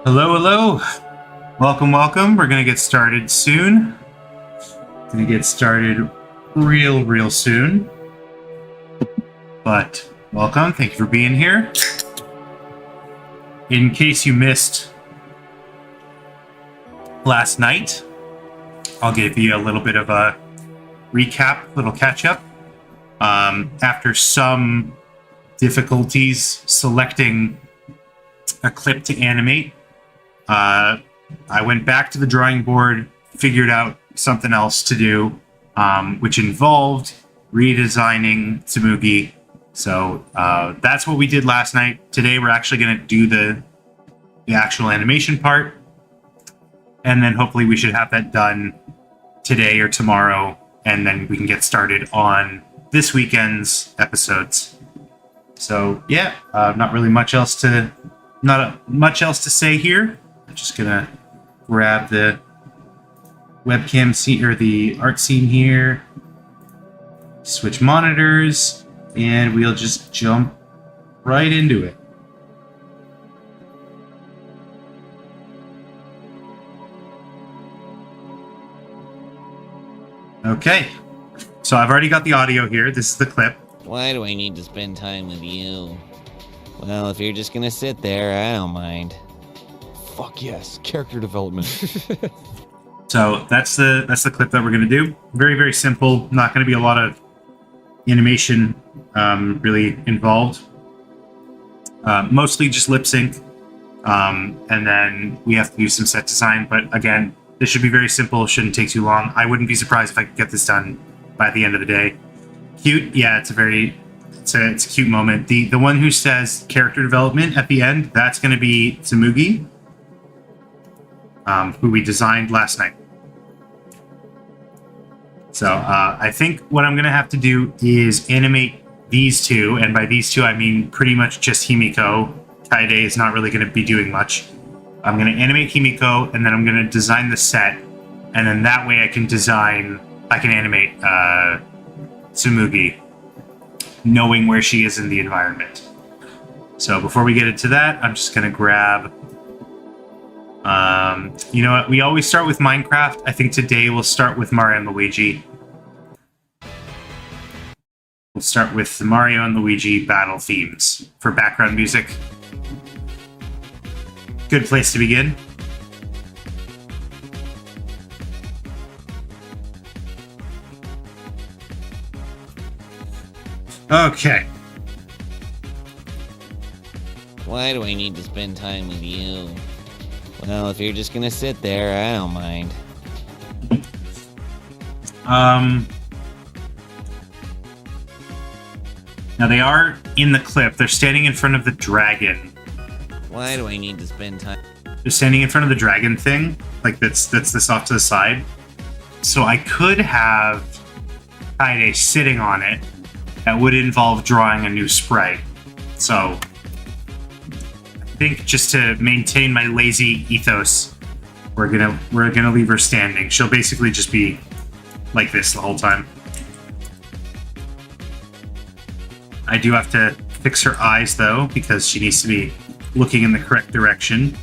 Hello, hello. Welcome, welcome. We're going to get started soon. Going to get started real soon. But welcome. Thank you for being here. In case you missed last night, I'll give you a little bit of a recap, little catch up. After some difficulties selecting a clip to animate, I went back to the drawing board, figured out something else to do, which involved redesigning Tsumugi. So that's what we did last night. Today we're actually going to do the actual animation part, and then hopefully we should have that done today or tomorrow, and then we can get started on this weekend's episodes. So yeah, not much else to say here. I'm just gonna grab the webcam scene or the art scene here, switch monitors, and we'll just jump right into it. Okay, so I've already got the audio here. This is the clip. Why do I need to spend time with you? Well, if you're just gonna sit there, I don't mind. Fuck yes, character development. So that's the clip that we're gonna do. Very simple. Not gonna be a lot of animation really involved. Mostly just lip sync, and then we have to do some set design. But again, this should be very simple. Shouldn't take too long. I wouldn't be surprised if I could get this done by the end of the day. Cute, yeah. It's a cute moment. The one who says character development at the end, that's going to be Tsumugi, who we designed last night. So I think what I'm going to have to do is animate these two, and by these two I mean pretty much just Himiko. Kaede is not really going to be doing much. I'm going to animate Himiko, and then I'm going to design the set, and then that way I can animate Tsumugi, knowing where she is in the environment. So before we get into that, I'm just going to grab... you know what? We always start with Minecraft. I think today we'll start with Mario and Luigi. We'll start with the Mario and Luigi battle themes for background music. Good place to begin. Okay. Why do I need to spend time with you? Well, if you're just gonna sit there, I don't mind. Now they are in the clip. They're standing in front of the dragon. Why do I need to spend time? They're standing in front of the dragon thing, like that's this off to the side. So I could have Kaede sitting on it. That would involve drawing a new sprite. So I think just to maintain my lazy ethos, we're gonna leave her standing. She'll basically just be like this the whole time. I do have to fix her eyes though, because she needs to be looking in the correct direction.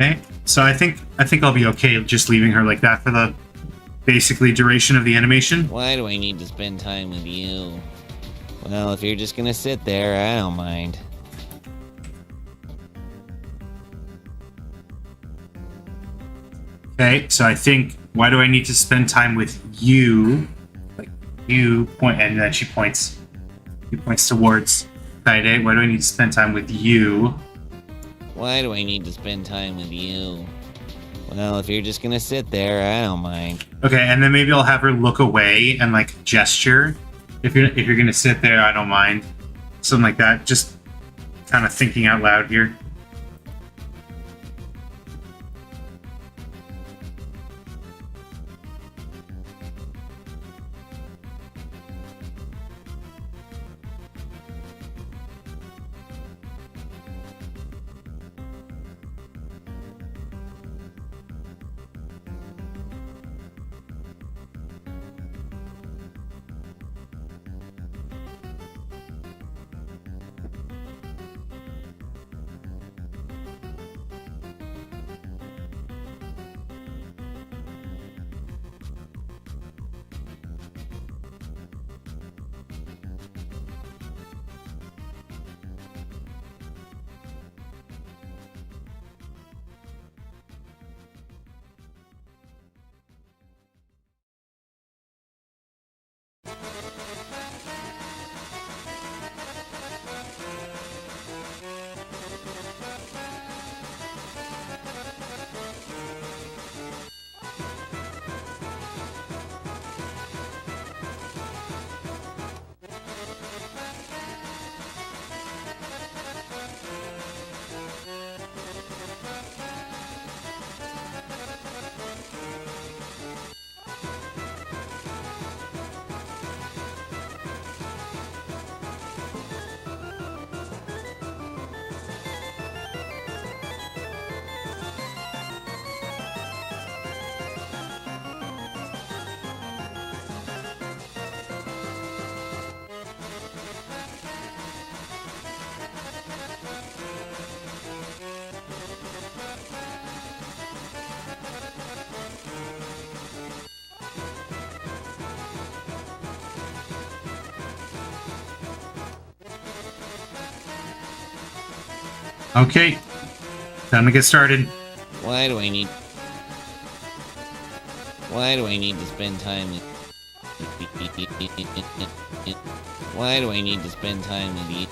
Okay, so I think I'll be okay just leaving her like that for the basically duration of the animation. Why do I need to spend time with you? Well, if you're just gonna sit there, I don't mind. Okay, so I think, why do I need to spend time with you? Like, you point, and then she points. He points towards Kaede. Why do I need to spend time with you? Why do I need to spend time with you? Well, if you're just gonna sit there, I don't mind. Okay, and then maybe I'll have her look away and like gesture. If you're gonna sit there, I don't mind. Something like that. Just kind of thinking out loud here. Okay, time to get started. Why do I need to spend time with Why do I need to spend time with you?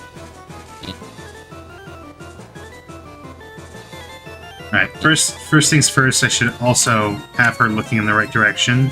Alright, first things first, I should also have her looking in the right direction.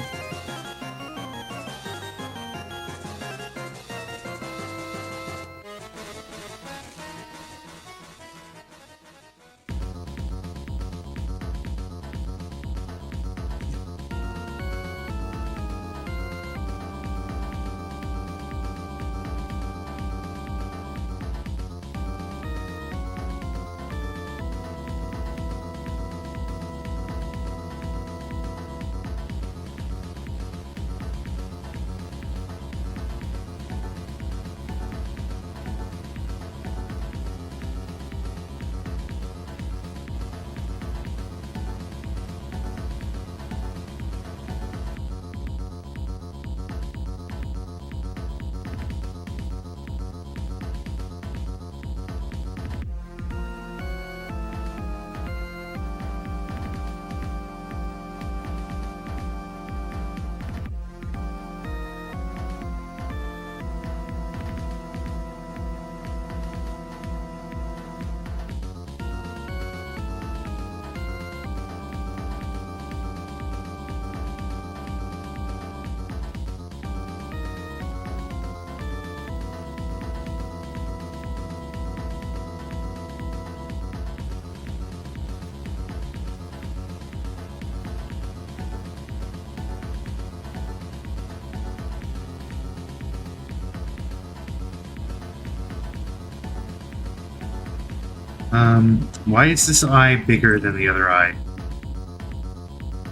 Why is this eye bigger than the other eye?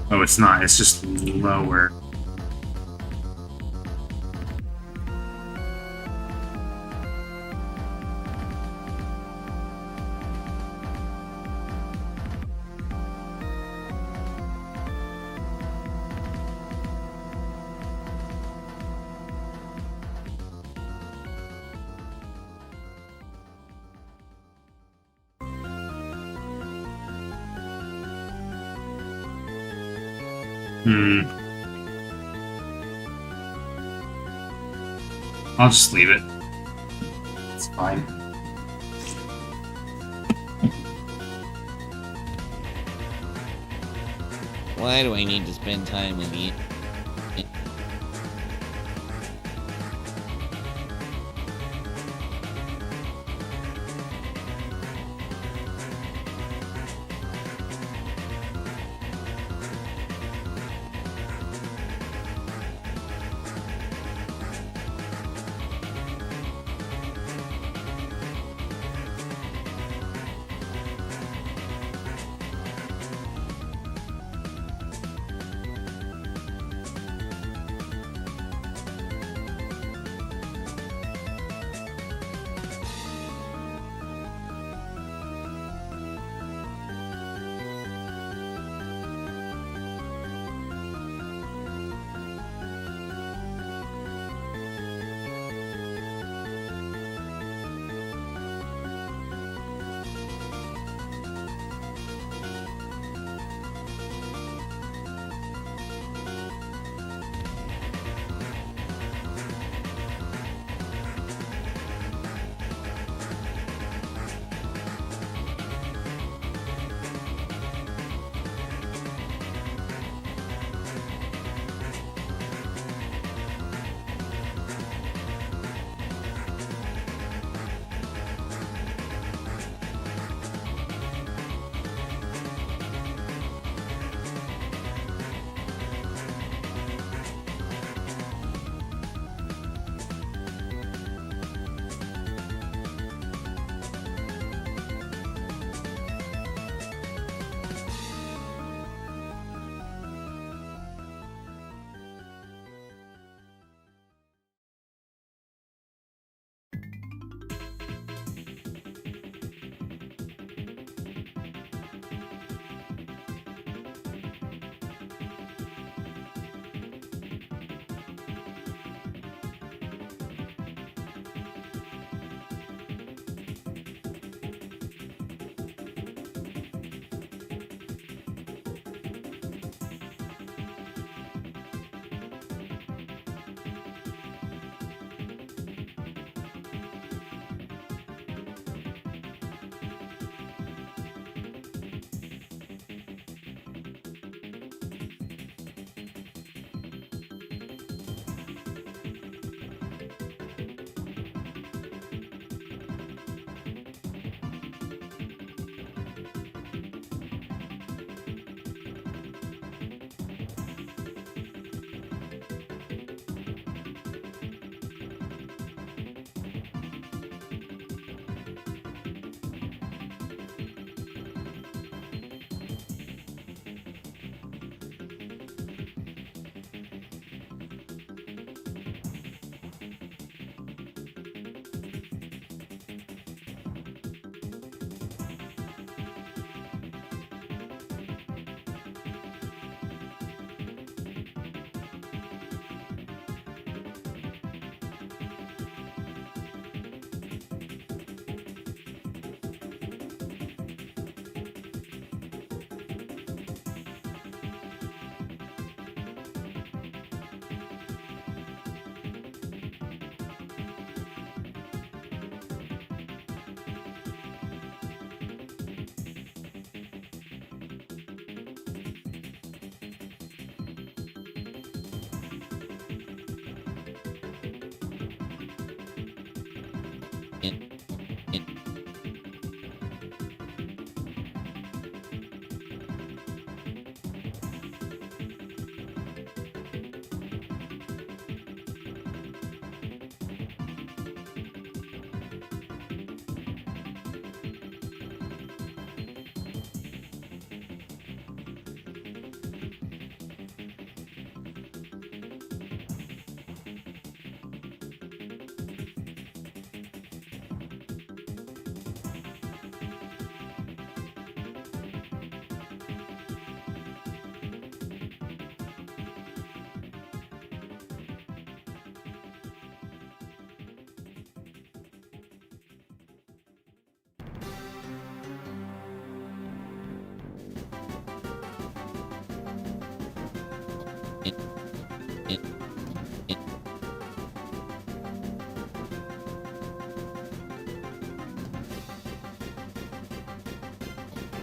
Oh, it's not. It's just lower. Hmm. I'll just leave it. It's fine. Why do I need to spend time with you?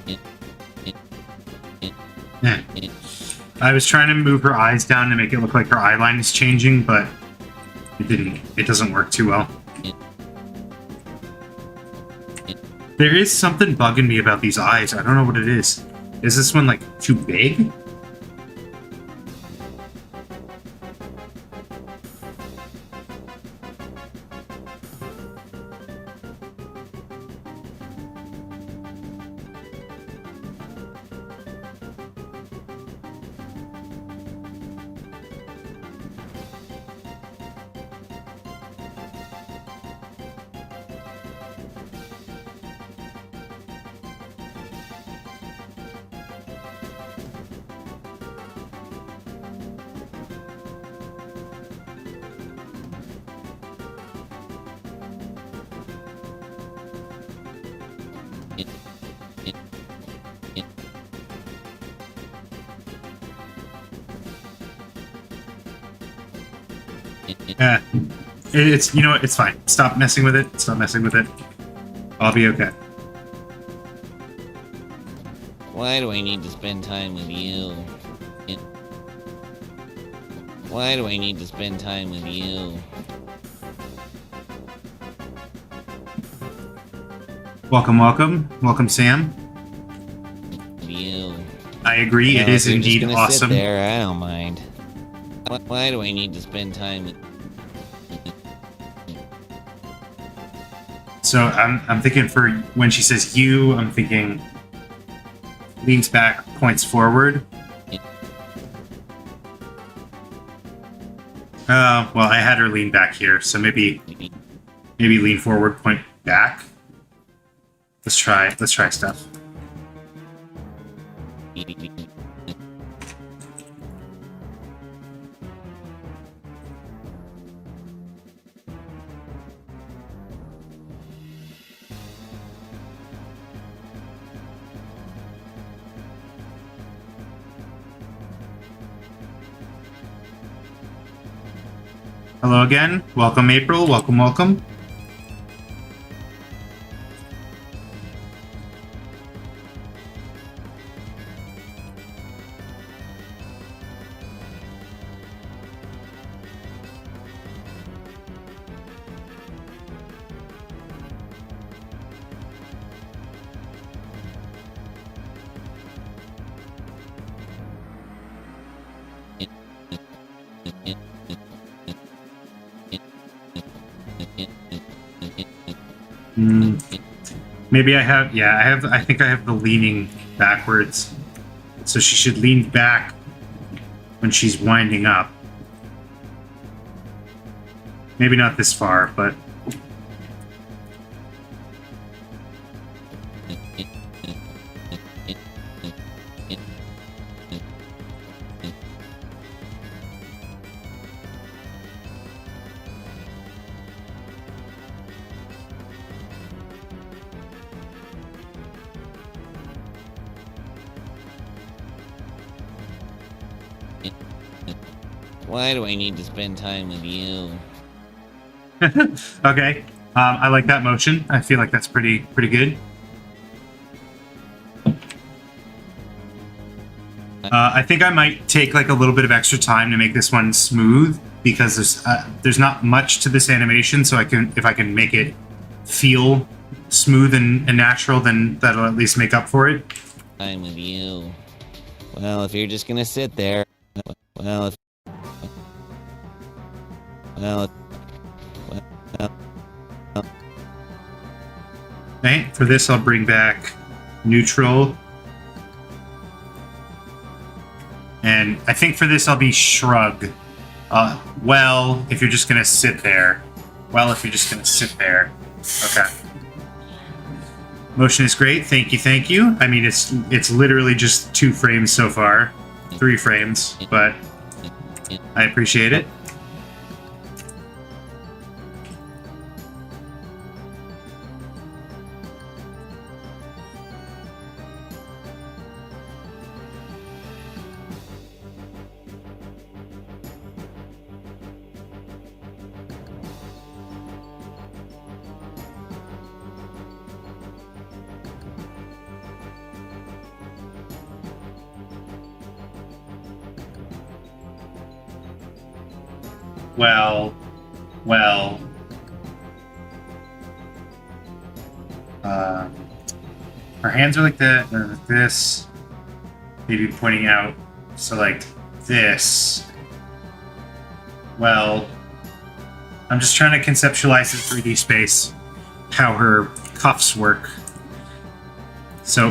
Eh. I was trying to move her eyes down to make it look like her eye line is changing, but it didn't. It doesn't work too well. There is something bugging me about these eyes. I don't know what it is. Is this one, like, too big? It's, you know what, it's fine. Stop messing with it. Stop messing with it. I'll be okay. Why do I need to spend time with you? Why do I need to spend time with you? Welcome, welcome. Welcome, Sam. You. I agree, it is indeed Sit awesome. there, I don't mind. Why do I need to spend time with... So I'm thinking for when she says you, I'm thinking leans back, points forward. Well, I had her lean back here, so maybe lean forward, point back. Let's try stuff. Hello again. Welcome, April. Welcome, welcome. Maybe I have, yeah, I think I have the leaning backwards. So she should lean back when she's winding up. Maybe not this far, but... Why do I need to spend time with you? Okay. I like that motion. I feel like that's pretty good. I think I might take like a little bit of extra time to make this one smooth because there's not much to this animation, so if I can make it feel smooth and natural, then that'll at least make up for it. I'm with you. Well, if you're just gonna sit there, well, if Okay, for this I'll bring back neutral. And I think for this I'll be shrug. Well, if you're just gonna sit there. Well, if you're just gonna sit there. Okay. Motion is great. Thank you, thank you. I mean, it's literally just 2 frames so far. 3 frames, but I appreciate it. Well, well. Her hands are like that, like this. Maybe pointing out. So like this. Well, I'm just trying to conceptualize in 3D space how her cuffs work. So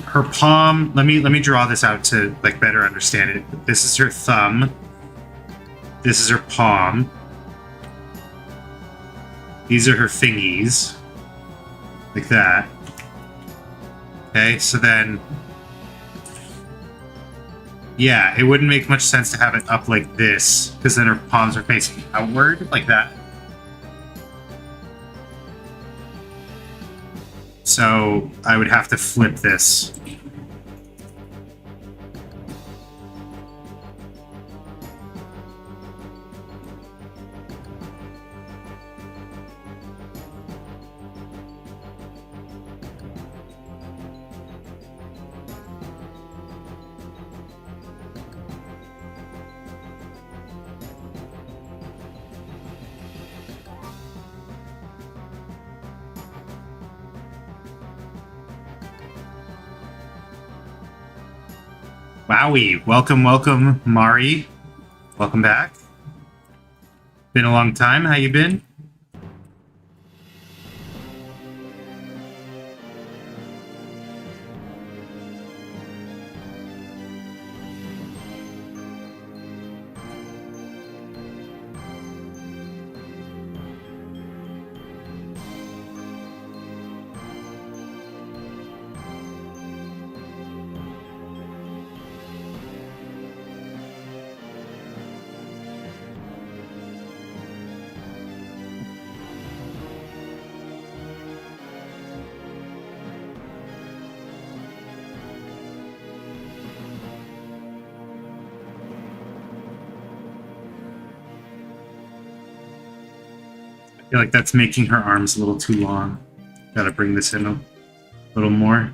her palm, let me draw this out to like better understand it. This is her thumb. This is her palm. These are her fingies. Like that. Okay, so then yeah, it wouldn't make much sense to have it up like this, because then her palms are facing outward, like that. So I would have to flip this. Wowie. Welcome, Mari. Welcome back. Been a long time. How you been? I feel like that's making her arms a little too long. Gotta bring this in a little more.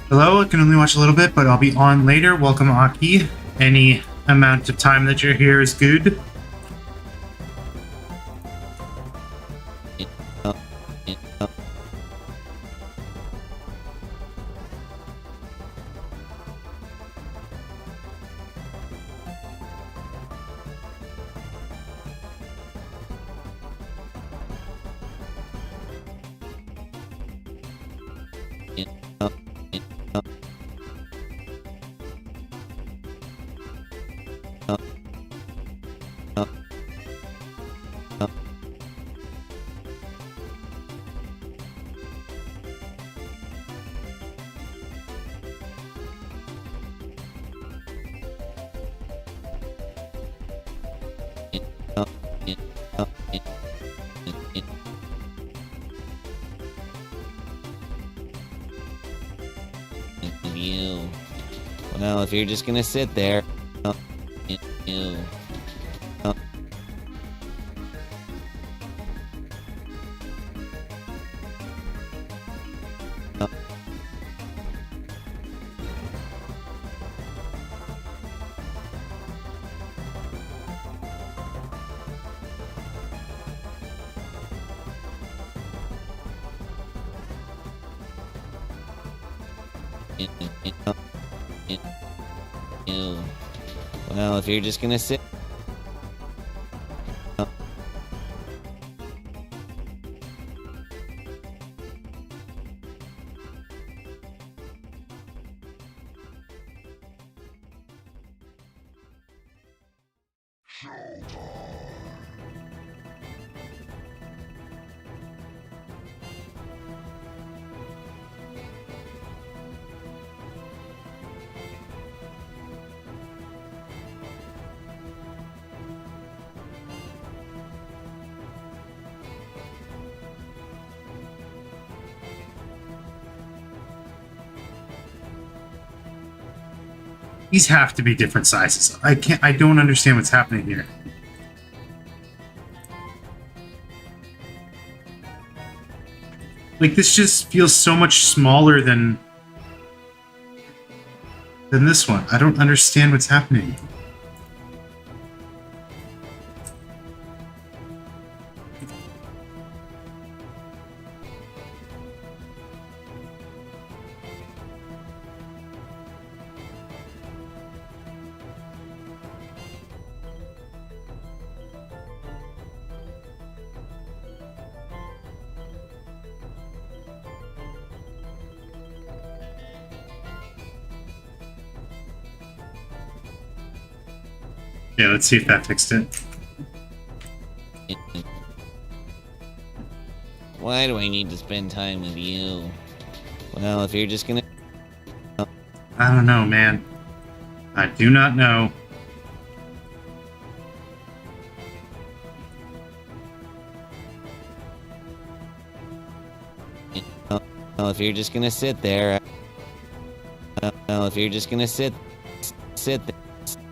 Hello, I can only watch a little bit, but I'll be on later. Welcome, Aki. Any amount of time that you're here is good. You. Well, if you're just gonna sit there, you. You. Well, if you're just gonna sit. These have to be different sizes. I don't understand what's happening here. Like, this just feels so much smaller than this one. I don't understand what's happening. Yeah, let's see if that fixed it. Why do I need to spend time with you? Well, if you're just gonna. I don't know, man. I do not know. Well, if you're just gonna sit there. Well, if you're just gonna sit there.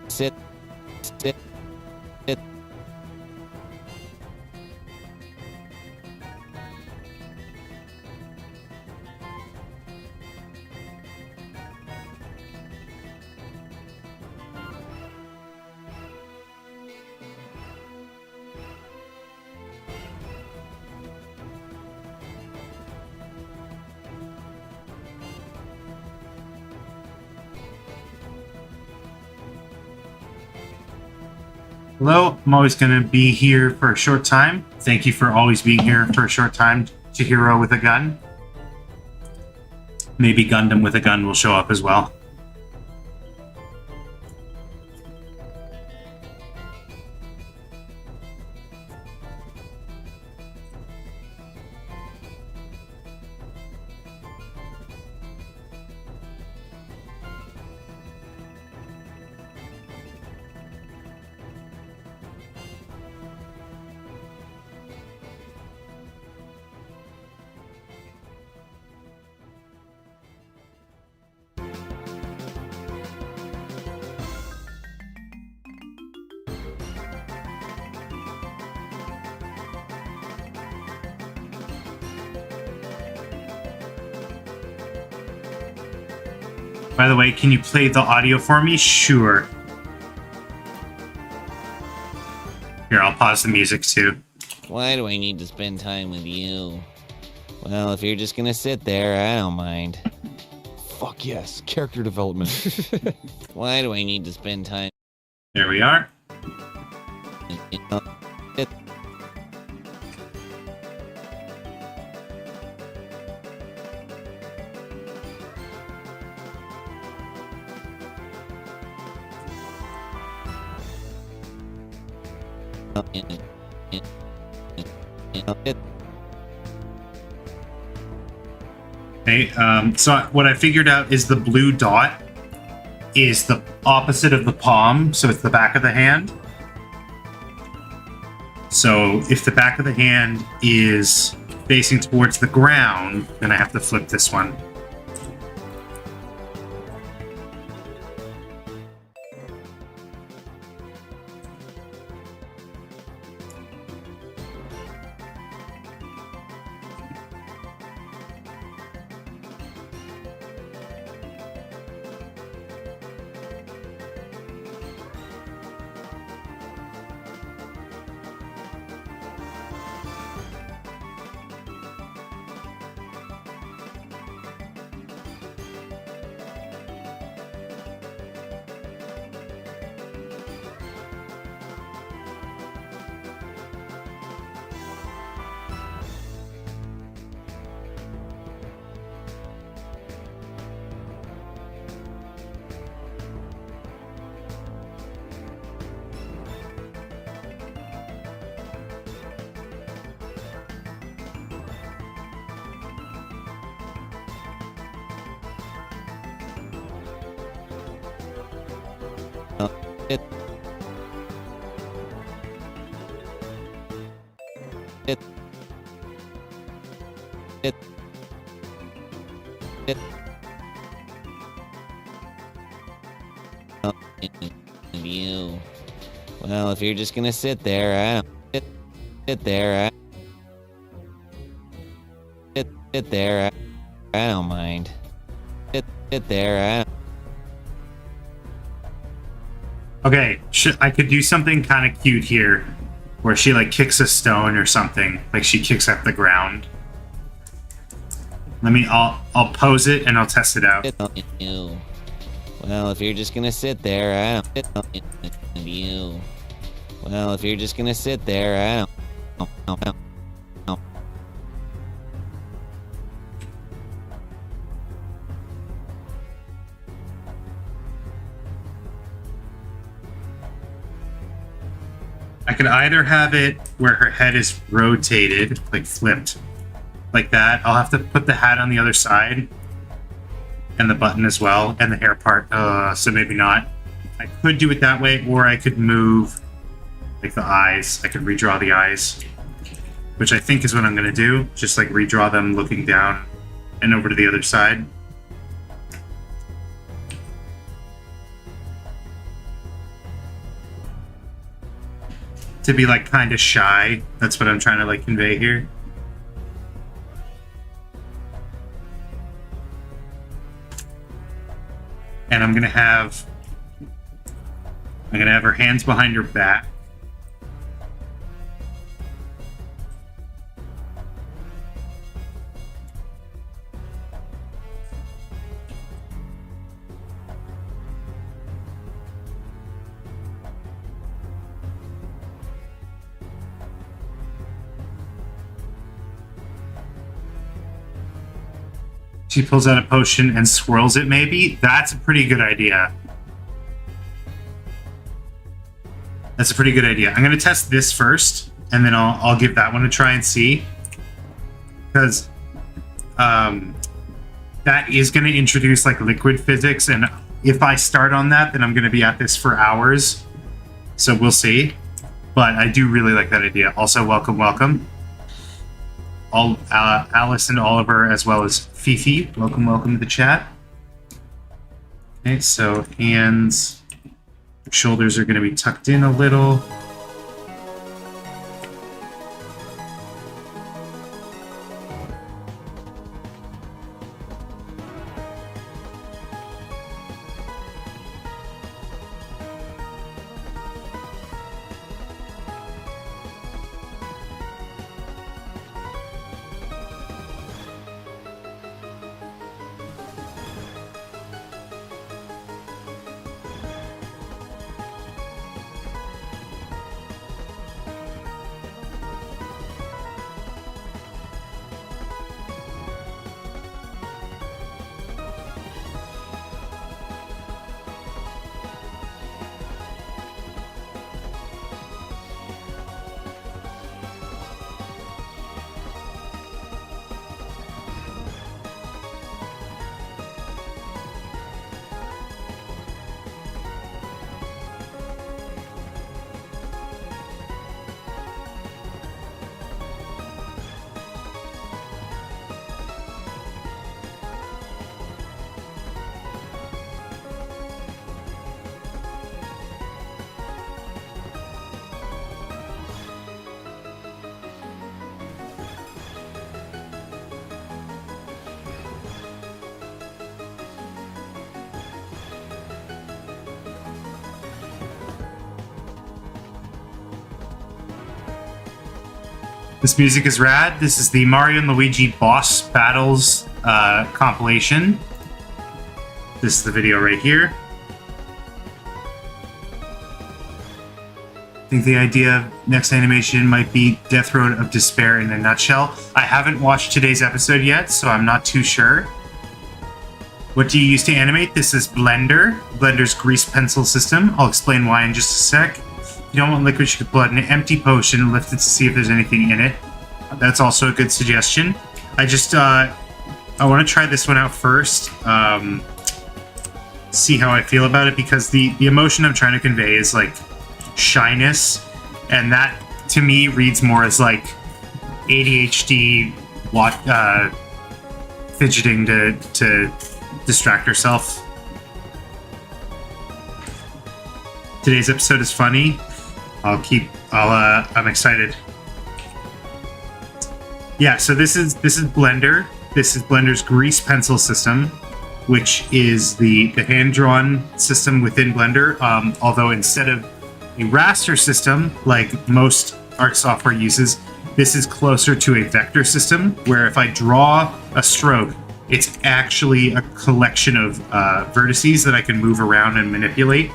Sit. Hello, I'm always going to be here for a short time. Thank you for always being here for a short time, Chihiro with a gun. Maybe Gundam with a gun will show up as well. By the way, can you play the audio for me? Sure. Here, I'll pause the music too. Why do I need to spend time with you? Well, if you're just gonna sit there, I don't mind. Fuck yes, character development. Why do I need to spend time? There we are. Okay, so what I figured out is the blue dot is the opposite of the palm, so it's the back of the hand. So if the back of the hand is facing towards the ground, then I have to flip this one. You. Well, if you're just gonna sit there, sit there, sit there, I don't mind. Sit there, Okay, I could do something kind of cute here, where she like kicks a stone or something, like she kicks at the ground. I'll pose it and I'll test it out. You. Well, if you're just gonna sit there, you. Well, if you're just gonna sit there, I could either have it where her head is rotated, like flipped, like that. I'll have to put the hat on the other side, and the button as well, and the hair part, so maybe not. I could do it that way, or I could move, like, the eyes. I could redraw the eyes, which I think is what I'm going to do. Just, like, redraw them looking down and over to the other side. To be, like, kind of shy. That's what I'm trying to, like, convey here. And I'm gonna have her hands behind her back. She pulls out a potion and swirls it, maybe? That's a pretty good idea. That's a pretty good idea. I'm going to test this first, and then I'll give that one a try and see. Because that is going to introduce, like, liquid physics, and if I start on that, then I'm going to be at this for hours. So we'll see. But I do really like that idea. Also, welcome, welcome. Alice and Oliver, as well as Fifi. Welcome to the chat. Okay, so hands, shoulders are going to be tucked in a little. This music is rad. This is the Mario and Luigi Boss Battles compilation. This is the video right here. I think the idea of next animation might be Death Road of Despair in a nutshell. I haven't watched today's episode yet, so I'm not too sure. What do you use to animate? This is Blender. Blender's grease pencil system. I'll explain why in just a sec. If you don't want liquid, you could pull out an empty potion and lift it to see if there's anything in it. That's also a good suggestion. I want to try this one out first. See how I feel about it, because the emotion I'm trying to convey is like shyness, and that to me reads more as like ADHD fidgeting to distract herself. Today's episode is funny. I'm excited. Yeah, so this is Blender. This is Blender's grease pencil system, which is the hand-drawn system within Blender. Although instead of a raster system like most art software uses, this is closer to a vector system, where if I draw a stroke, it's actually a collection of vertices that I can move around and manipulate.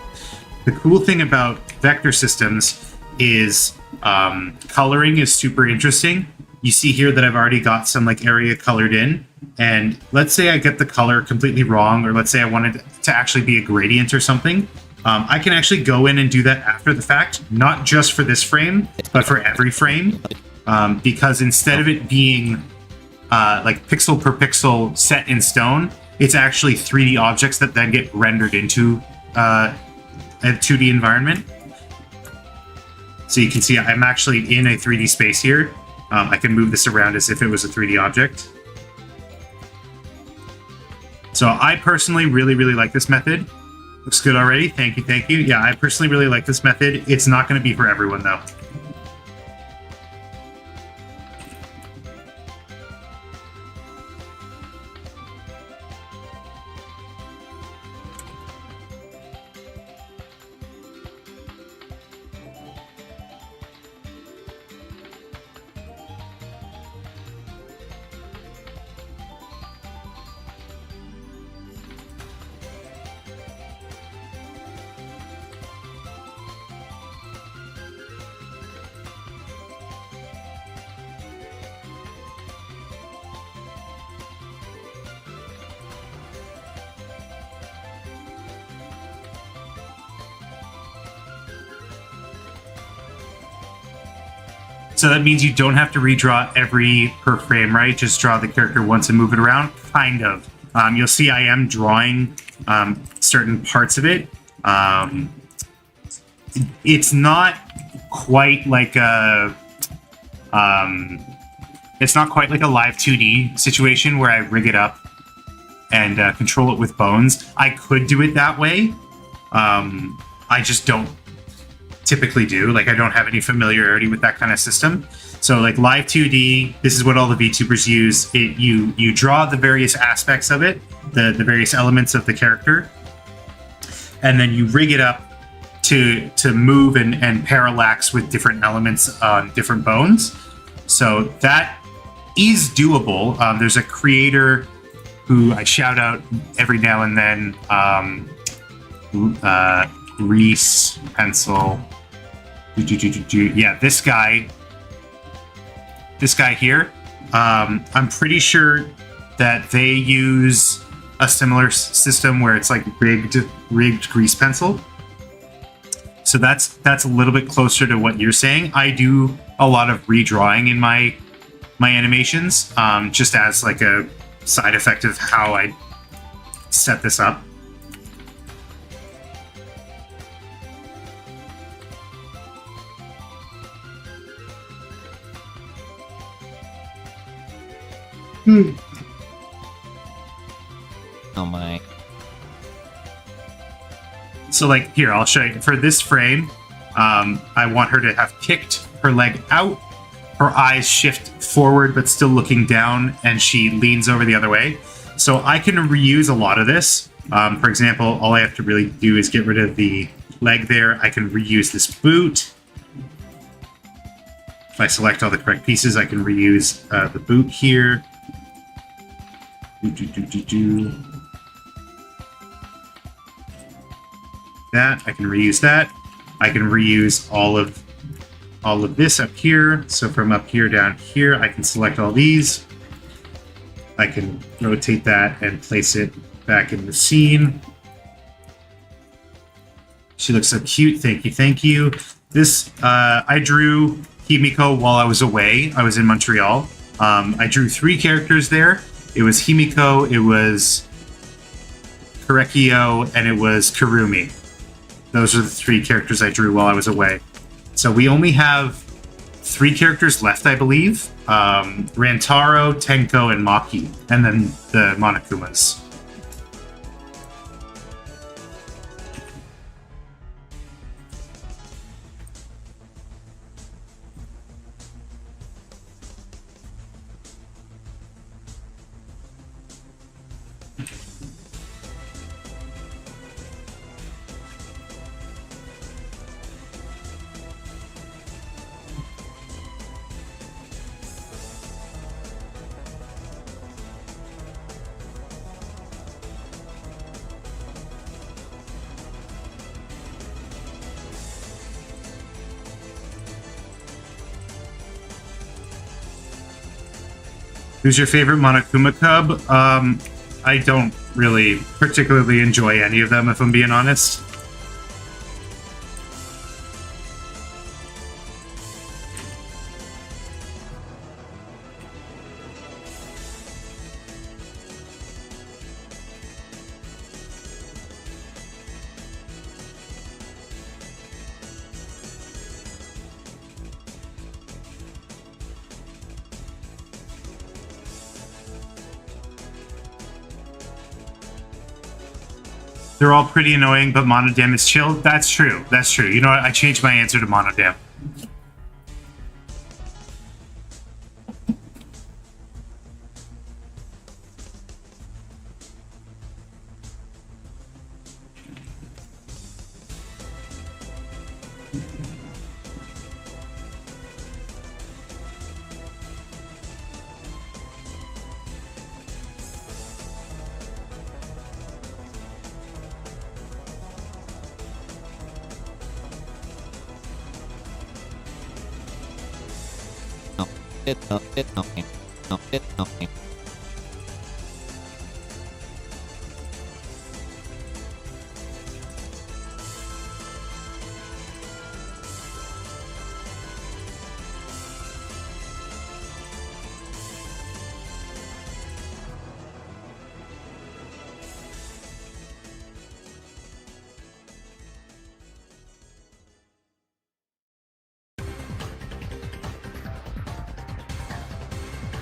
The cool thing about vector systems is coloring is super interesting. You see here that I've already got some like area colored in, and let's say I get the color completely wrong, or let's say I wanted to actually be a gradient or something. I can actually go in and do that after the fact, not just for this frame, but for every frame, because instead of it being like pixel per pixel set in stone, it's actually 3D objects that then get rendered into a 2D environment. So you can see I'm actually in a 3D space here. I can move this around as if it was a 3D object. So I personally really, really like this method. Looks good already. Thank you, thank you. Yeah, I personally really like this method. It's not going to be for everyone, though. So that means you don't have to redraw every per frame, right? Just draw the character once and move it around, kind of. You'll see I am drawing certain parts of it. It's not quite like a it's not quite like a live 2D situation where I rig it up and control it with bones. I could do it that way. I just don't typically do. Like, I don't have any familiarity with that kind of system. So like live 2D, this is what all the VTubers use. You draw the various aspects of it, the various elements of the character, and then you rig it up to move and parallax with different elements on different bones. So that is doable. There's a creator who I shout out every now and then, Grease Pencil. Yeah, this guy here. I'm pretty sure that they use a similar system where it's like rigged grease pencil. So that's a little bit closer to what you're saying. I do a lot of redrawing in my animations, just as like a side effect of how I set this up. Oh my. So like here, I'll show you. For this frame, I want her to have kicked her leg out, her eyes shift forward but still looking down, and she leans over the other way. So I can reuse a lot of this. For example, all I have to really do is get rid of the leg there. I can reuse this boot. If I select all the correct pieces, I can reuse the boot here. That I can reuse that. I can reuse all of this up here. So from up here down here, I can select all these. I can rotate that and place it back in the scene. She looks so cute. Thank you, thank you. This I drew Himiko while I was away. I was in Montreal. I drew 3 characters there. It was Himiko, it was Korekio, and it was Kurumi. Those are the 3 characters I drew while I was away. So we only have 3 characters left, I believe. Rantaro, Tenko, and Maki. And then the Monokumas. Who's your favorite Monokuma Cub? I don't really particularly enjoy any of them, if I'm being honest. They're all pretty annoying, but Monodam is chill. That's true. That's true. You know what? I changed my answer to Monodam.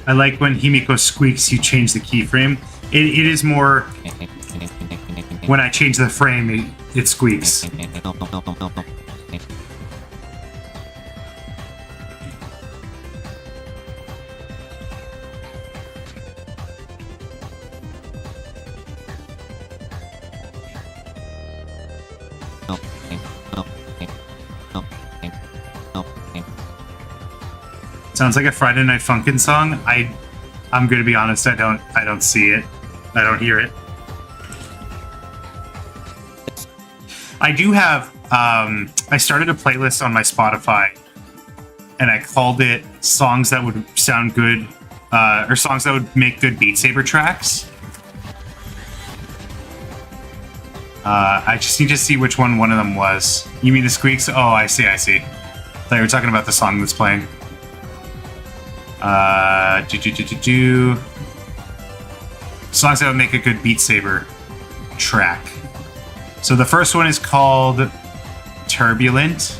I like when Himiko squeaks, you change the keyframe. It is more... When I change the frame, it squeaks. Sounds like a Friday Night Funkin' song. I'm gonna be honest, I don't see it. I don't hear it. I do have I started a playlist on my Spotify and I called it songs that would sound good or songs that would make good Beat Saber tracks. I just need to see which one of them was. You mean the squeaks? Oh, I see. I thought you were talking about the song that's playing. Songs that would make a good Beat Saber track. So the first one is called Turbulent.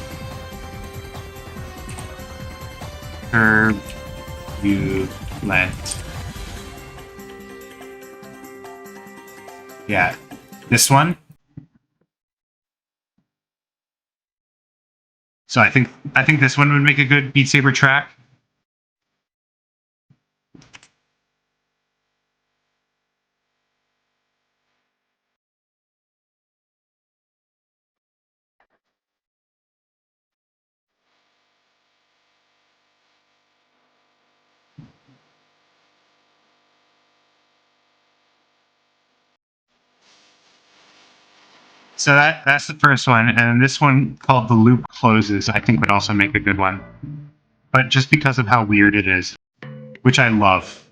Yeah, this one. So I think this one would make a good Beat Saber track. So that's the first one, and this one called The Loop Closes, I think would also make a good one. But just because of how weird it is, which I love.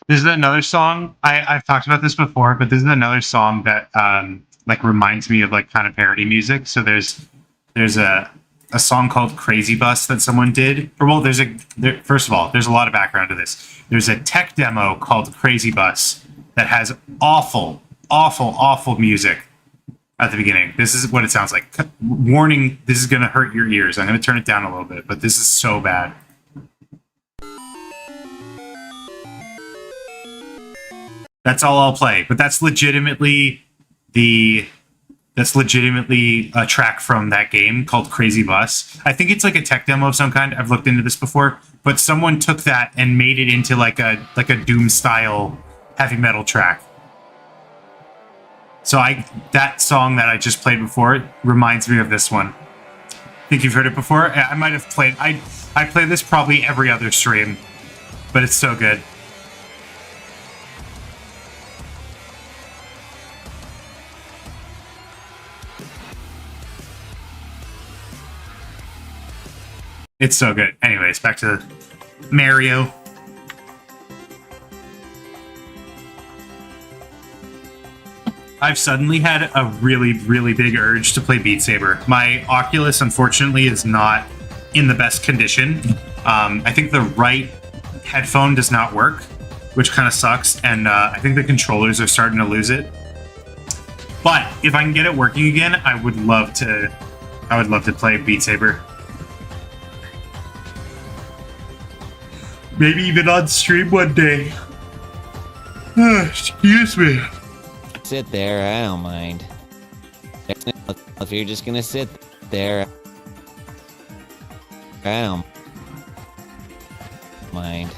This is another song. I've talked about this before, but this is another song that like reminds me of like kind of parody music. So there's a song called Crazy Bus that someone did. Or well, first of all, there's a lot of background to this. There's a tech demo called Crazy Bus that has awful, awful, awful music at the beginning. This is what it sounds like. Warning, this is going to hurt your ears. I'm going to turn it down a little bit, but this is so bad. That's all I'll play, but that's legitimately a track from that game called Crazy Bus. I think it's like a tech demo of some kind. I've looked into this before, but someone took that and made it into like a Doom style heavy metal track. So that song that I just played before reminds me of this one. Think you've heard it before? I might have played. I play this probably every other stream, but it's so good. It's so good. Anyways, back to Mario. I've suddenly had a really, really big urge to play Beat Saber. My Oculus, unfortunately, is not in the best condition. I think the right headphone does not work, which kind of sucks, and I think the controllers are starting to lose it. But if I can get it working again, I would love to play Beat Saber. Maybe even on stream one day. Excuse me. Sit there, I don't mind. If you're just gonna sit there, I don't mind.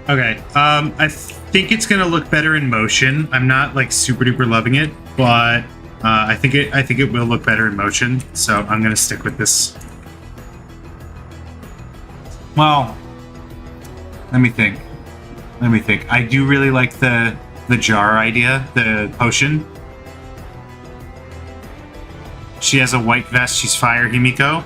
Okay, I think it's gonna look better in motion. I'm not like super duper loving it, but I think it will look better in motion. So I'm gonna stick with this. Well, let me think. I do really like the jar idea, the potion. She has a white vest. She's Fire Himiko.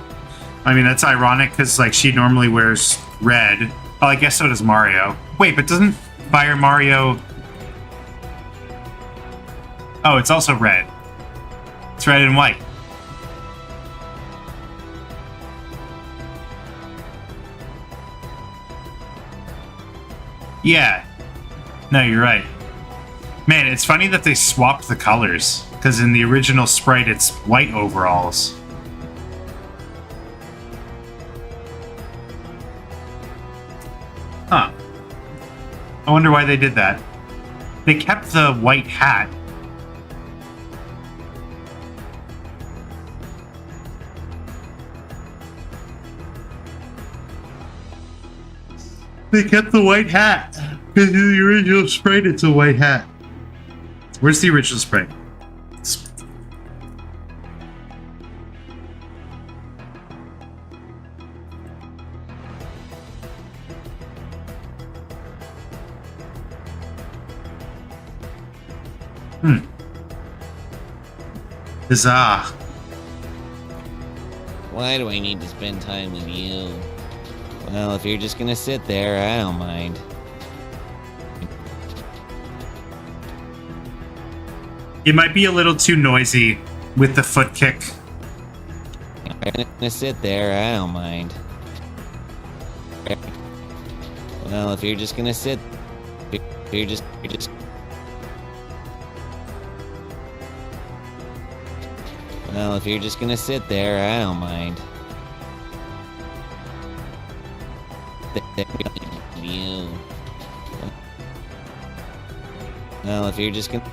I mean, that's ironic because like she normally wears red. Oh, I guess so does Mario. Wait, but doesn't Fire Mario... Oh, it's also red. It's red and white. Yeah. No, you're right. Man, it's funny that they swapped the colors, because in the original sprite, it's white overalls. Huh. I wonder why they did that. They kept the white hat. They kept the white hat. Because in the original sprite, it's a white hat. Where's the original sprite? Huzzah. Why do I need to spend time with you? Well, if you're just gonna sit there, I don't mind. It might be a little too noisy with the foot kick. If you're gonna sit there, I don't mind. Well, if you're just gonna sit, you're just. Well, if you're just gonna sit there, I don't mind. You. Well, if you're just gonna.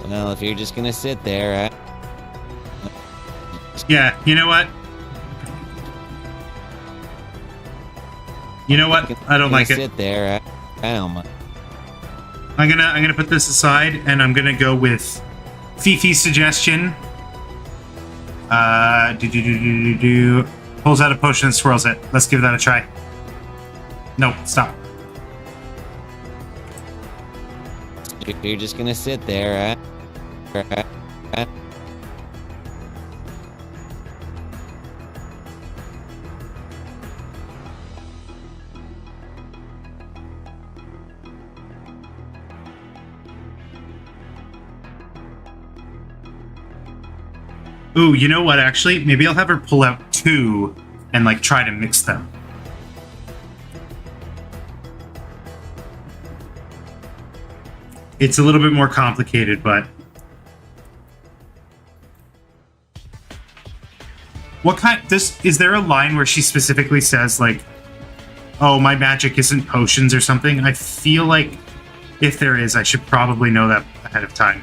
Well, if you're just gonna sit there, Yeah, you know what? You know what? I don't like it. Sit there, I don't mind. I'm gonna put this aside, and I'm gonna go with Fifi's suggestion. Pulls out a potion and swirls it. Let's give that a try. No, stop. If you're just gonna sit there, Ooh, you know what, actually? Maybe I'll have her pull out 2 and, like, try to mix them. It's a little bit more complicated, but... What kind... Is there a line where she specifically says, like, oh, my magic isn't potions or something? I feel like if there is, I should probably know that ahead of time.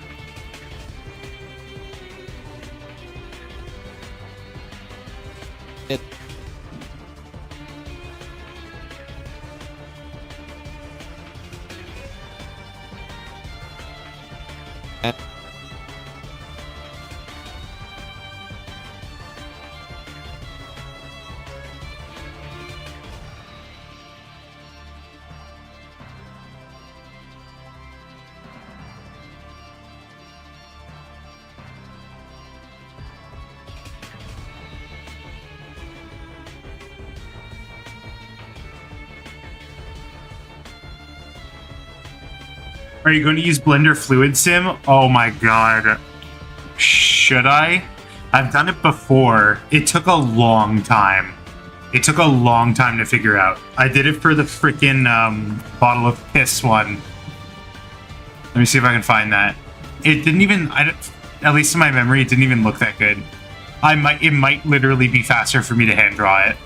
Are you going to use Blender Fluid Sim? Oh my god. Should I? I've done it before. It took a long time. It took a long time to figure out. I did it for the freaking bottle of piss one. Let me see if I can find that. It didn't even, at least in my memory, it didn't even look that good. It might literally be faster for me to hand draw it.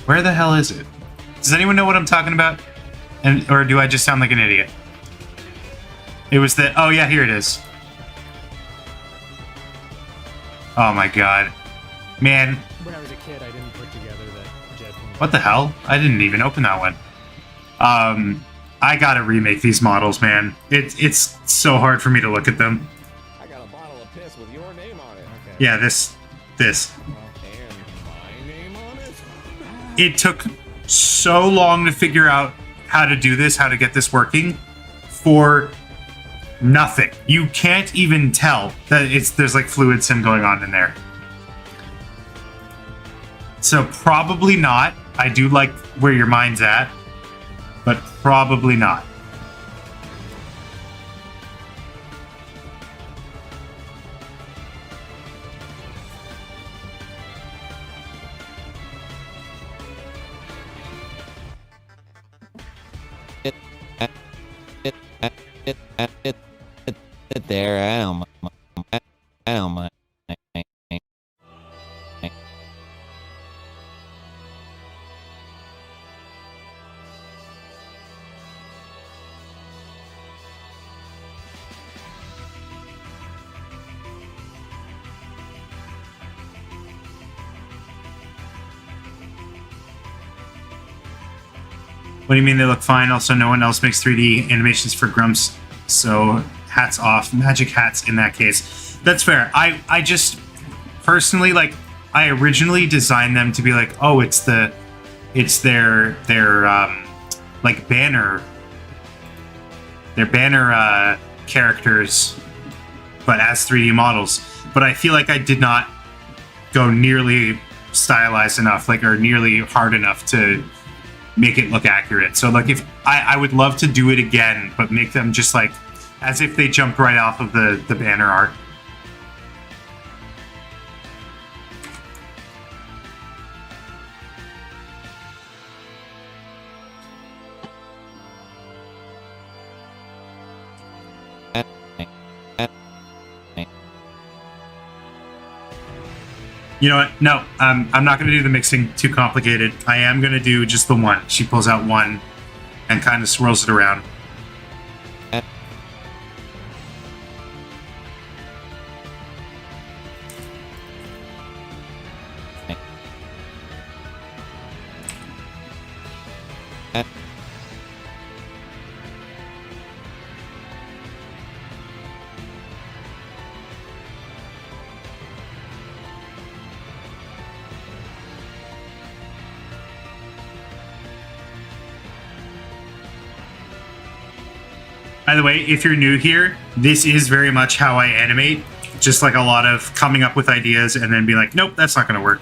Where the hell is it? Does anyone know what I'm talking about? Or do I just sound like an idiot? It was the... Oh, yeah, here it is. Oh, my God. Man. When I was a kid, I didn't put together that Jet... What the hell? I didn't even open that one. I gotta remake these models, man. It's so hard for me to look at them. I got a bottle of piss with your name on it. Okay. Yeah, this. And my name on it? It took so long to figure out how to do this, how to get this working, for nothing. You can't even tell that there's like fluid sim going on in there. So probably not. I do like where your mind's at, but probably not. there, I don't mind. What do you mean they look fine? Also, no one else makes 3D animations for Grumps, so hats off. Magic hats in that case. That's fair. I just personally, like, I originally designed them to be like, oh, it's their like banner characters, but as 3D models. But I feel like I did not go nearly stylized enough, like, or nearly hard enough to make it look accurate. So, like, if I would love to do it again, but make them just like as if they jumped right off of the banner art. You know what? No, I'm not going to do the mixing too complicated. I am going to do just the one. She pulls out one and kind of swirls it around. By the way, if you're new here, this is very much how I animate. Just like a lot of coming up with ideas and then be like, nope, that's not going to work.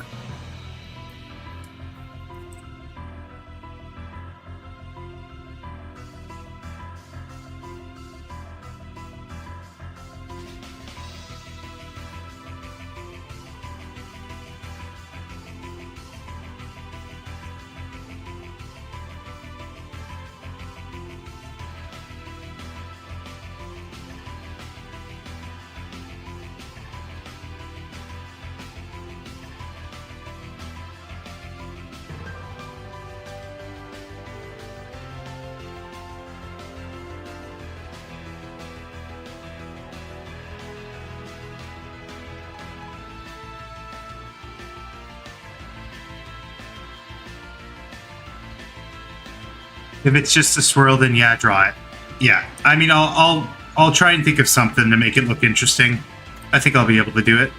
If it's just a swirl, then yeah, draw it. Yeah, I mean, I'll try and think of something to make it look interesting. I think I'll be able to do it.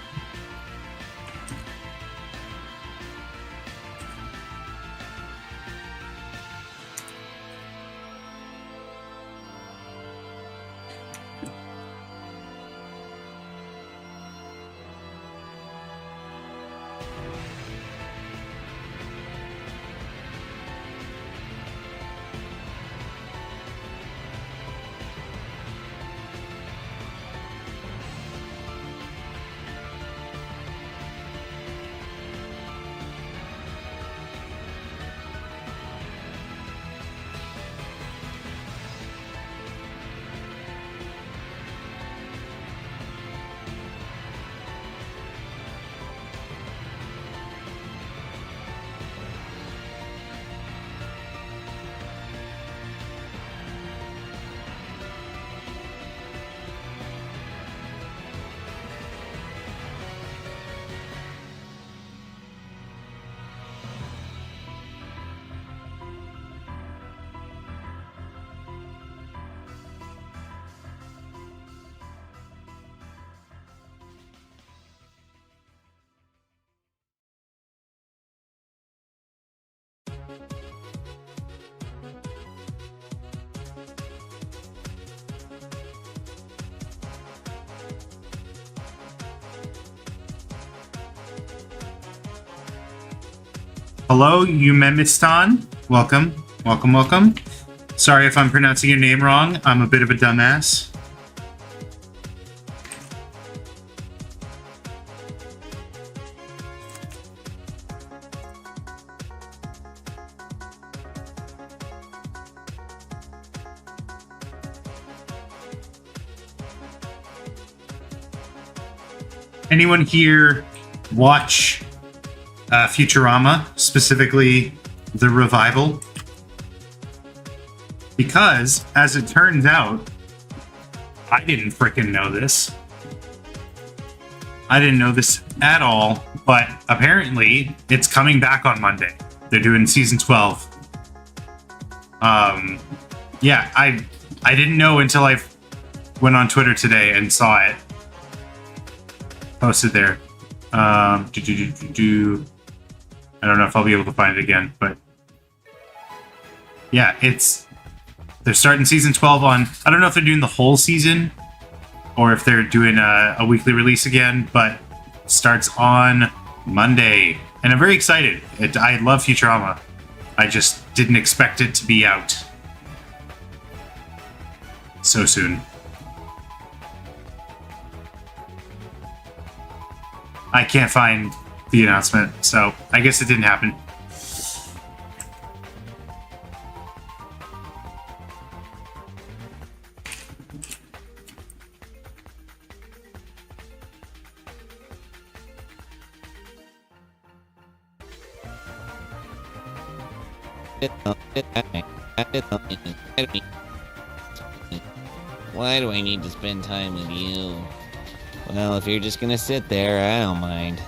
Hello, Umemistan. Welcome, welcome, welcome. Sorry if I'm pronouncing your name wrong. I'm a bit of a dumbass. Anyone here watch Futurama, specifically the revival? Because, as it turns out, I didn't frickin' know this. I didn't know this at all, but apparently it's coming back on Monday. They're doing season 12. Yeah, I didn't know until I went on Twitter today and saw it posted there. I don't know if I'll be able to find it again, but yeah, they're starting season 12 on. I don't know if they're doing the whole season or if they're doing a weekly release again, but starts on Monday, and I'm very excited. I love Futurama. I just didn't expect it to be out so soon. I can't find the announcement, so I guess it didn't happen. Why do I need to spend time with you? Well, if you're just gonna sit there, I don't mind.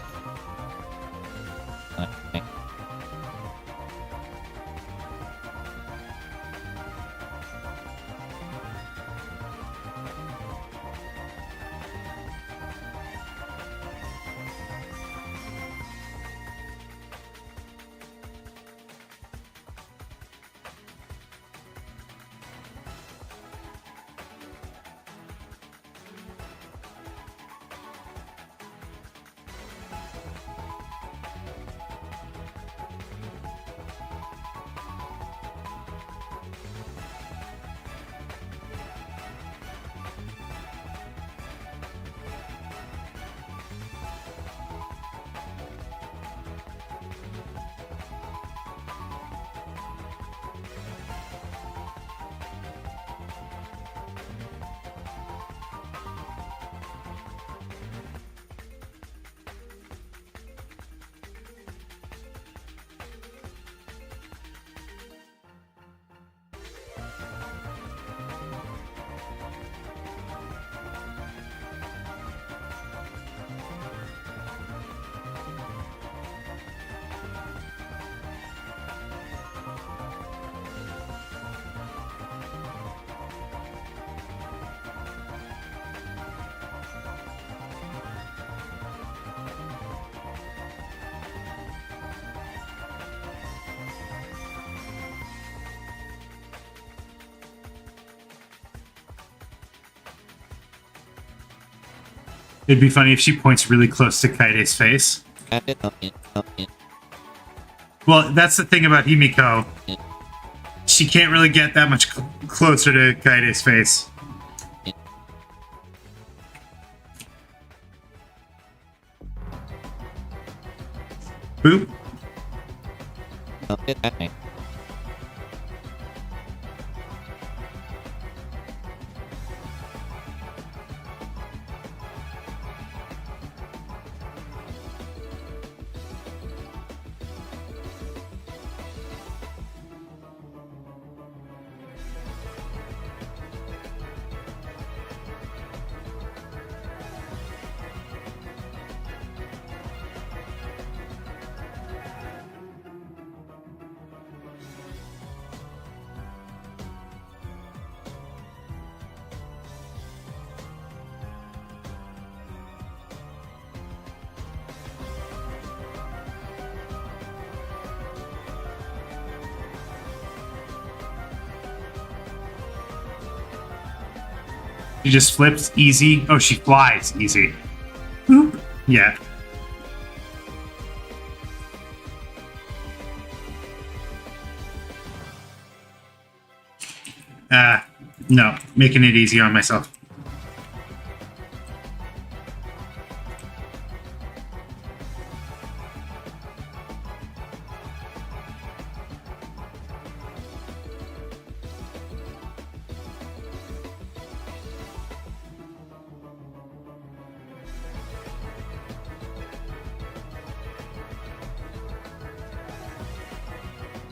It'd be funny if she points really close to Kaide's face. Well, that's the thing about Himiko. She can't really get that much closer to Kaide's face. Boop. She just flips easy. Oh, she flies easy. Boop. Yeah. No, making it easy on myself.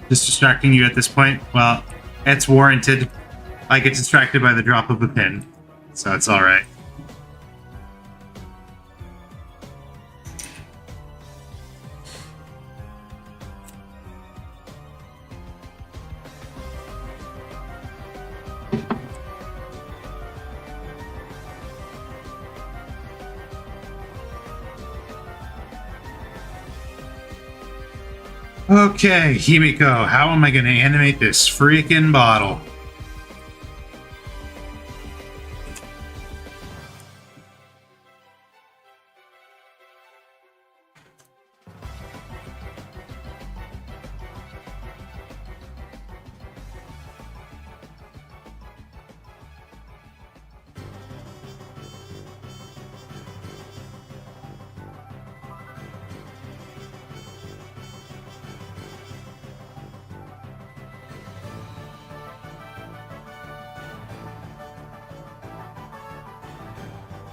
Just distracting you at this point? Well, it's warranted. I get distracted by the drop of a pin, so it's alright. Okay, Himiko, how am I going to animate this freaking bottle?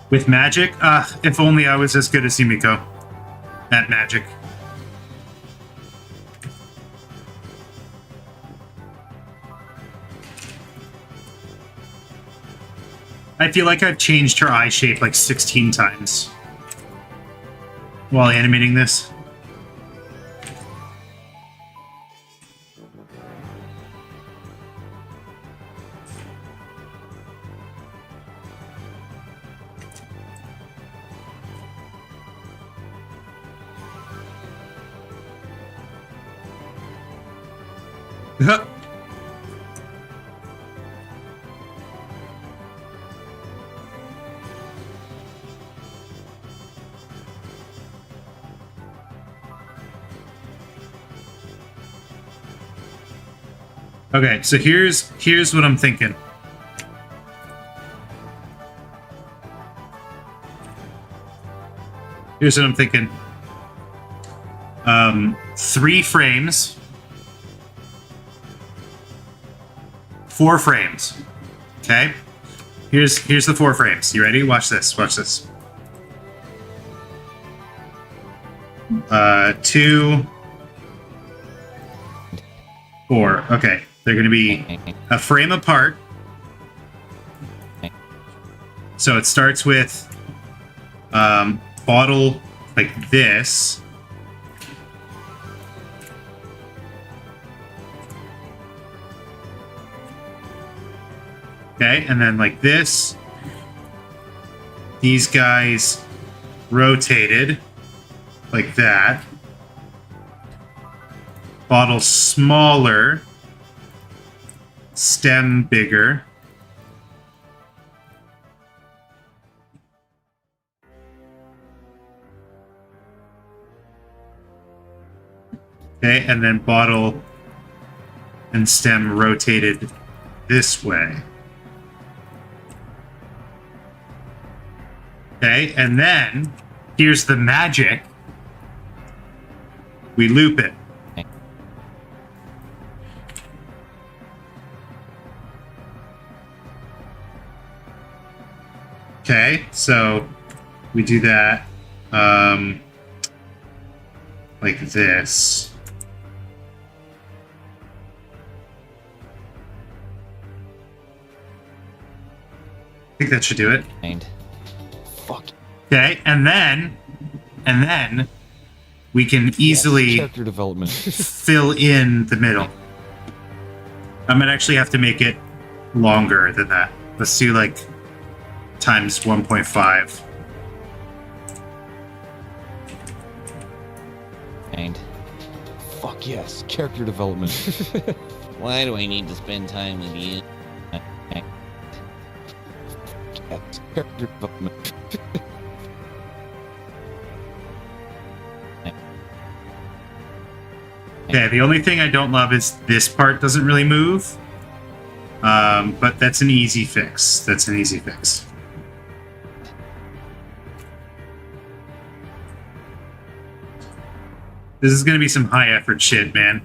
With magic? If only I was as good as Himiko at magic. I feel like I've changed her eye shape like 16 times while animating this. Okay, so here's what I'm thinking. Here's what I'm thinking. 3 frames. 4 frames. Okay? Here's the 4 frames. You ready? Watch this. Watch this. 2, 4. Okay. They're going to be a frame apart. So it starts with bottle like this. Okay, and then like this. These guys rotated like that. Bottle smaller. Stem bigger. Okay, and then bottle and stem rotated this way. Okay, and then here's the magic. We loop it. Okay, so we do that like this. I think that should do it. Fuck. Okay, and then we can easily Character development. fill in the middle. I might actually have to make it longer than that. Let's do like times 1.5. And fuck yes, character development. Why do I need to spend time with you? Yes, character development. Okay, the only thing I don't love is this part doesn't really move. But that's an easy fix. That's an easy fix. This is going to be some high effort shit, man.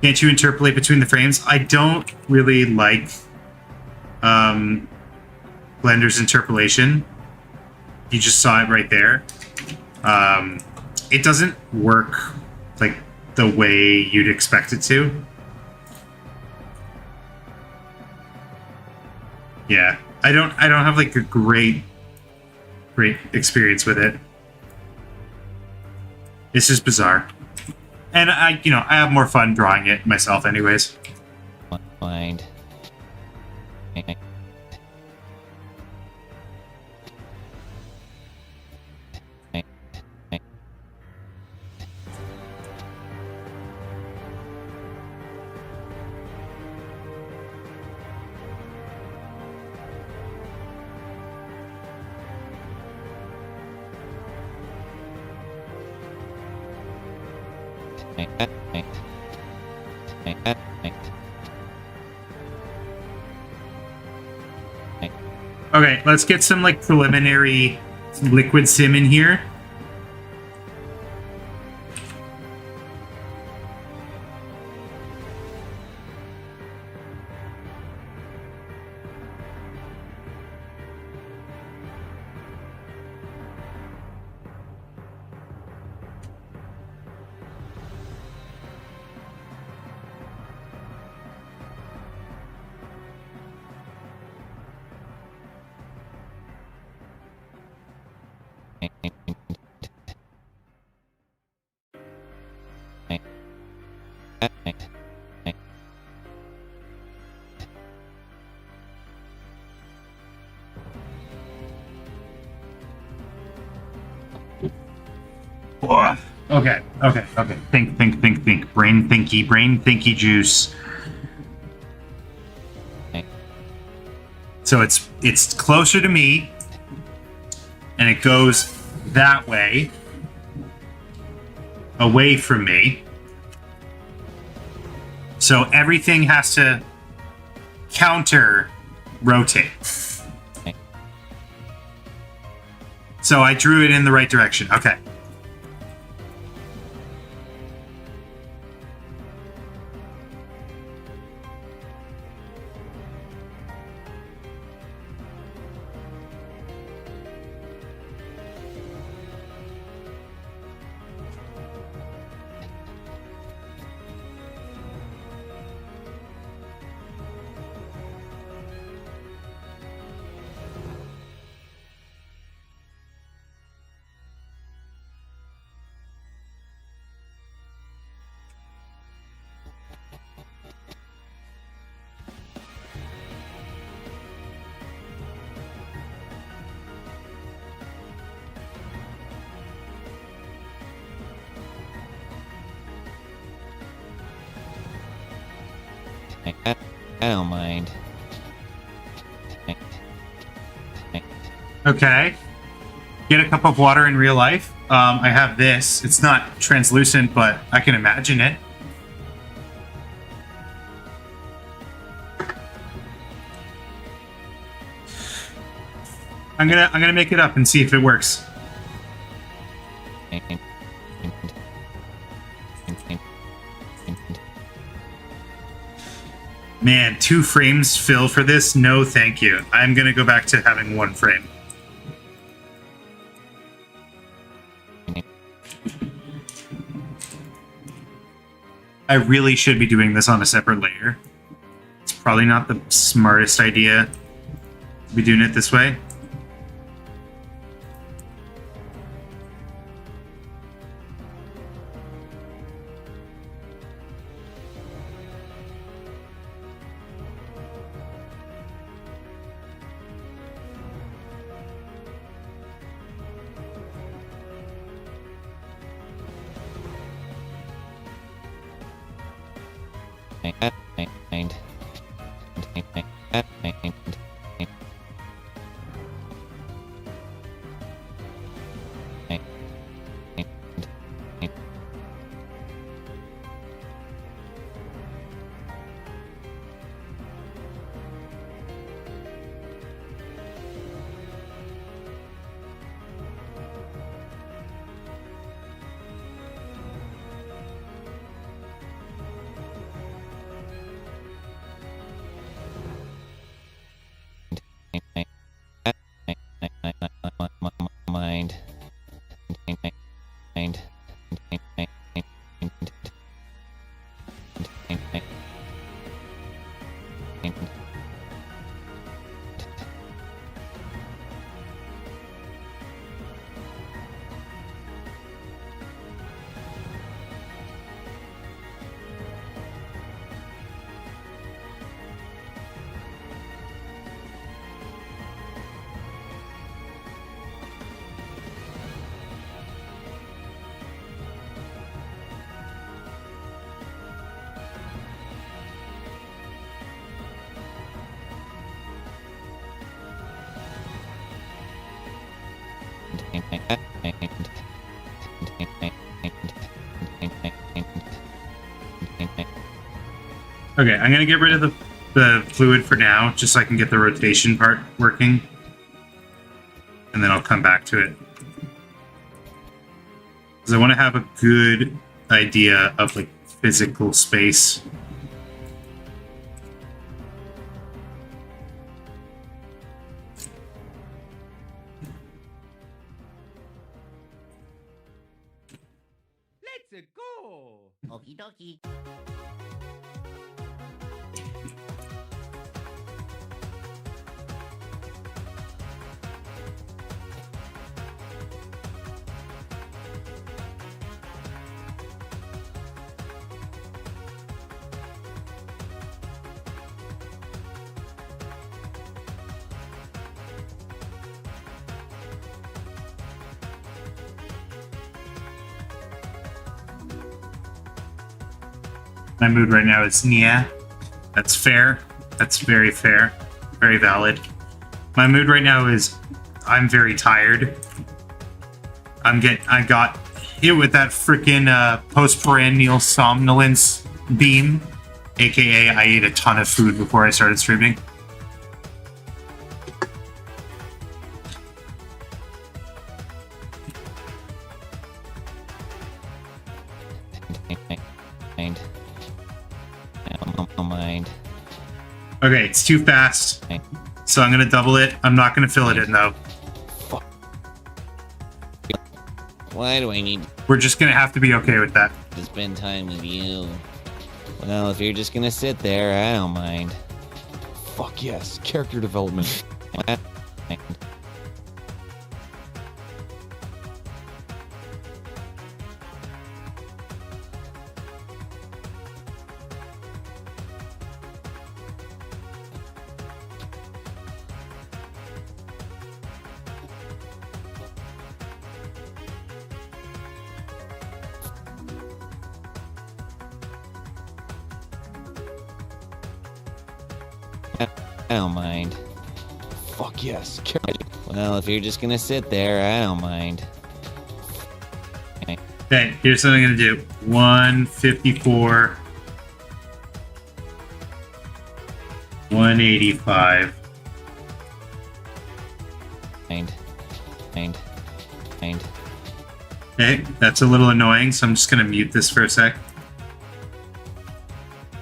Can't you interpolate between the frames? I don't really like Blender's interpolation. You just saw it right there. It doesn't work like the way you'd expect it to. Yeah, I don't have like a great experience with it. It's just bizarre. And I have more fun drawing it myself anyways. Mind. Okay, let's get some like preliminary liquid sim in here. Okay. Think. Brain thinky juice. So it's closer to me, and it goes that way, away from me. So everything has to counter rotate. So I drew it in the right direction. Okay. I don't mind. Okay. Get a cup of water in real life. I have this. It's not translucent, but I can imagine it. I'm gonna make it up and see if it works. Man, 2 frames fill for this? No, thank you. I'm gonna go back to having 1 frame. I really should be doing this on a separate layer. It's probably not the smartest idea to be doing it this way. Okay, I'm gonna get rid of the fluid for now, just so I can get the rotation part working. And then I'll come back to it. Because I want to have a good idea of, like, physical space. Let's go! Okie dokie. My mood right now is Nia. That's fair. That's very fair. Very valid. My mood right now is I'm very tired. I got hit with that freaking post-perennial somnolence beam, aka I ate a ton of food before I started streaming. Mind. Okay, it's too fast, so I'm gonna double it. I'm not gonna fill it in though. Why do I need We're just gonna have to be okay with that. to spend time with you? Well, if you're just gonna sit there, I don't mind. Fuck yes, character development. I don't mind. Fuck yes, Well, if you're just gonna sit there, I don't mind. Okay, here's what I'm gonna do. 154. 185. Mind. Okay, that's a little annoying, so I'm just gonna mute this for a sec.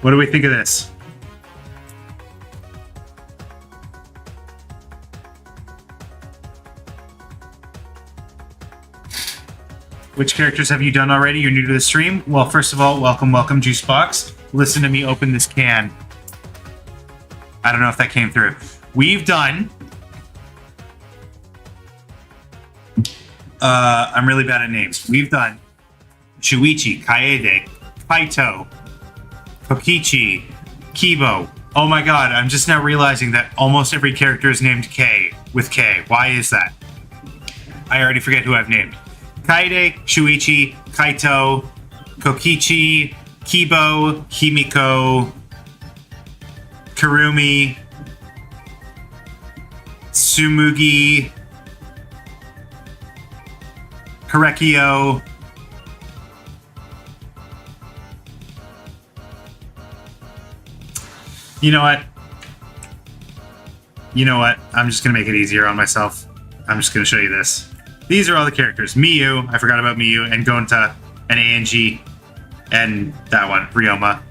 What do we think of this? Which characters have you done already? You're new to the stream? Well, first of all, welcome, Juicebox. Listen to me open this can. I don't know if that came through. We've done... I'm really bad at names. We've done Shuichi, Kaede, Kaito, Kokichi, Kibo. Oh my god, I'm just now realizing that almost every character is named K, with K. Why is that? I already forget who I've named. Kaede, Shuichi, Kaito, Kokichi, Kibo, Himiko, Kurumi, Tsumugi, Korekio, You know what? I'm just gonna make it easier on myself. I'm just gonna show you this. These are all the characters. Miyu, I forgot about Miyu, and Gonta, and Angie, and that one, Ryoma.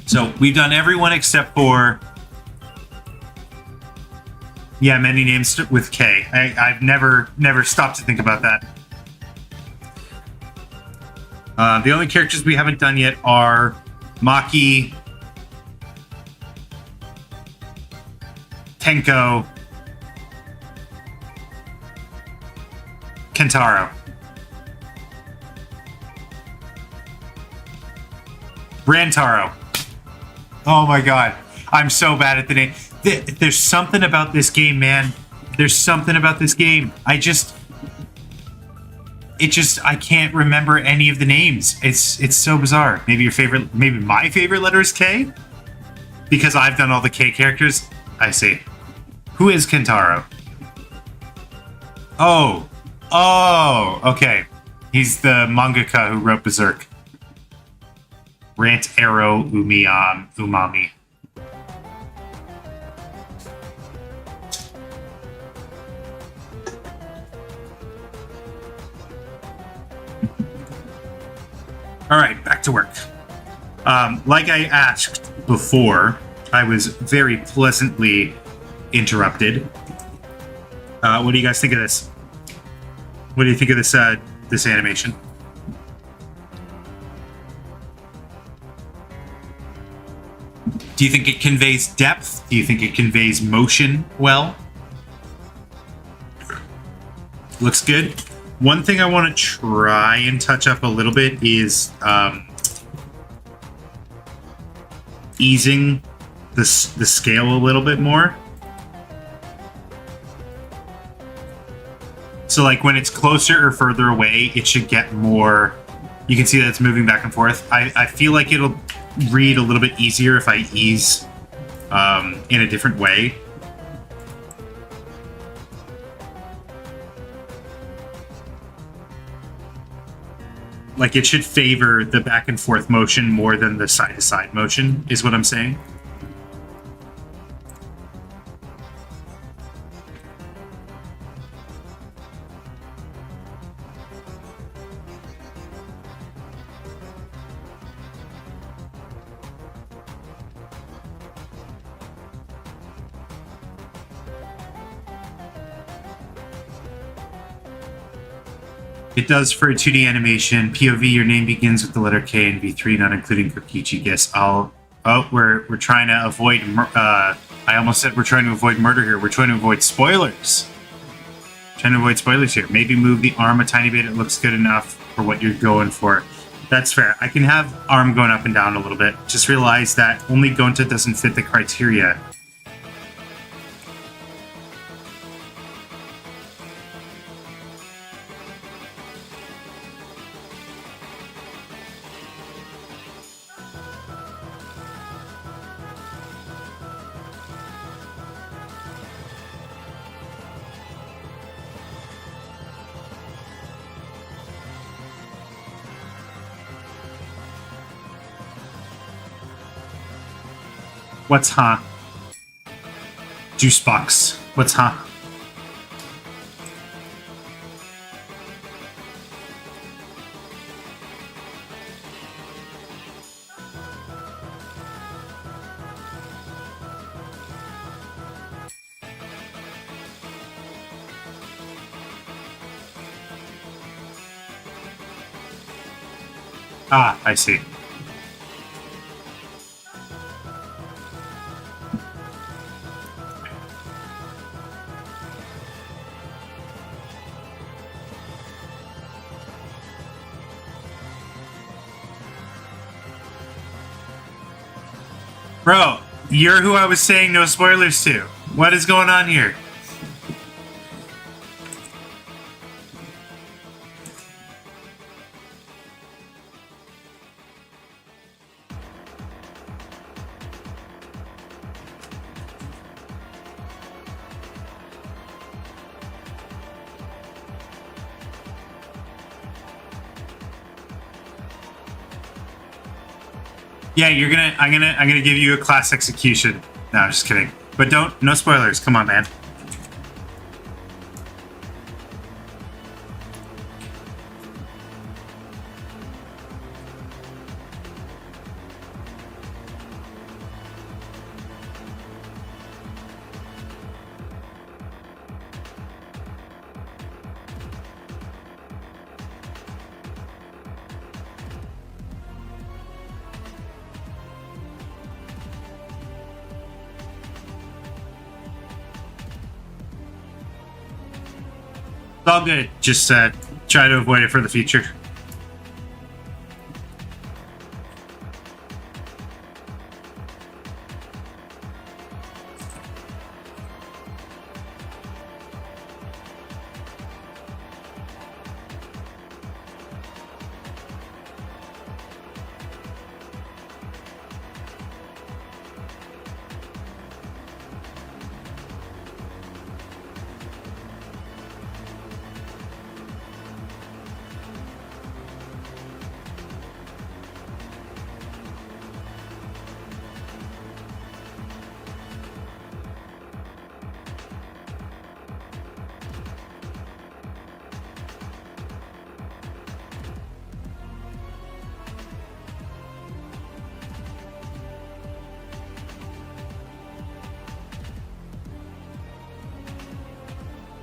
So we've done everyone except for... Yeah, many names with K. I've never stopped to think about that. The only characters we haven't done yet are Maki, Tenko, Kentaro. Rantaro. Oh my god. I'm so bad at the name. There's something about this game, man. There's something about this game. I can't remember any of the names. It's so bizarre. Maybe my favorite letter is K? Because I've done all the K characters. I see. Who is Kentaro? Oh, okay. He's the mangaka who wrote Berserk. Rant Arrow Umami. All right, back to work. Like I asked before, I was very pleasantly interrupted. What do you guys think of this? What do you think of this this animation? Do you think it conveys depth? Do you think it conveys motion well? Looks good. One thing I want to try and touch up a little bit is easing the scale a little bit more. So like when it's closer or further away, it should get more. You can see that it's moving back and forth. I feel like it'll read a little bit easier if I ease in a different way. Like it should favor the back and forth motion more than the side to side motion, is what I'm saying. It does for a 2D animation. POV, your name begins with the letter K and V3, not including Kokichi. Guess I'll... Oh, we're trying to avoid... I almost said we're trying to avoid murder here. We're trying to avoid spoilers. Trying to avoid spoilers here. Maybe move the arm a tiny bit. It looks good enough for what you're going for. That's fair. I can have arm going up and down a little bit. Just realize that only Gonta doesn't fit the criteria. What's huh? Juice box. What's huh? Ah, I see. Bro, you're who I was saying no spoilers to. What is going on here? Yeah, I'm gonna give you a class execution. No, I'm just kidding. But no spoilers. Come on, man. It's all good. Just try to avoid it for the future.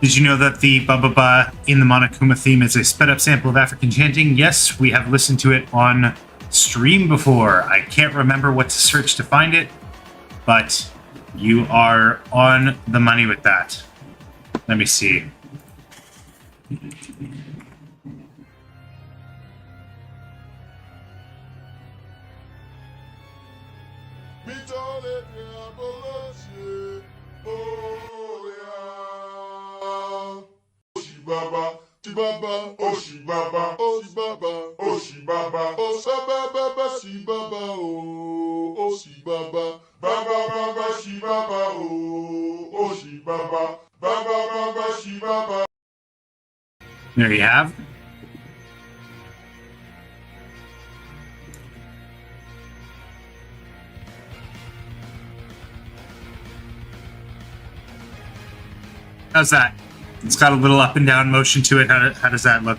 Did you know that the Ba Ba Ba in the Monokuma theme is a sped up sample of African chanting? Yes, we have listened to it on stream before. I can't remember what to search to find it, but you are on the money with that. Let me see. Baba, Shibaba, oh Shibaba, oh Shibaba, oh Shibaba, oh Sababa, Shibaba, oh Shibaba, Baba Baba Shibaba, oh Shibaba, Baba Baba Shibaba. There you have. How's that? It's got a little up and down motion to it. How does that look?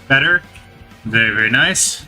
Better? Very, very nice.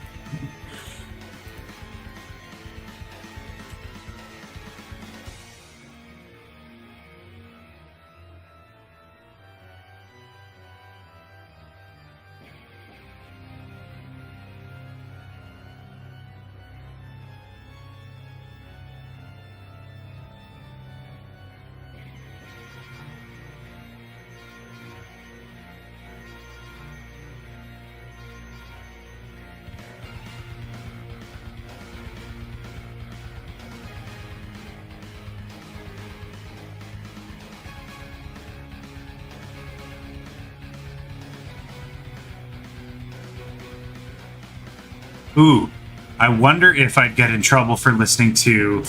Ooh, I wonder if I'd get in trouble for listening to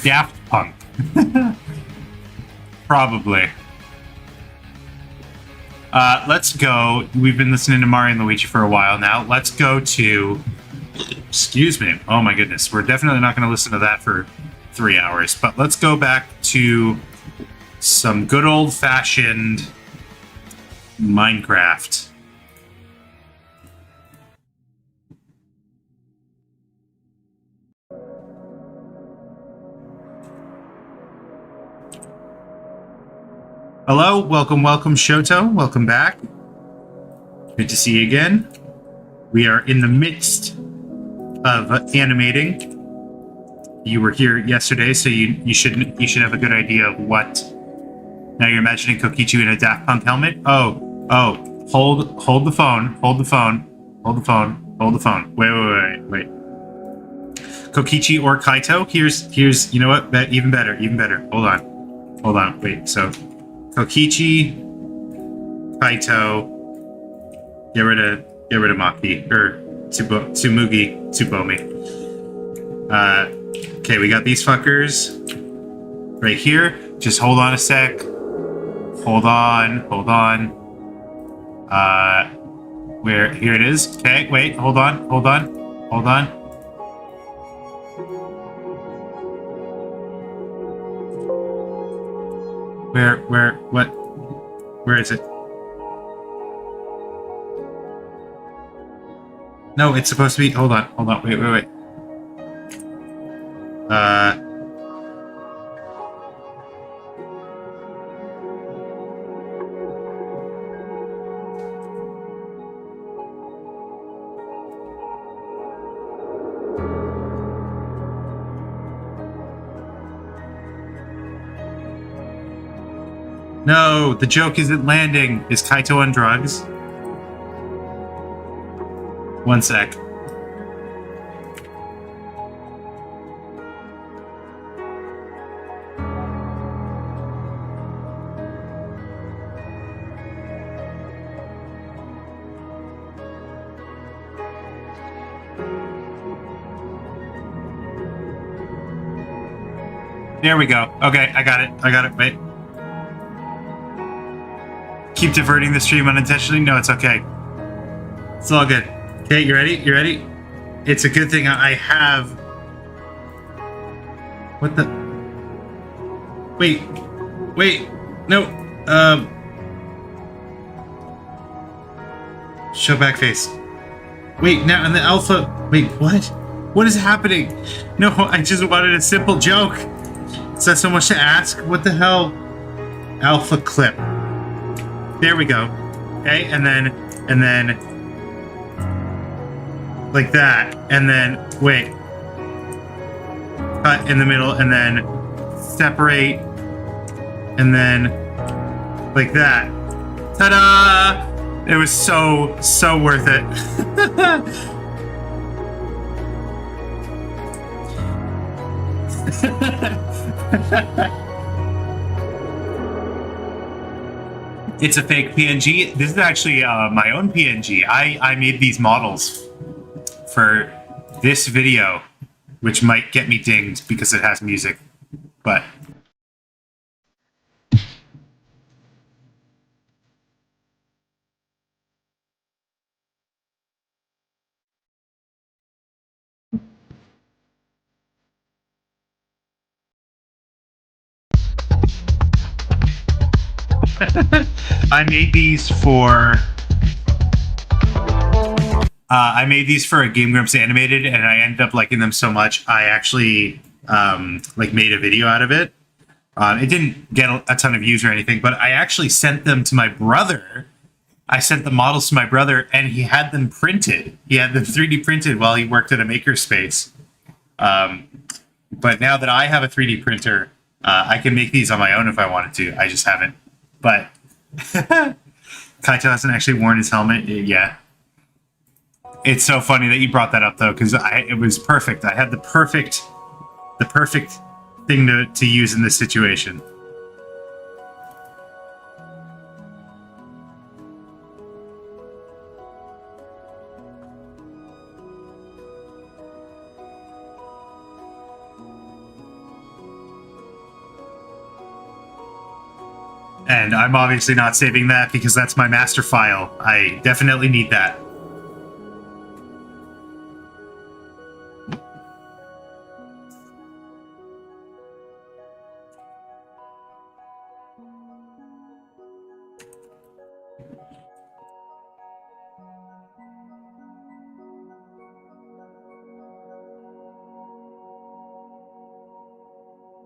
Daft Punk. Probably. Let's go. We've been listening to Mario and Luigi for a while now. Let's go to... Excuse me. Oh my goodness. We're definitely not going to listen to that for 3 hours. But let's go back to some good old-fashioned Minecraft. Hello, welcome, Shoto. Welcome back. Good to see you again. We are in the midst of animating. You were here yesterday, so you should have a good idea of what. Now you're imagining Kokichi in a Daft Punk helmet. Oh, hold the phone. Wait. Kokichi or Kaito. Here's you know what? Even better. Hold on. Wait. So. Kokichi, Kaito, get rid of Maki or Tsumugi, Tsubomi. Okay, we got these fuckers right here. Just hold on a sec. Hold on. Where here it is. Okay, wait. Hold on. Where is it? No, it's supposed to be, hold on, wait. No, the joke isn't landing. Is Kaito on drugs? One sec. There we go. Okay, I got it. Wait. Keep diverting the stream unintentionally? No, it's okay. It's all good. Okay, you ready? It's a good thing I have... What the... Wait. No. Show back face. Wait, now in the alpha... Wait, what? What is happening? No, I just wanted a simple joke. Is that so much to ask? What the hell? Alpha clip. There we go. Okay, and then... Like that. And then... Wait. Cut in the middle, and then... Separate. And then... Like that. Ta-da! It was so worth it. It's a fake PNG. This is actually my own PNG. I made these models for this video, which might get me dinged because it has music, but... I made these for a Game Grumps animated, and I ended up liking them so much I actually like made a video out of it. It didn't get a ton of views or anything, but I actually sent them to my brother. I sent the models to my brother, and he had them printed. He had them 3D printed while he worked at a makerspace. But now that I have a 3D printer, I can make these on my own if I wanted to. I just haven't. But Kaito hasn't actually worn his helmet. Yeah. It's so funny that you brought that up, though, because it was perfect. I had the perfect thing to use in this situation. And I'm obviously not saving that because that's my master file. I definitely need that.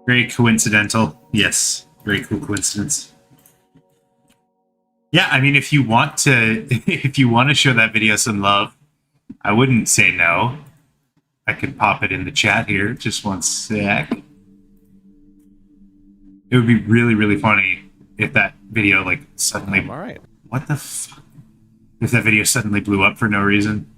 Very coincidental. Yes, very cool coincidence. Yeah, I mean, if you want to show that video some love, I wouldn't say no. I could pop it in the chat here. Just one sec. It would be really, really funny if that video, like, suddenly... All right. What the fuck? If that video suddenly blew up for no reason.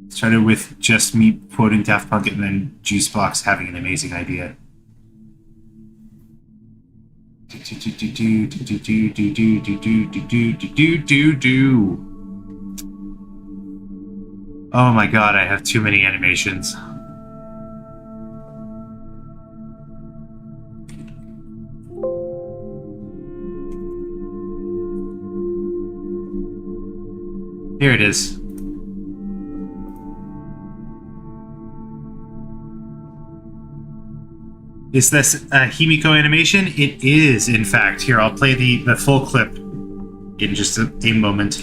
Started with just me quoting Daft Punk and then Juicebox having an amazing idea. Oh my god, I have too many animations. Here it is. Is this a Himiko animation? It is, in fact. Here, I'll play the full clip in just a moment.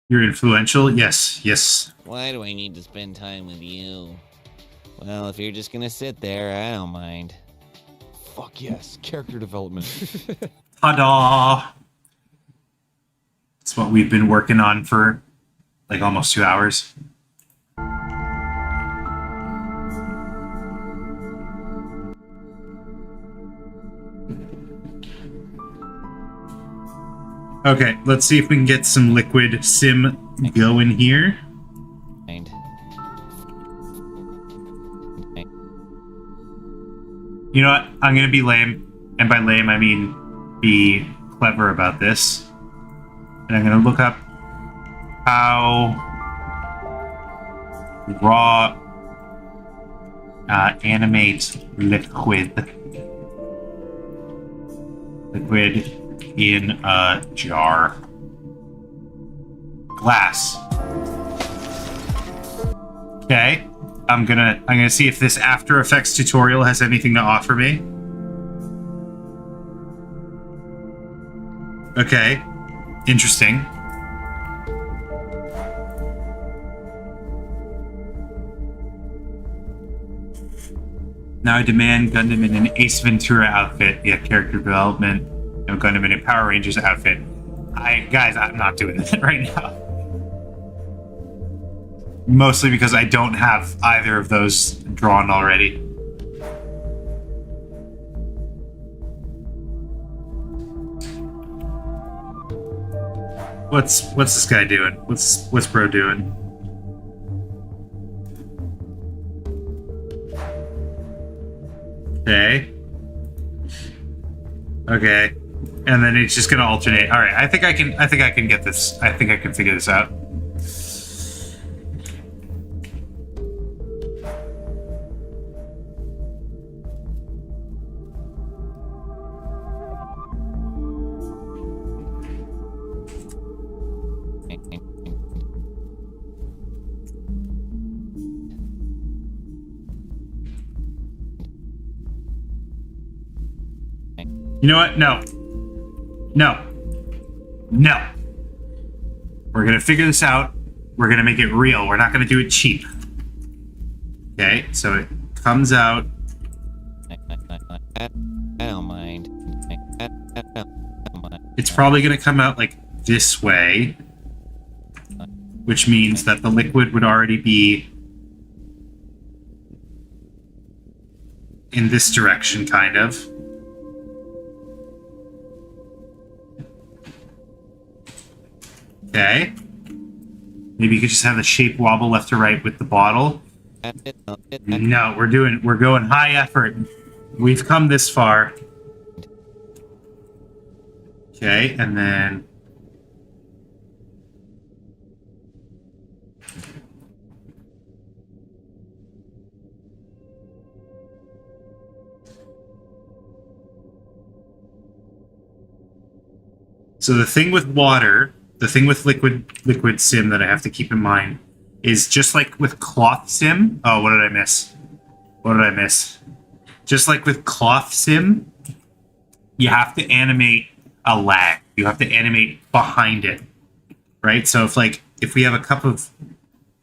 You're influential? Yes, yes. Why do I need to spend time with you? Well, if you're just gonna sit there, I don't mind. Fuck yes. Character development. Ta-da! It's what we've been working on for, like, almost 2 hours. Okay, let's see if we can get some liquid sim going here. Mind. You know what? I'm gonna be lame, and by lame I mean be clever about this. And I'm gonna look up how raw animate liquid in a jar. Glass. Okay. I'm gonna see if this After Effects tutorial has anything to offer me. Okay. Interesting. Now I demand Gundam in an Ace Ventura outfit. Yeah, character development. No Gundam in a Power Rangers outfit. Guys, I'm not doing that right now. Mostly because I don't have either of those drawn already. What's this guy doing? What's bro doing? Okay. Okay. And then it's just gonna alternate. Alright, I think I can get this. I think I can figure this out. You know what? No. No. No. We're going to figure this out. We're going to make it real. We're not going to do it cheap. Okay, so it comes out. I don't mind. It's probably going to come out like this way, which means that the liquid would already be in this direction, kind of. Okay. Maybe you could just have the shape wobble left to right with the bottle. No, we're going high effort. We've come this far. Okay, and then so the thing with water, the thing with liquid sim that I have to keep in mind is just like with cloth sim. Oh, what did I miss? What did I miss? Just like with cloth sim, you have to animate a lag. You have to animate behind it, right? So if we have a cup of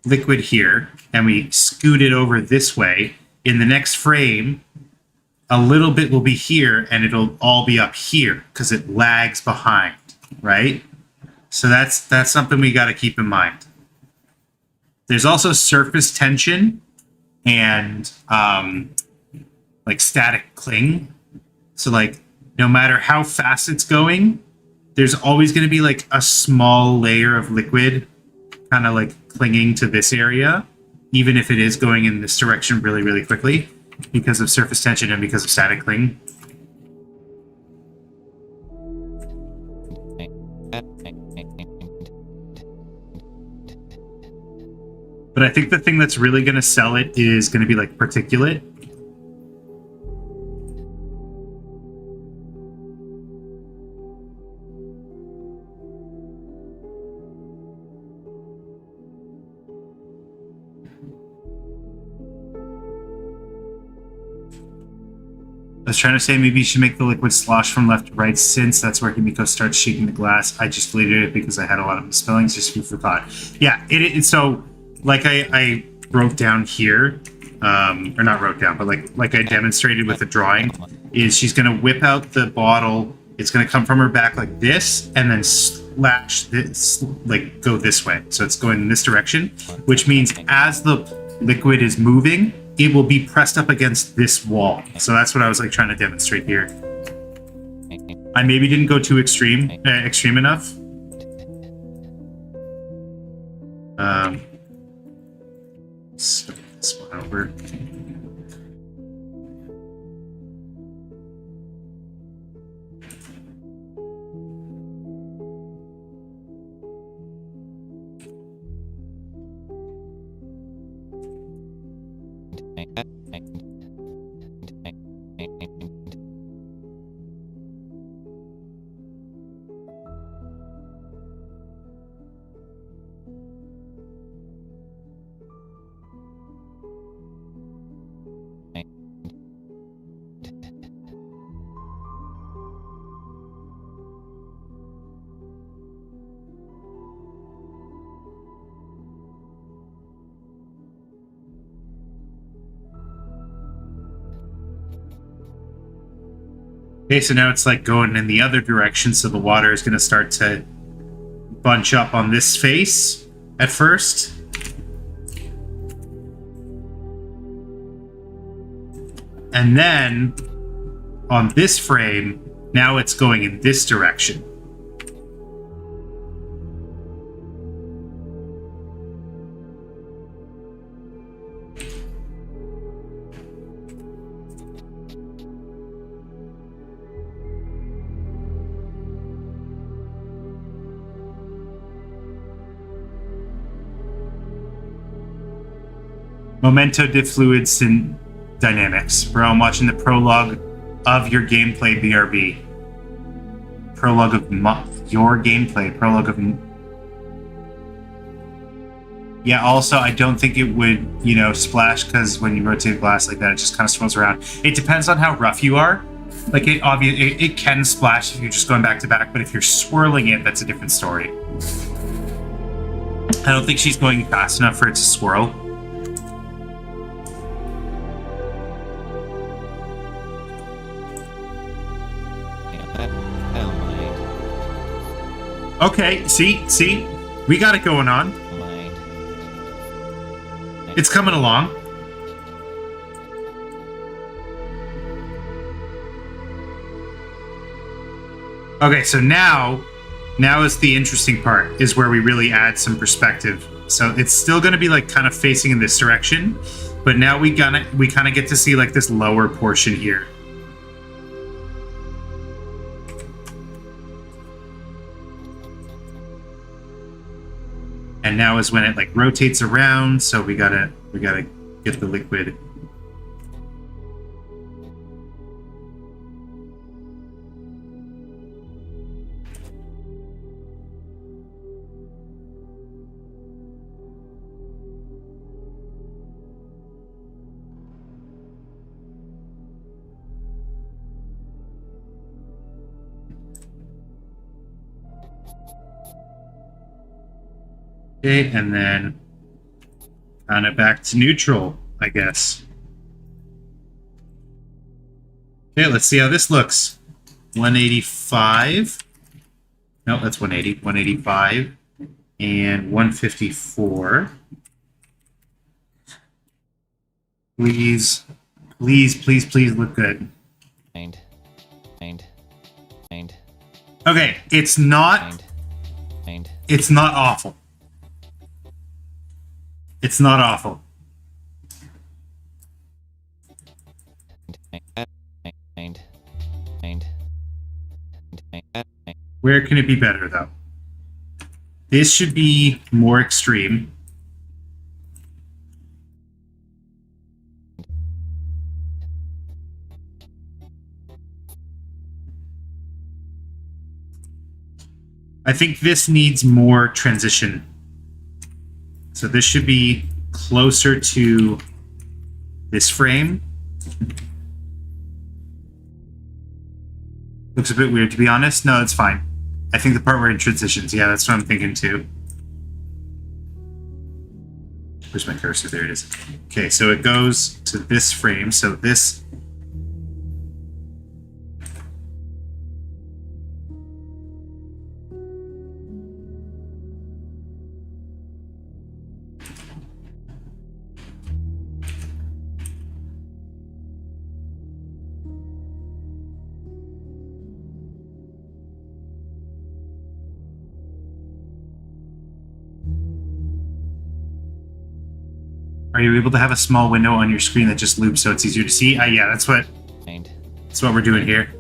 liquid here and we scoot it over this way, in the next frame, a little bit will be here and it'll all be up here because it lags behind, right? So that's something we got to keep in mind. There's also surface tension and like static cling. So like no matter how fast it's going, there's always going to be like a small layer of liquid kind of like clinging to this area, even if it is going in this direction really, really quickly because of surface tension and because of static cling. But I think the thing that's really going to sell it is going to be like particulate. I was trying to say maybe you should make the liquid slosh from left to right since that's where Himiko starts shaking the glass. I just deleted it because I had a lot of misspellings, just food for thought. Yeah, it so like I wrote down here, or not wrote down, but like I demonstrated with the drawing, is she's gonna whip out the bottle, it's gonna come from her back like this, and then slash this, like go this way. So it's going in this direction, which means as the liquid is moving, it will be pressed up against this wall. So that's what I was like trying to demonstrate here. I maybe didn't go too extreme enough. Start this one over. Okay, so now it's like going in the other direction, so the water is going to start to bunch up on this face at first. And then on this frame, now it's going in this direction. Momento de fluids and dynamics. Bro, I'm watching the prologue of your gameplay, BRB. Prologue of your gameplay. Prologue of... Yeah, also, I don't think it would, you know, splash, because when you rotate the glass like that, it just kind of swirls around. It depends on how rough you are. Like, it can splash if you're just going back to back, but if you're swirling it, that's a different story. I don't think she's going fast enough for it to swirl. Okay, see? We got it going on. It's coming along. Okay, so now is the interesting part, is where we really add some perspective. So it's still going to be like kind of facing in this direction, but now we kind of get to see like this lower portion here. And now is when it like rotates around, so we gotta get the liquid. Okay, and then kind of back to neutral, I guess. Okay, let's see how this looks. 185. No, that's 180. 185 and 154. Please look good. Okay, it's not awful. It's not awful. Where can it be better, though? This should be more extreme. I think this needs more transition. So this should be closer to this frame. Looks a bit weird, to be honest. No, it's fine. I think the part where it transitions, yeah, that's what I'm thinking too. Where's my cursor? There it is. Okay, so it goes to this frame. So this... Are you able to have a small window on your screen that just loops so it's easier to see? Yeah, that's what we're doing here.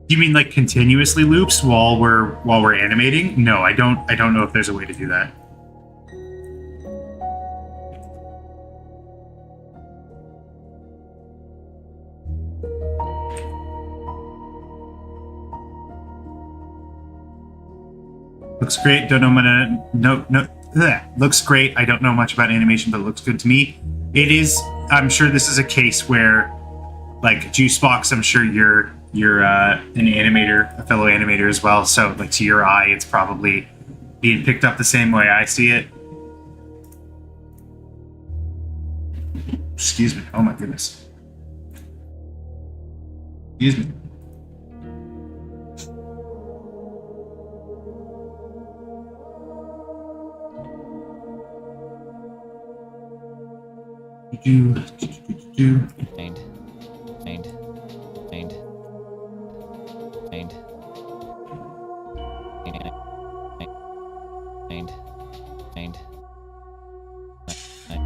You mean like continuously loops while we're animating? No, I don't know if there's a way to do that. Looks great. Don't know looks great. I don't know much about animation, but it looks good to me. It is. I'm sure this is a case where, like Juicebox, I'm sure you're an animator, a fellow animator as well. So like to your eye, it's probably, being picked up the same way I see it. Excuse me. Oh my goodness. Excuse me. Do. Find.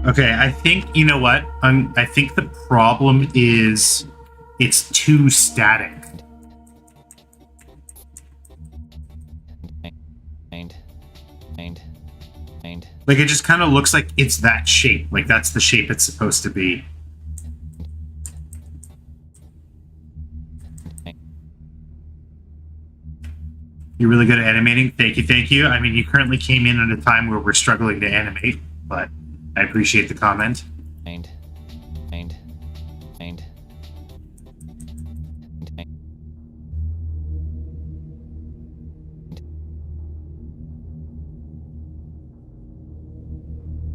Okay, I think, you know what? I think the problem is it's too static. Like, it just kind of looks like it's that shape. Like, that's the shape it's supposed to be. You're really good at animating. Thank you, thank you. I mean, you currently came in at a time where we're struggling to animate, but I appreciate the comment.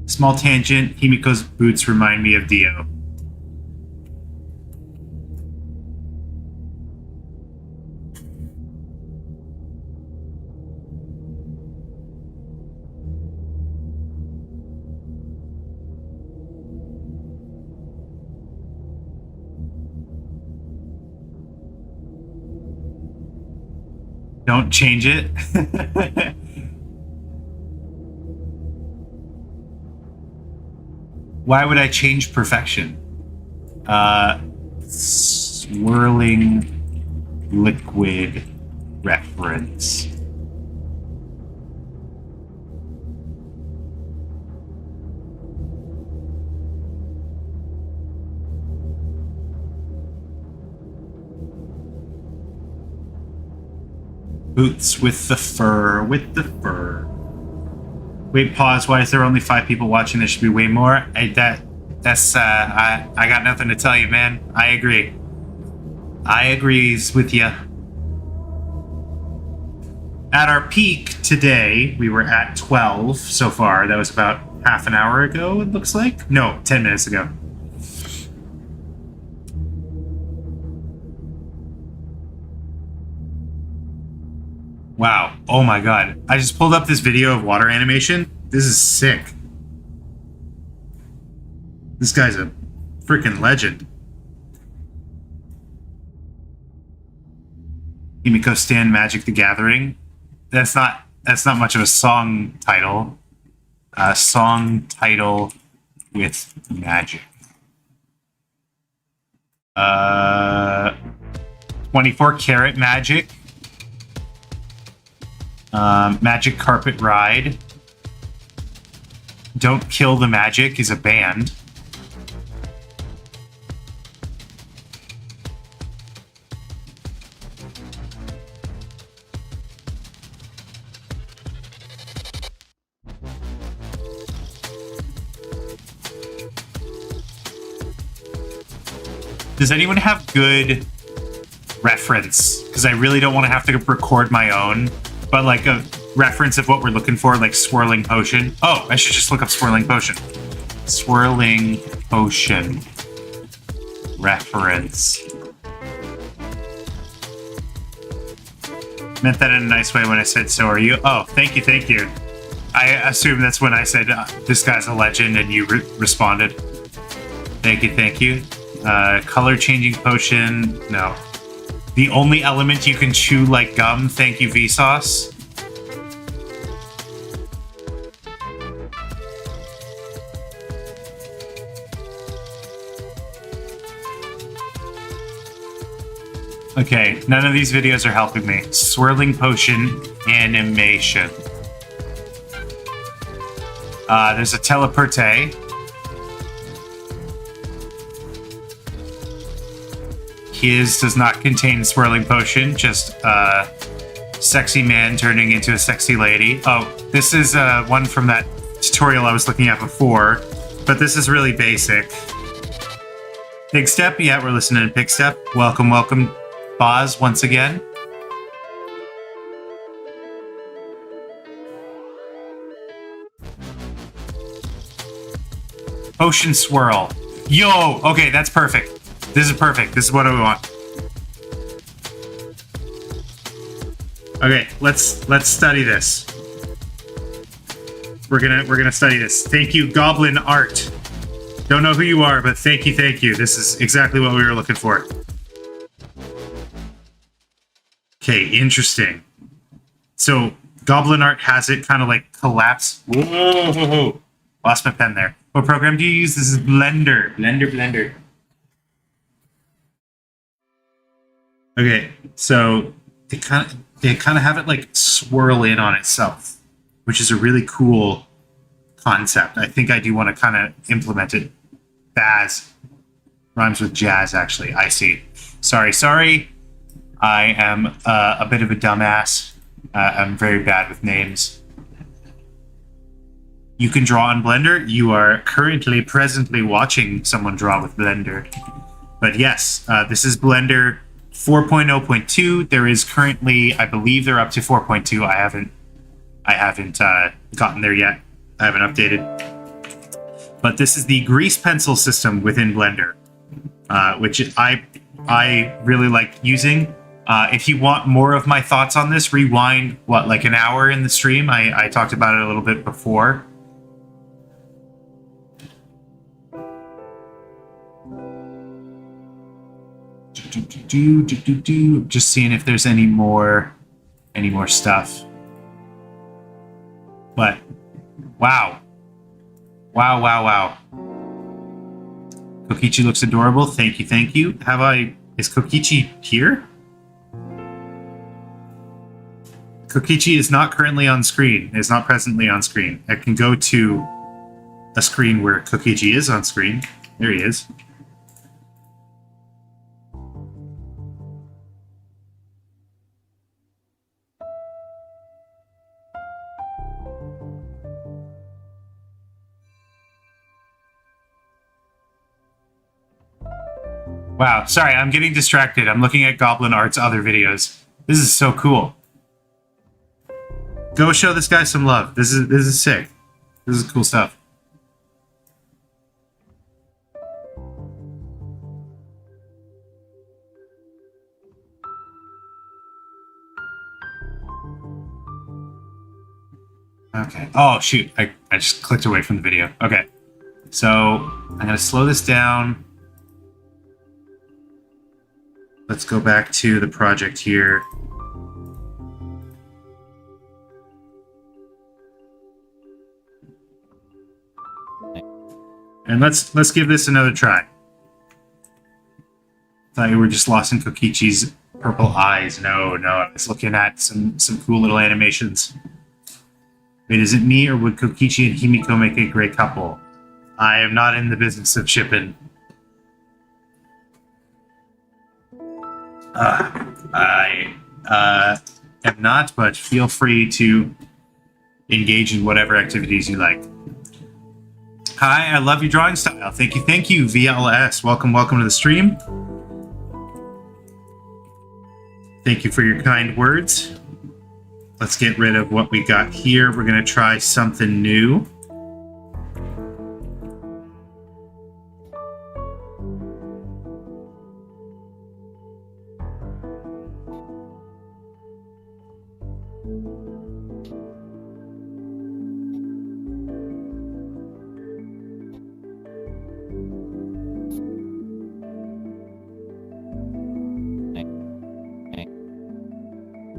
Small tangent, Himiko's boots remind me of Dio. Don't change it. Why would I change perfection? Swirling liquid reference. Boots with the fur, Wait, pause. Why is there only 5 people watching? There should be way more. I got nothing to tell you, man. I agree. I agrees with you. At our peak today, we were at 12 so far. That was about half an hour ago, it looks like. No, 10 minutes ago. Wow. Oh my god. I just pulled up this video of water animation. This is sick. This guy's a freaking legend. Himiko Stan Magic the Gathering. That's not much of a song title. A song title with magic. 24 Karat Magic. Magic Carpet Ride. Don't Kill the Magic is a band. Does anyone have good reference? Because I really don't want to have to record my own. But like a reference of what we're looking for, like Swirling Potion. Oh, I should just look up Swirling Potion. Swirling Potion. Reference. Meant that in a nice way when I said, so are you? Oh, thank you, thank you. I assume that's when I said, this guy's a legend, and you responded. Thank you, thank you. Color changing potion. No. The only element you can chew like gum. Thank you, Vsauce. Okay, none of these videos are helping me. Swirling Potion animation. There's a teleporte. His does not contain Swirling Potion, just a sexy man turning into a sexy lady. Oh, this is one from that tutorial I was looking at before, but this is really basic. Pig Step? Yeah, we're listening to Pig Step. Welcome, welcome, Boz, once again. Ocean swirl. Yo! Okay, that's perfect. This is perfect. This is what I want. Okay, let's study this. We're gonna study this. Thank you, Goblin Art. Don't know who you are, but thank you, thank you. This is exactly what we were looking for. Okay, interesting. So Goblin Art has it kind of like collapse. Whoa! Lost my pen there. What program do you use? This is Blender. Blender. Okay, so they kind of have it like swirl in on itself, which is a really cool concept. I think I do want to kind of implement it. Baz rhymes with jazz, actually. I see. Sorry. I am a bit of a dumbass. I'm very bad with names. You can draw on Blender. You are presently watching someone draw with Blender. But yes, this is Blender 4.0.2. There is currently, I believe they're up to 4.2. I haven't gotten there yet. I haven't updated. But this is the grease pencil system within Blender, which I really like using. If you want more of my thoughts on this, rewind, like an hour in the stream. I talked about it a little bit before. Just seeing if there's any more stuff. But wow. Kokichi looks adorable. Thank you. Is Kokichi here? Kokichi is not currently on screen. Is not presently on screen. I can go to a screen where Kokichi is on screen. There he is. Wow, sorry, I'm getting distracted. I'm looking at Goblin Art's other videos. This is so cool. Go show this guy some love. This is sick. This is cool stuff. Okay. Oh, shoot. I just clicked away from the video. Okay. So, I'm going to slow this down. Let's go back to the project here. And let's give this another try. Thought you were just lost in Kokichi's purple eyes. No, I was looking at some cool little animations. Wait, is it me or would Kokichi and Himiko make a great couple? I am not in the business of shipping. I am not, but feel free to engage in whatever activities you like. Hi, I love your drawing style. Thank you, VLS. Welcome to the stream. Thank you for your kind words. Let's get rid of what we got here. We're going to try something new.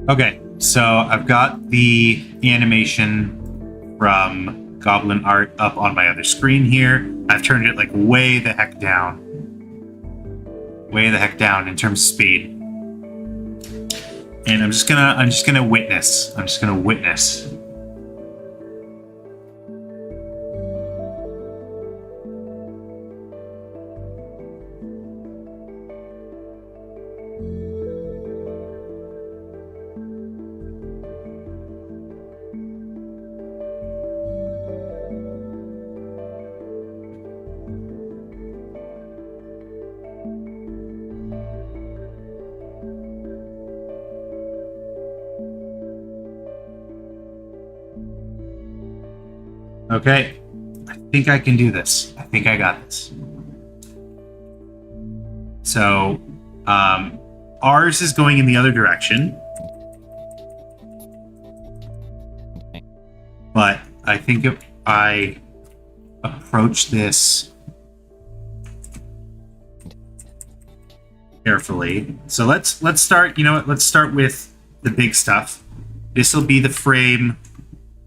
Okay, so I've got the animation from Goblin Art up on my other screen here. I've turned it like way the heck down. Way the heck down in terms of speed. And I'm just gonna witness. I'm just gonna witness. Okay, I think I can do this. I think I got this. So, ours is going in the other direction. But I think if I approach this carefully. So let's start, you know what, let's start with the big stuff. This will be the frame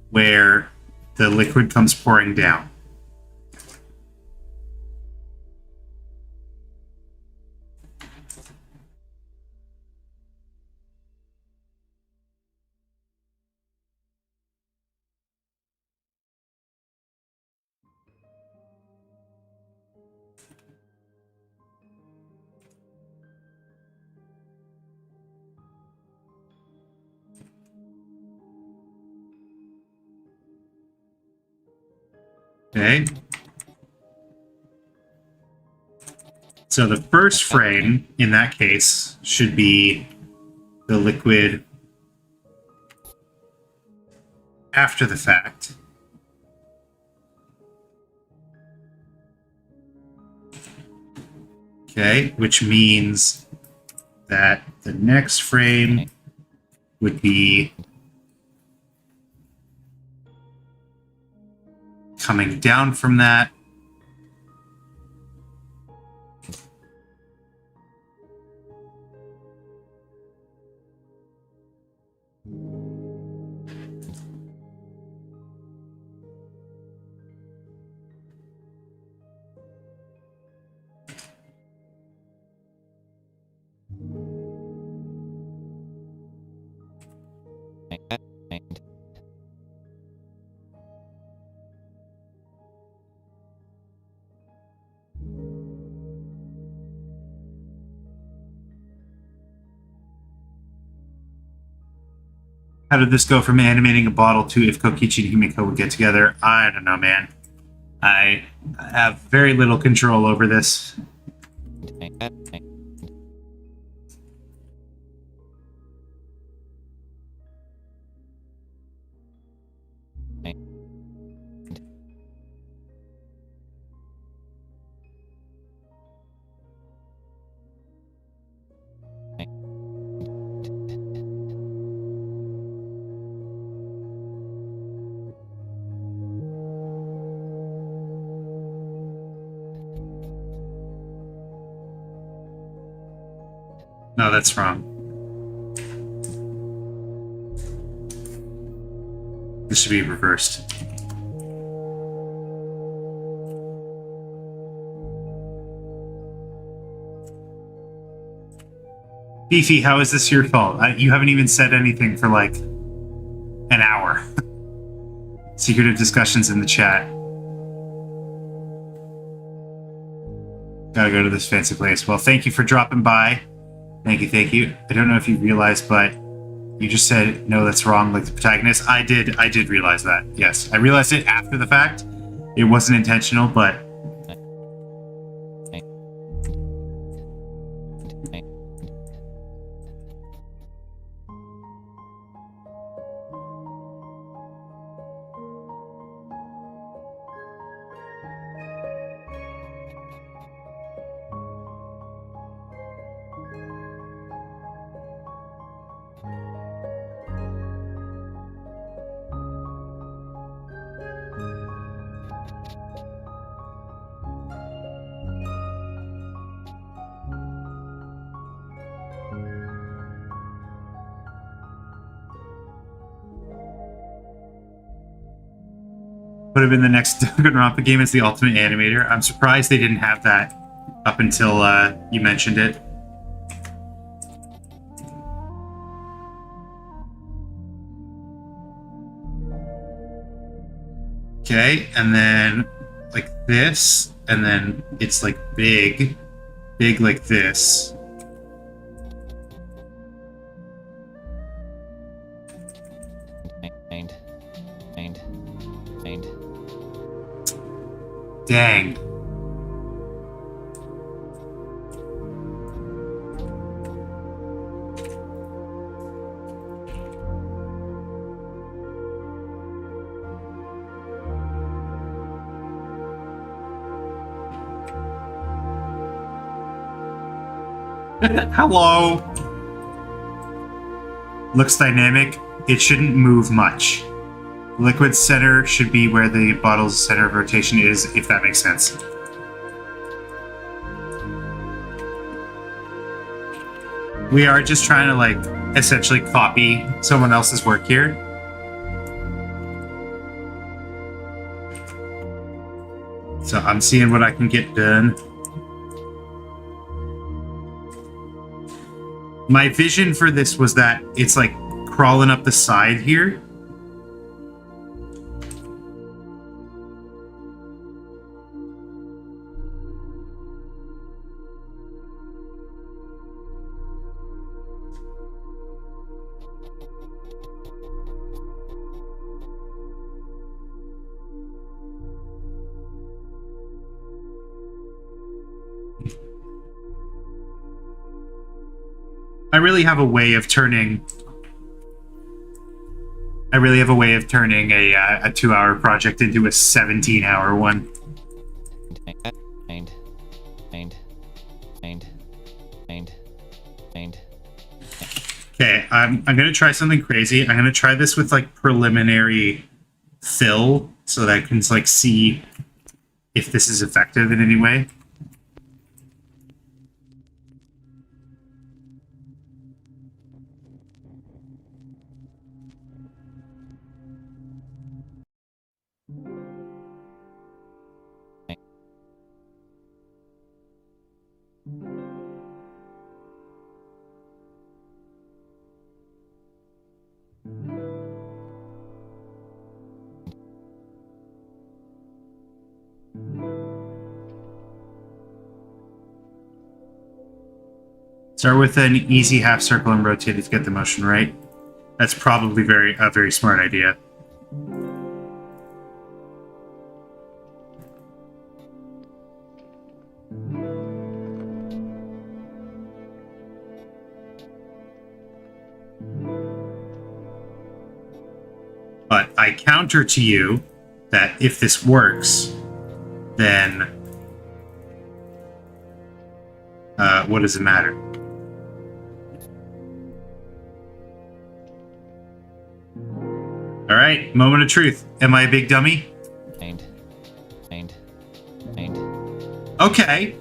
where the liquid comes pouring down. Okay. So the first frame, in that case, should be the liquid after the fact. Okay, which means that the next frame would be coming down from that. How did this go from animating a bottle to if Kokichi and Himiko would get together? I don't know, man. I have very little control over this. No, that's wrong. This should be reversed. Beefy, how is this your fault? You haven't even said anything for like an hour. Secretive discussions in the chat. Gotta go to this fancy place. Well, thank you for dropping by. Thank you, thank you. I don't know if you realized, but you just said, no, that's wrong, like the protagonist. I did realize that, yes. I realized it after the fact. It wasn't intentional, but... Would have been the next Danganronpa game as the Ultimate Animator. I'm surprised they didn't have that up until you mentioned it. Okay, and then like this, and then it's like big like this. Dang. Hello. Looks dynamic. It shouldn't move much. Liquid center should be where the bottle's center of rotation is, if that makes sense. We are just trying to, like, essentially copy someone else's work here. So I'm seeing what I can get done. My vision for this was that it's like crawling up the side here. I really have a way of turning a 2-hour project into a 17-hour one. Okay, I'm gonna try something crazy. I'm gonna try this with like preliminary fill so that I can like see if this is effective in any way. Start with an easy half circle and rotate it to get the motion right. That's probably a very smart idea. But I counter to you that if this works, then what does it matter? All right, moment of truth. Am I a big dummy? Okay.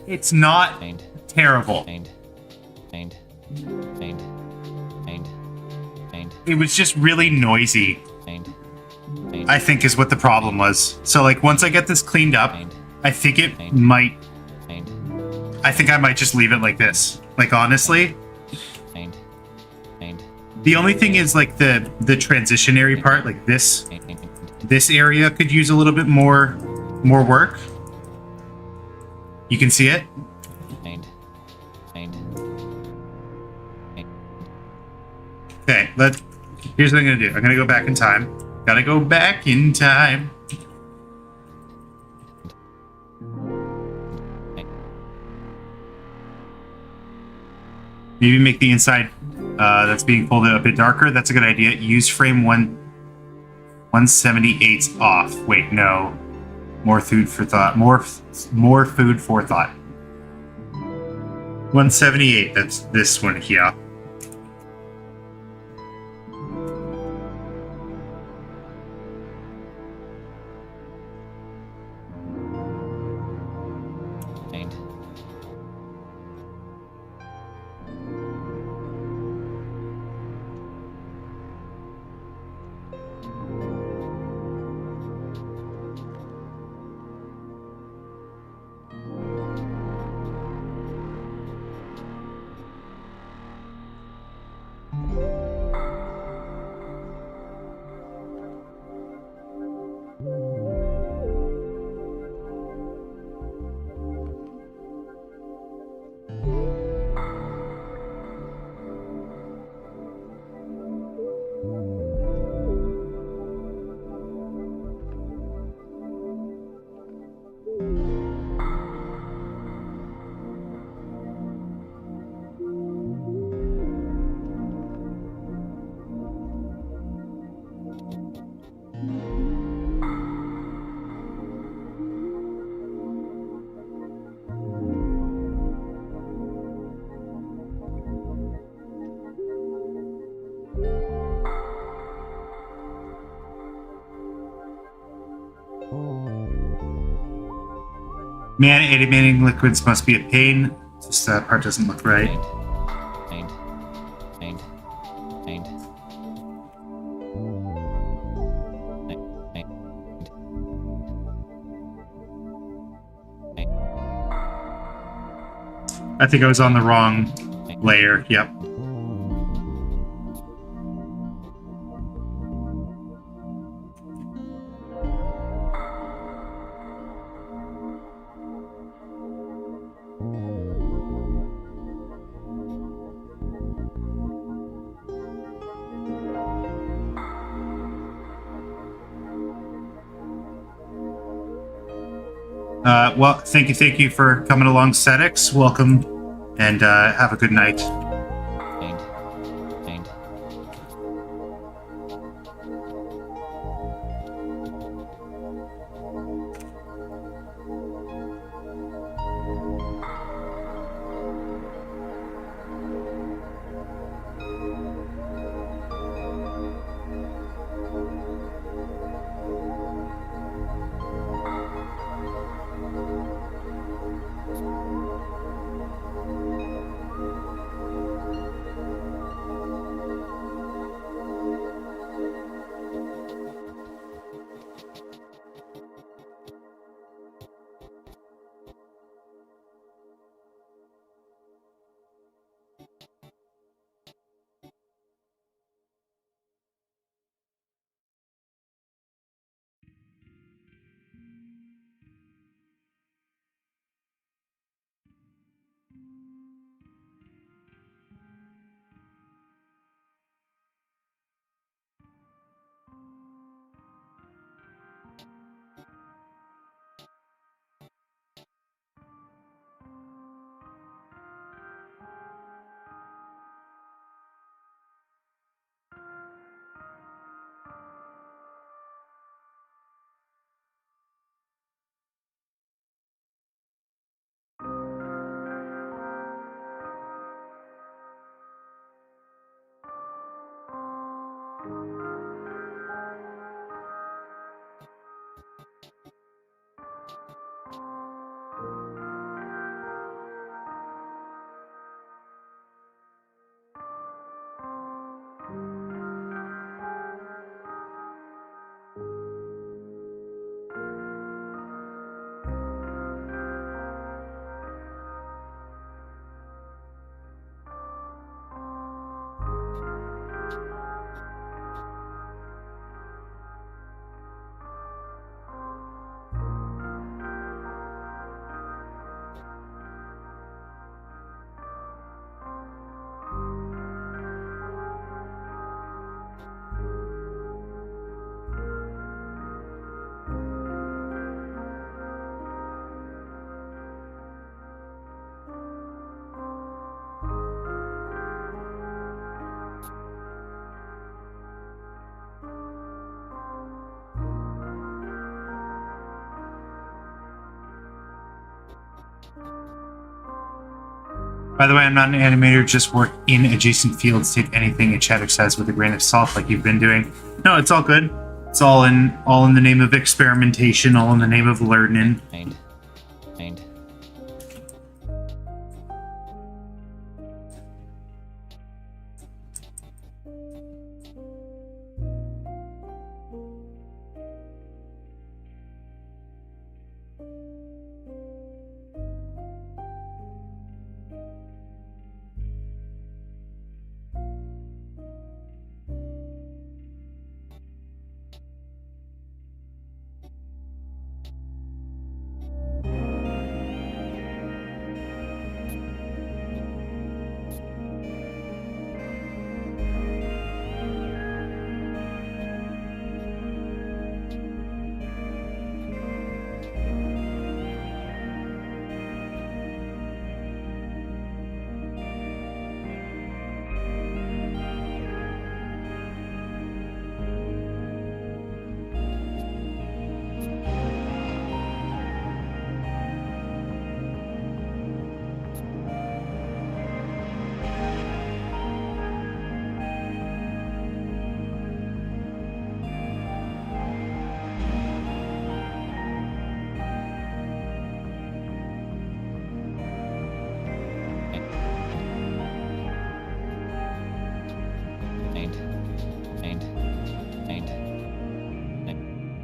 It's not terrible. It was just really noisy, I think is what the problem was. So like once I get this cleaned up, I think I might just leave it like this. Like honestly. The only thing is like the transitionary part, like this area could use a little bit more work. You can see it. Okay, here's what I'm gonna do. I'm gonna go back in time. Gotta go back in time. Maybe make the inside that's being pulled a bit darker. That's a good idea. Use frame 178 off. Wait, no. More food for thought. More food for thought. 178. That's this one here. Man, animating liquids must be a pain. Just that part doesn't look right. Find. I think I was on the wrong layer. Yep. Well, thank you for coming along, Sedix. Welcome, and have a good night. Find. By the way, I'm not an animator, just work in adjacent fields. Take anything a chatter says with a grain of salt, like you've been doing. No, it's all good. It's all in the name of experimentation, all in the name of learning. Find.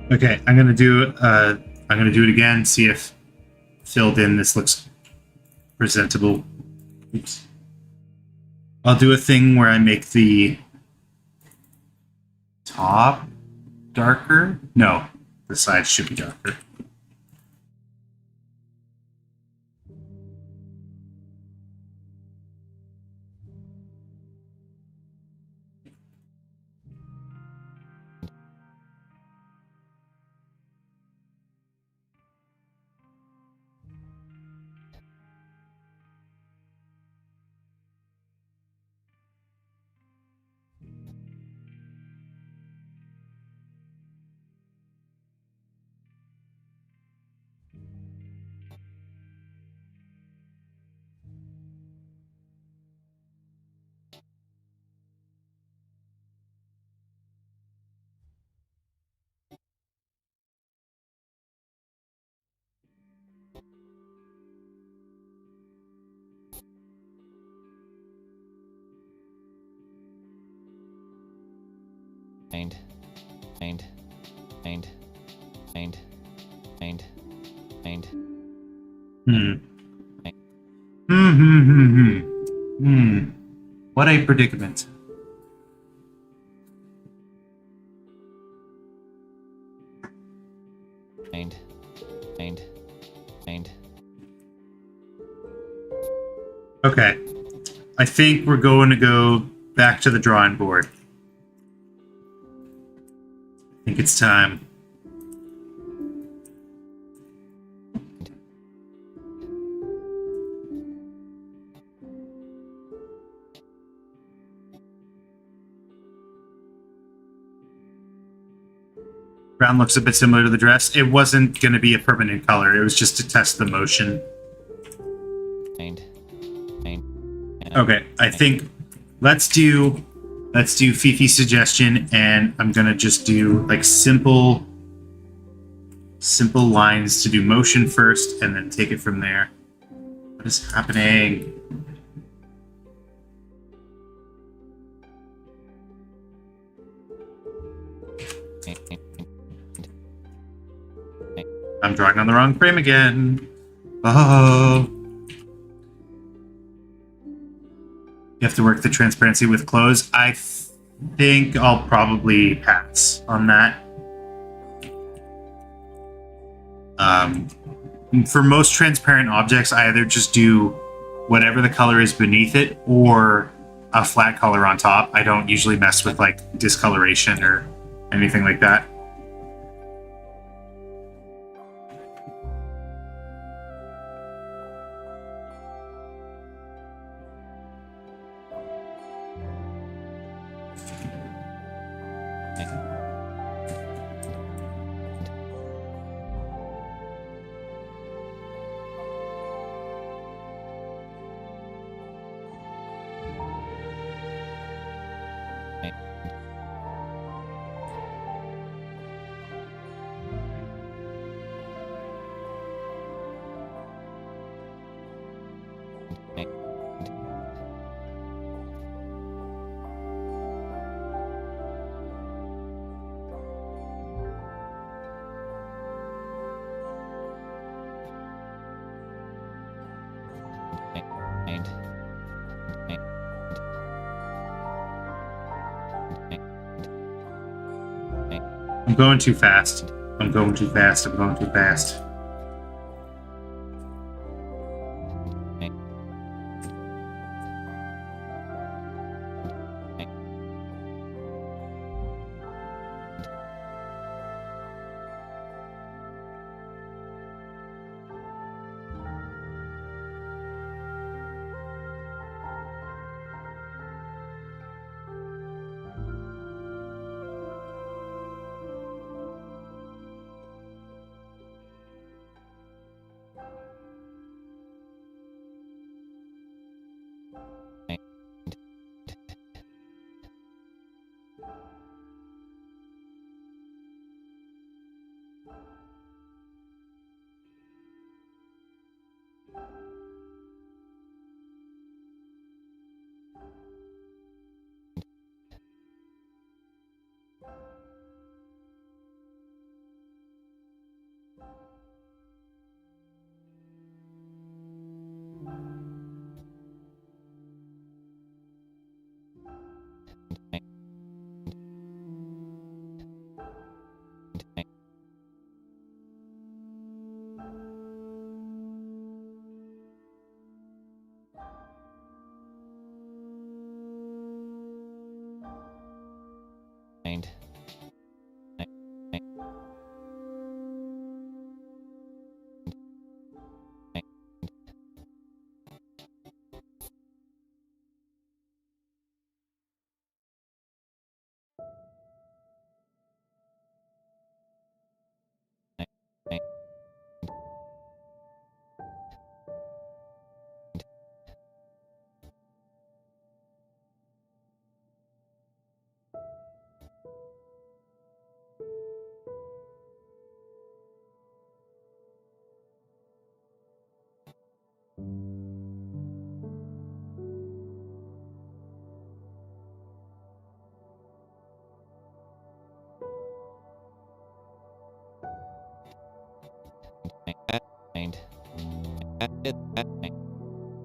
Okay, I'm gonna do it again. See if filled in this looks presentable. Oops. I'll do a thing where I make the top darker. No, the sides should be darker. Find. Hmm. Hmm. What a predicament. Okay. I think we're going to go back to the drawing board. I think it's time. Brown looks a bit similar to the dress. It wasn't going to be a permanent color. It was just to test the motion. Okay, I think let's do Fifi's suggestion, and I'm gonna just do like simple lines to do motion first, and then take it from there. What is happening? I'm drawing on the wrong frame again. Oh. You have to work the transparency with clothes. I think I'll probably pass on that. For most transparent objects, I either just do whatever the color is beneath it or a flat color on top. I don't usually mess with like discoloration or anything like that. I'm going too fast. I'm going too fast. I'm going too fast.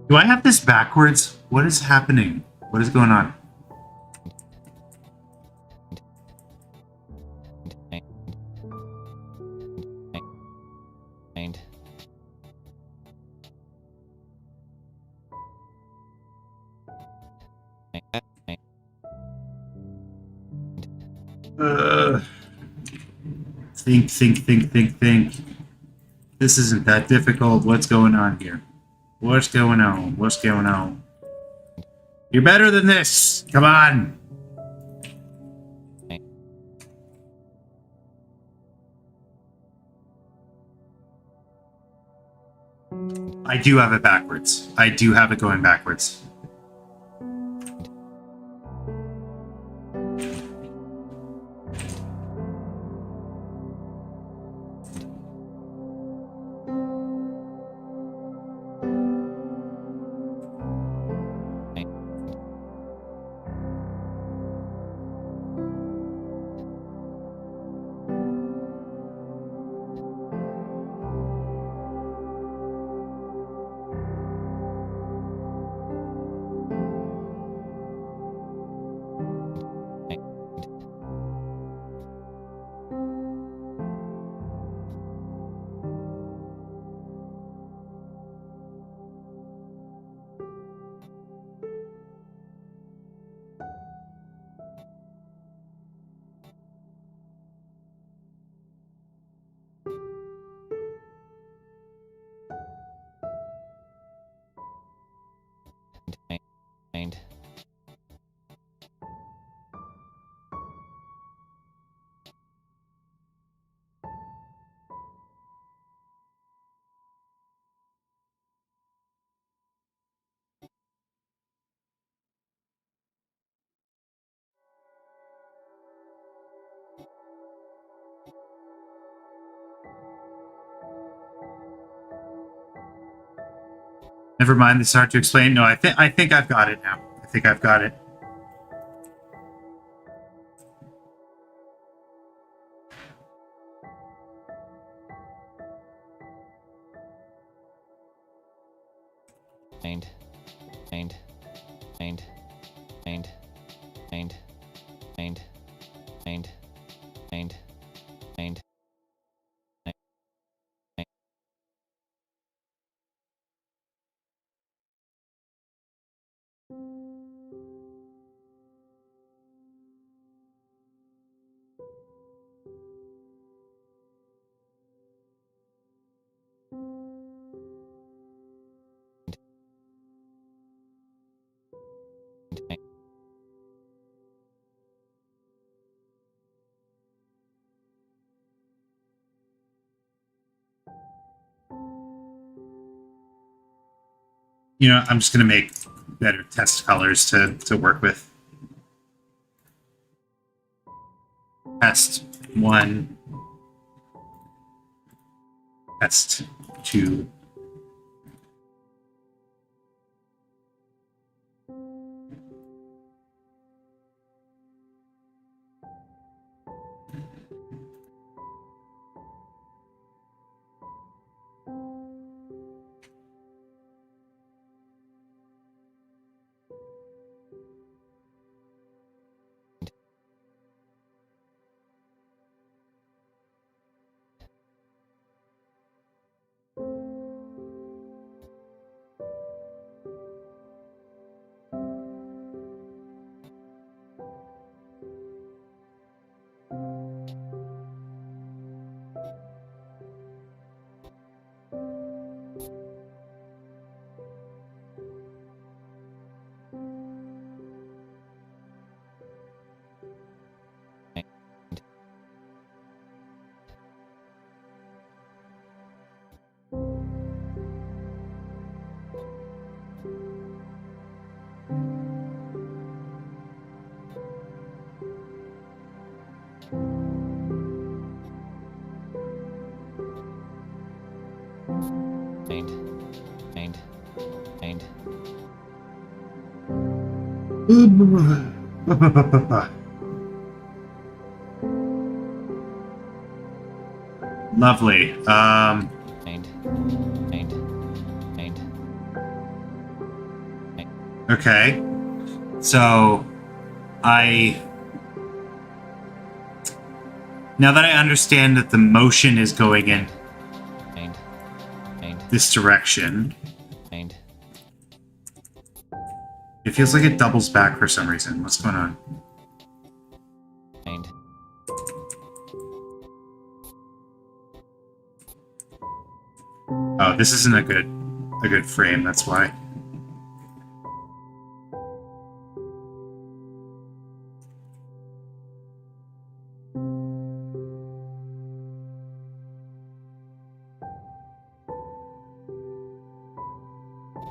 Do I have this backwards? What is happening? What is going on? Think. This isn't that difficult. What's going on here? What's going on? What's going on? You're better than this. Come on. I do have it backwards. I do have it going backwards. Never mind. It's hard to explain. No, I think I've got it now. I think I've got it. You know, I'm just going to make better test colors to work with. Test 1. Test 2. Lovely. Paint. Paint. Paint. Okay. So, now that I understand that the motion is going in Paint. Paint. this direction, Paint. it feels like it doubles back for some reason. What's going on? Paint. Oh, this isn't a good frame, that's why.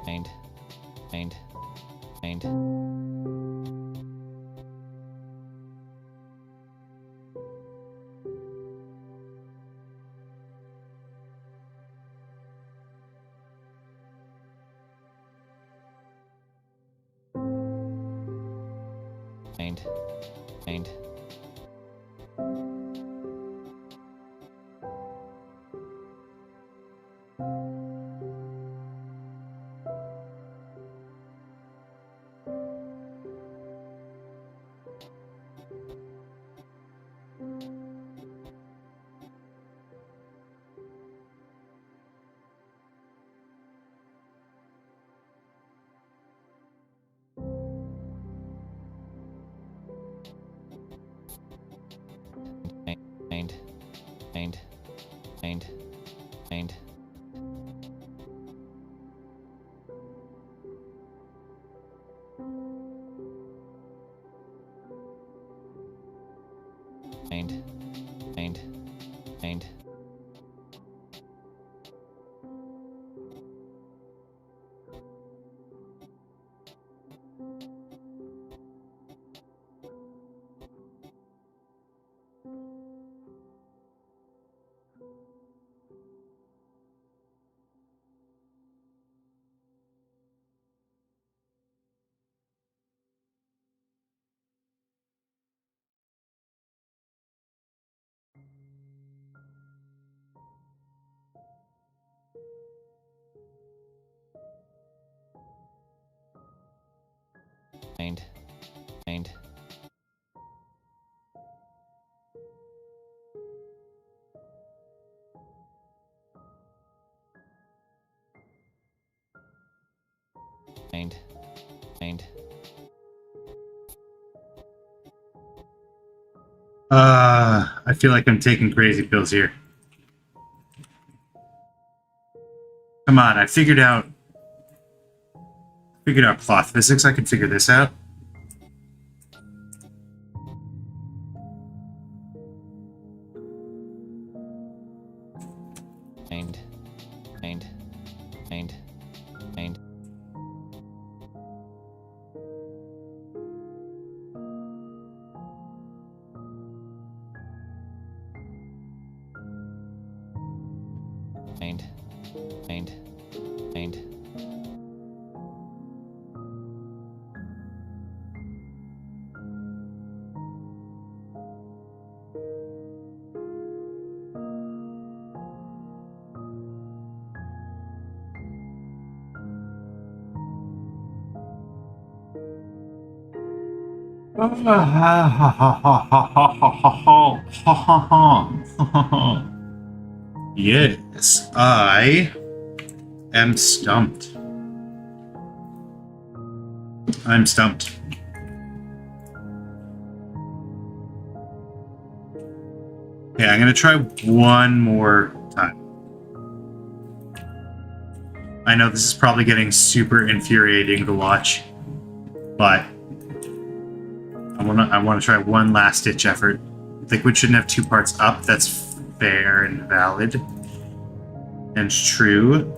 Paint. Paint. Paint. Paint. Paint. Paint. Paint. Paint. Paint. Paint. Paint. Paint. Paint. Paint. Paint. Paint. I feel like I'm taking crazy pills here. Come on, I figured out cloth physics. I can figure this out. Paint. Paint. Paint. Paint. Paint. Paint. Paint. Yes, I am stumped. I'm stumped. Okay, I'm gonna try one more time. I know this is probably getting super infuriating to watch, but I wanna try one last ditch effort. Liquid shouldn't have two parts up. That's fair and valid and true.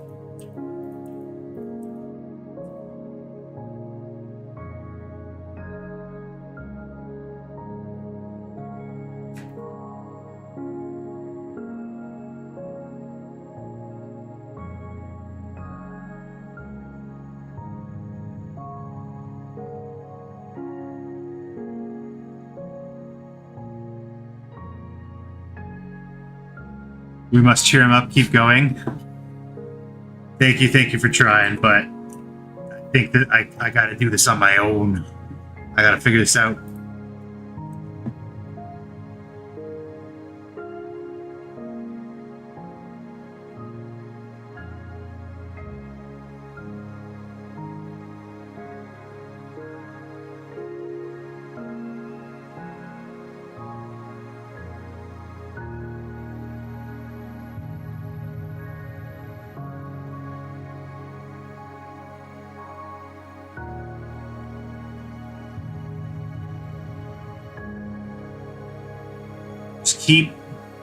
We must cheer him up, keep going. Thank you for trying, but I think that I gotta do this on my own. I gotta figure this out.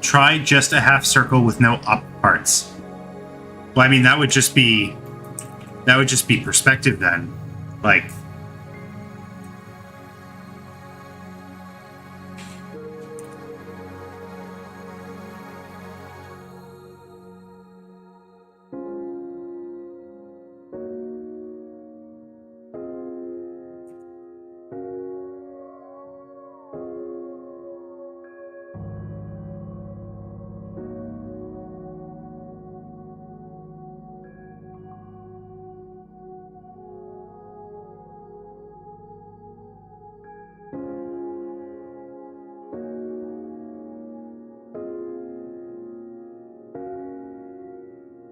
Try just a half circle with no up parts. Well, I mean, that would just be perspective then. Like,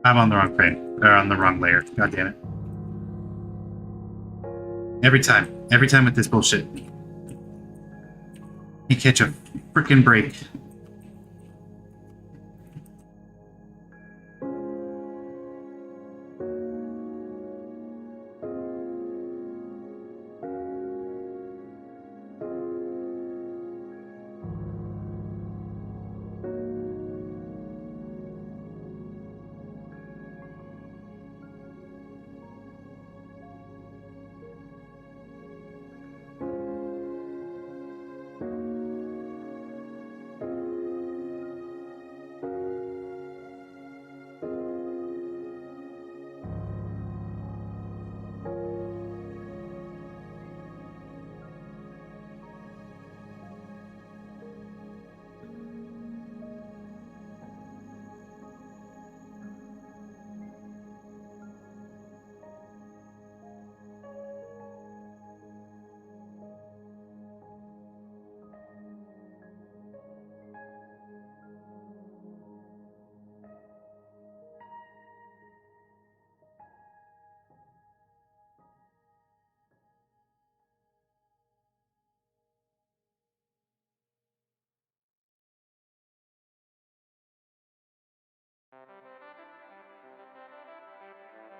I'm on the wrong frame. Or on the wrong layer. God damn it. Every time with this bullshit. You catch a freaking break.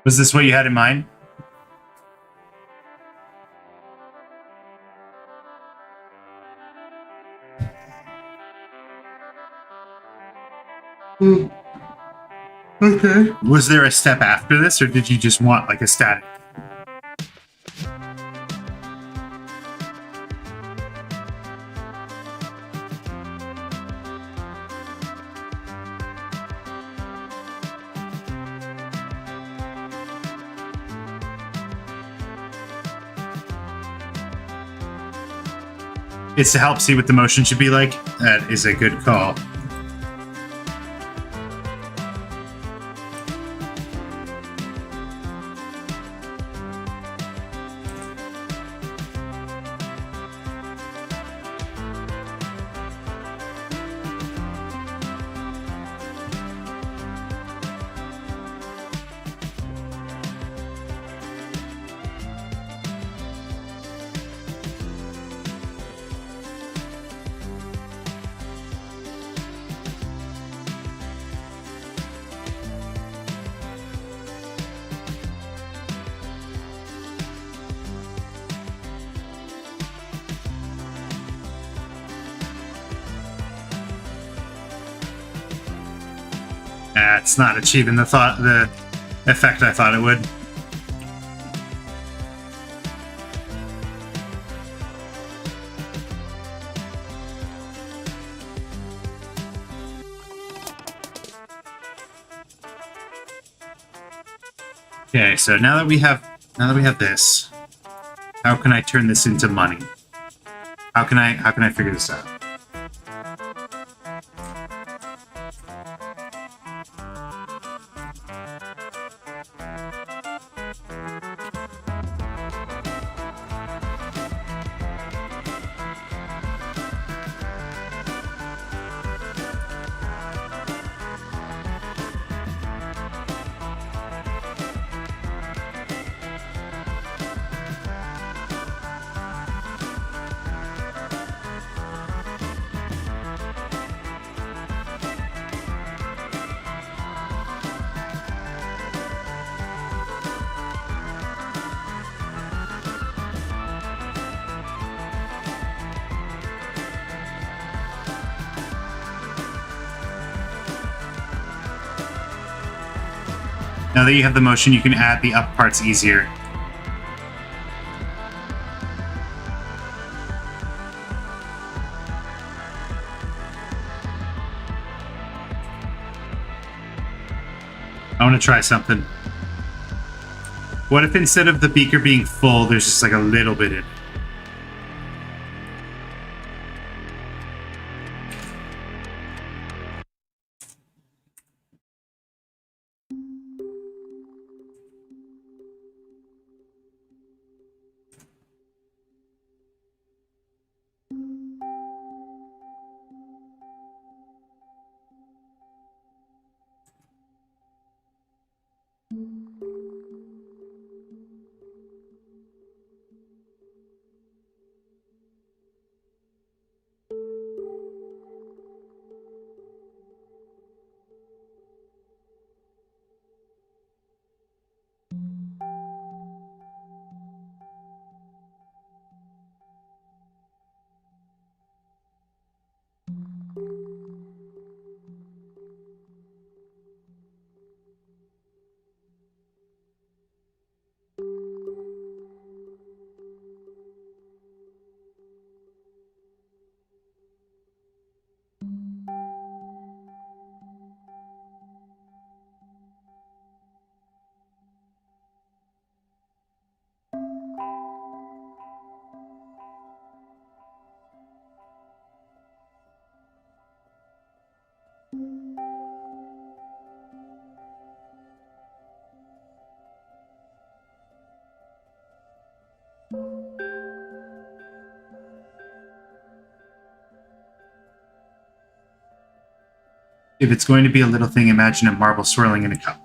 Was this what you had in mind? Okay. Was there a step after this, or did you just want like a static? It's to help see what the motion should be like. That is a good call. It's not achieving the effect I thought it would. Okay, so now that we have this, how can I turn this into money? How can I figure this out? Now that you have the motion, you can add the up parts easier. I want to try something. What if instead of the beaker being full, there's just like a little bit in it? If it's going to be a little thing, imagine a marble swirling in a cup.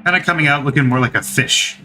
Kind of coming out looking more like a fish.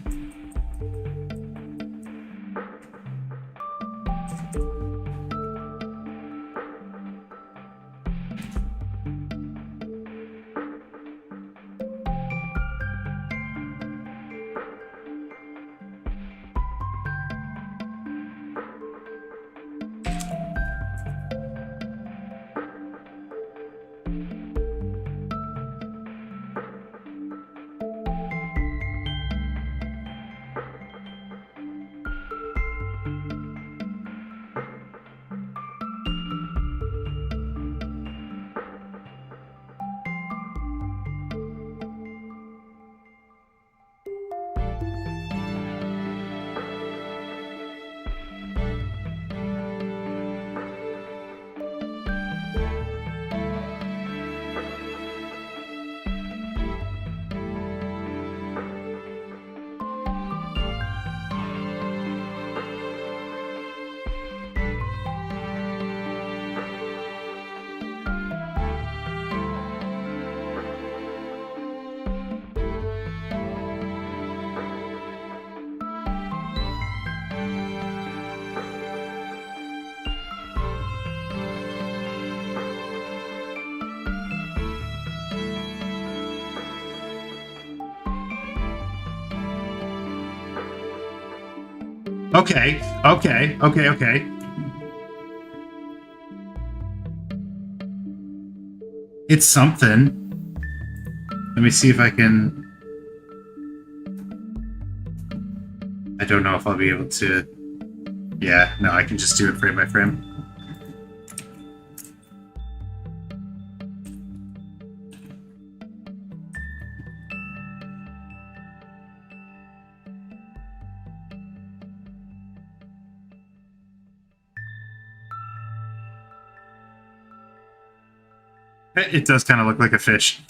Okay. It's something. Let me see if I can... I don't know if I'll be able to... Yeah, no, I can just do it frame by frame. It does kind of look like a fish.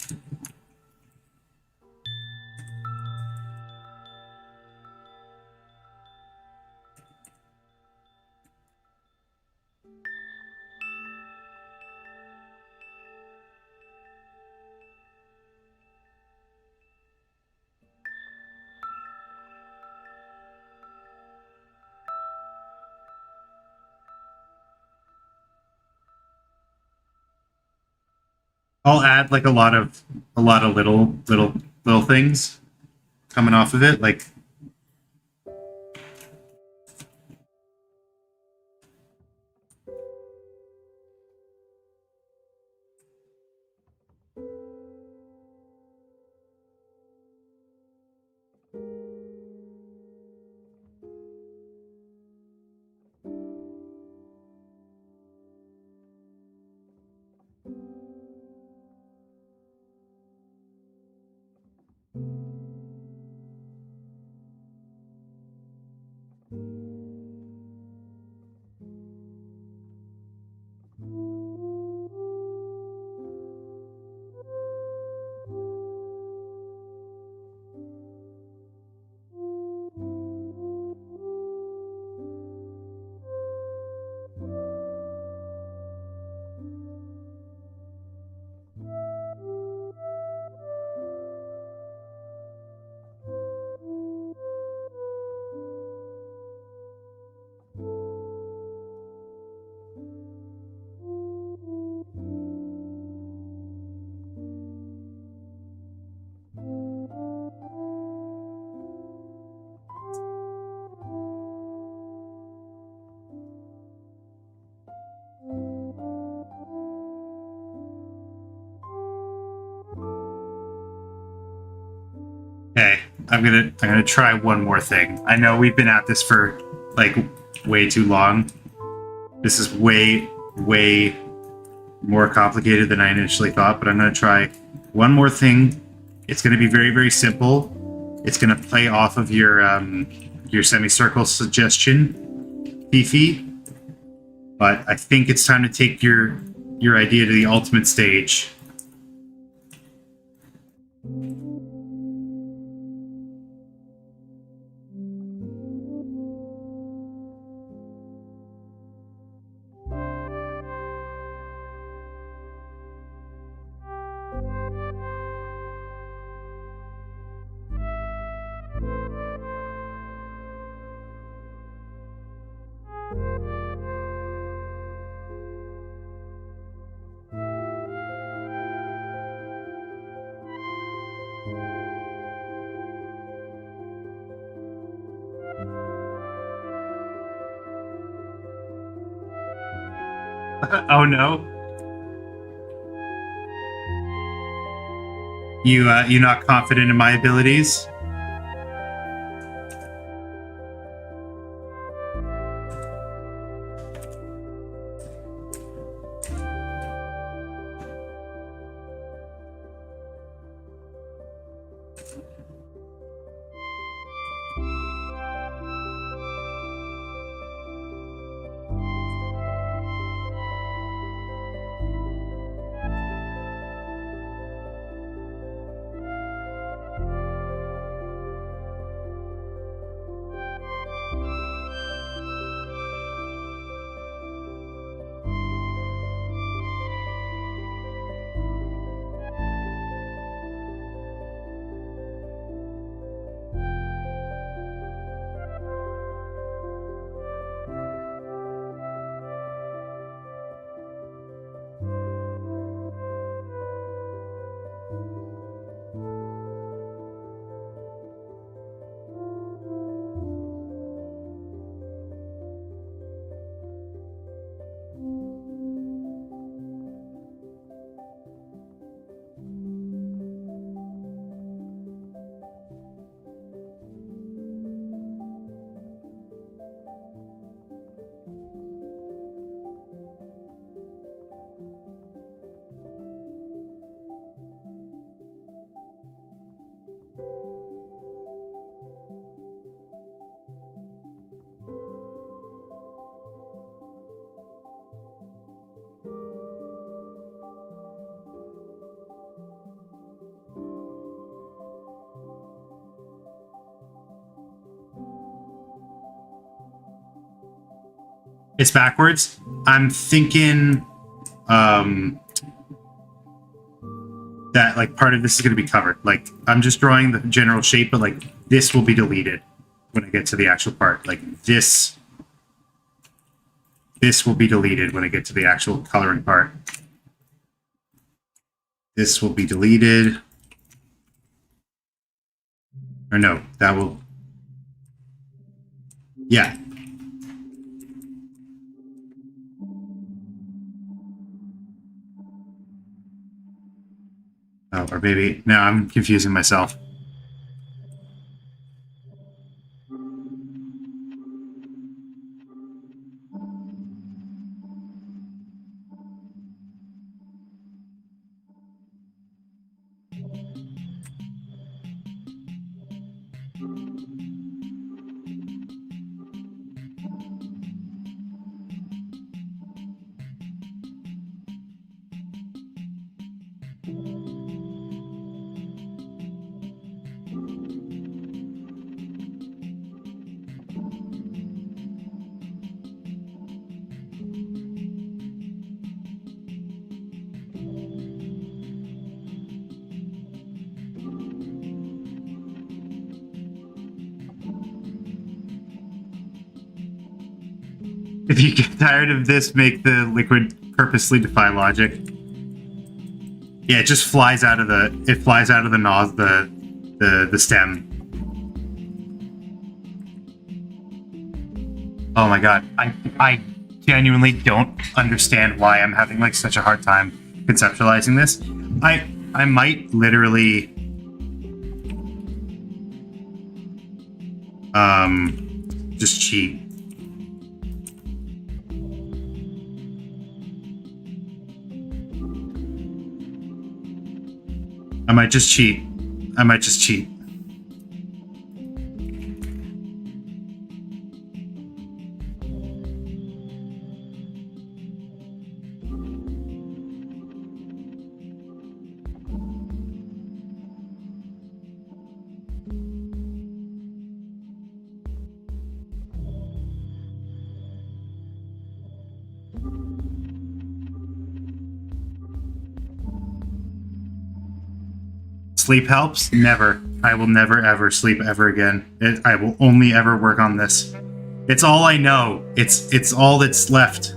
I'll add like a lot of little things coming off of it, like okay. I'm gonna try one more thing. I know we've been at this for like way too long. This is way more complicated than I initially thought, but I'm gonna try one more thing. It's gonna be very simple. It's gonna play off of your semicircle suggestion, Fifi. But I think it's time to take your idea to the ultimate stage. Oh no. You not confident in my abilities? It's backwards. I'm thinking that like part of this is going to be covered. Like I'm just drawing the general shape, but like this will be deleted when I get to the actual part. Like this will be deleted when I get to the actual coloring part. This will be deleted. Or no, that will... Yeah. Oh, or maybe... No, I'm confusing myself. If you get tired of this, make the liquid purposely defy logic. Yeah, it just flies out of the... It flies out of the nozzle, the stem. Oh my god. I genuinely don't understand why I'm having like such a hard time conceptualizing this. I might literally... just cheat. I might just cheat. Sleep helps? Never. I will never ever sleep ever again. I will only ever work on this. It's all I know. It's all that's left.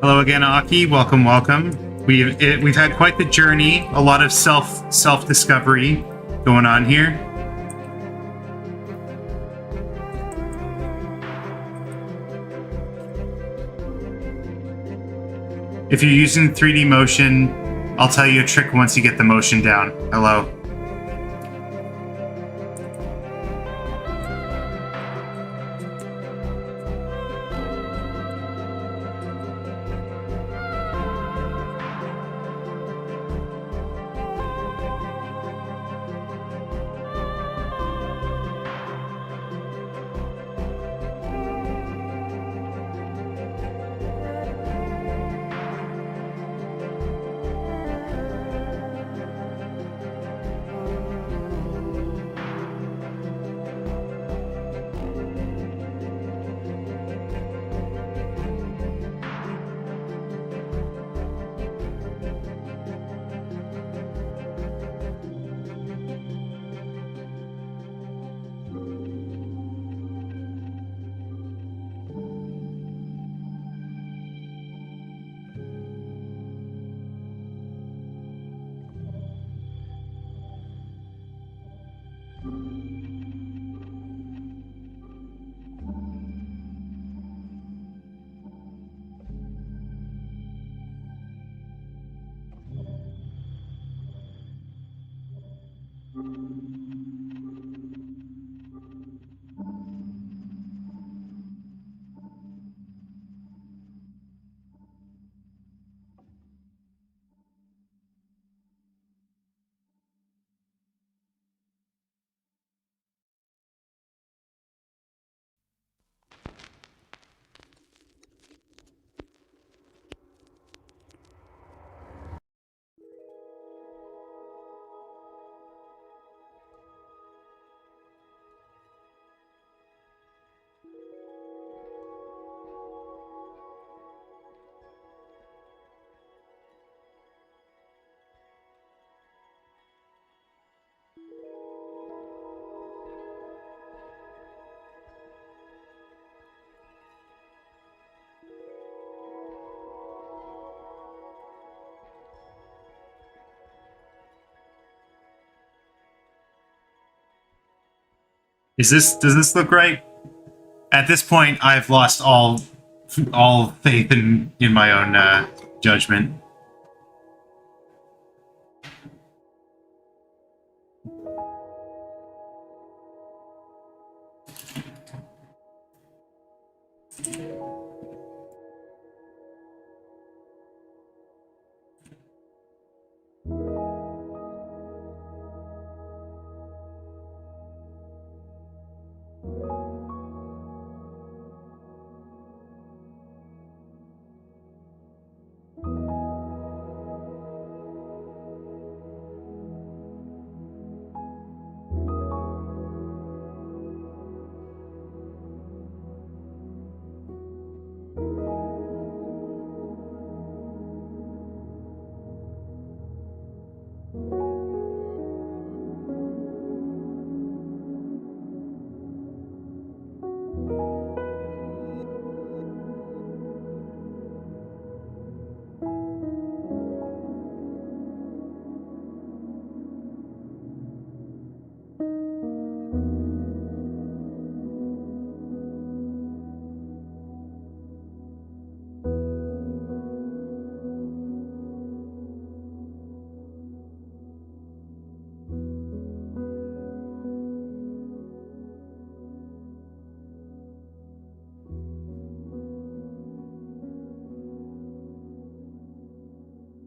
Hello again, Aki. Welcome, welcome. We've had quite the journey. A lot of self discovery going on here. If you're using 3D motion, I'll tell you a trick once you get the motion down. Hello. Does this look right? At this point, I've lost all faith in my own judgment.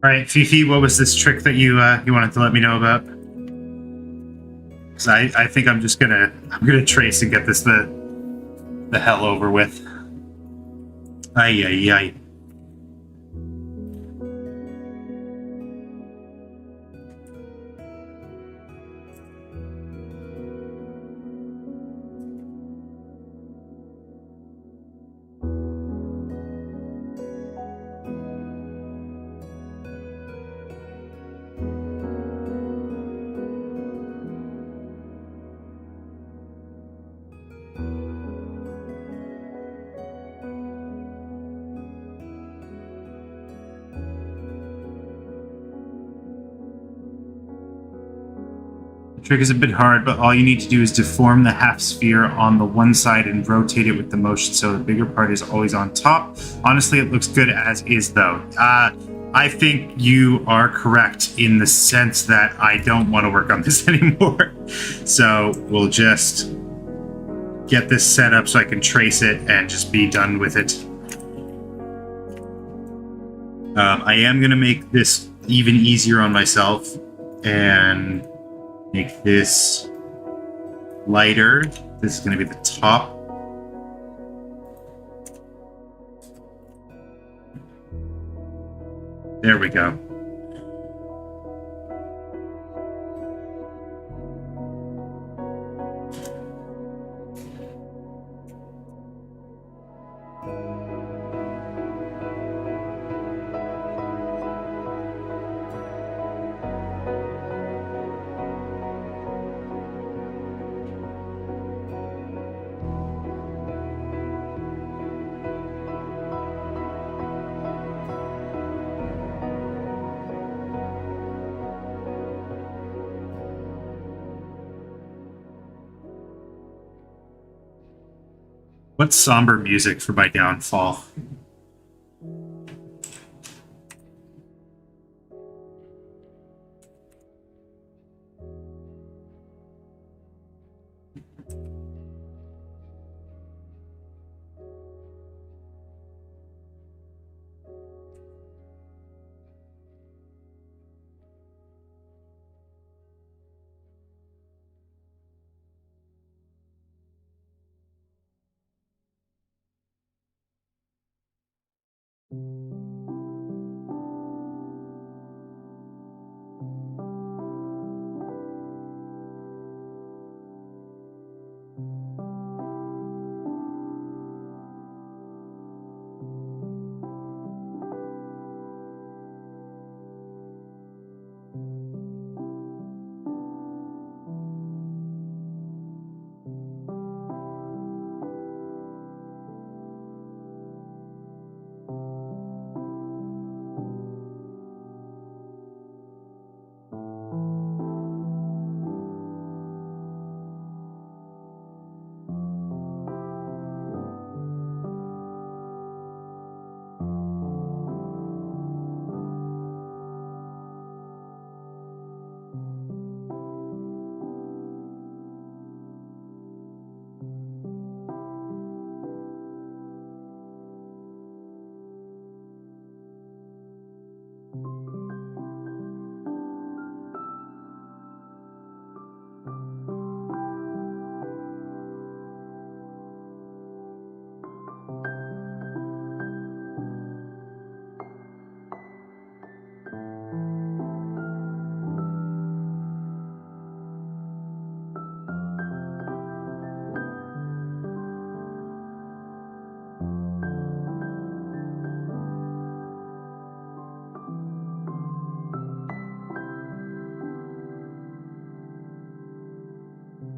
All right, Fifi, what was this trick that you wanted to let me know about? Because I think I'm gonna trace and get this the hell over with. Ay ay ay. The trick is a bit hard, but all you need to do is deform the half sphere on the one side and rotate it with the motion so the bigger part is always on top. Honestly, it looks good as is, though. I think you are correct in the sense that I don't want to work on this anymore. So we'll just get this set up so I can trace it and just be done with it. I am going to make this even easier on myself and make this lighter. This is going to be the top. There we go. What somber music for my downfall?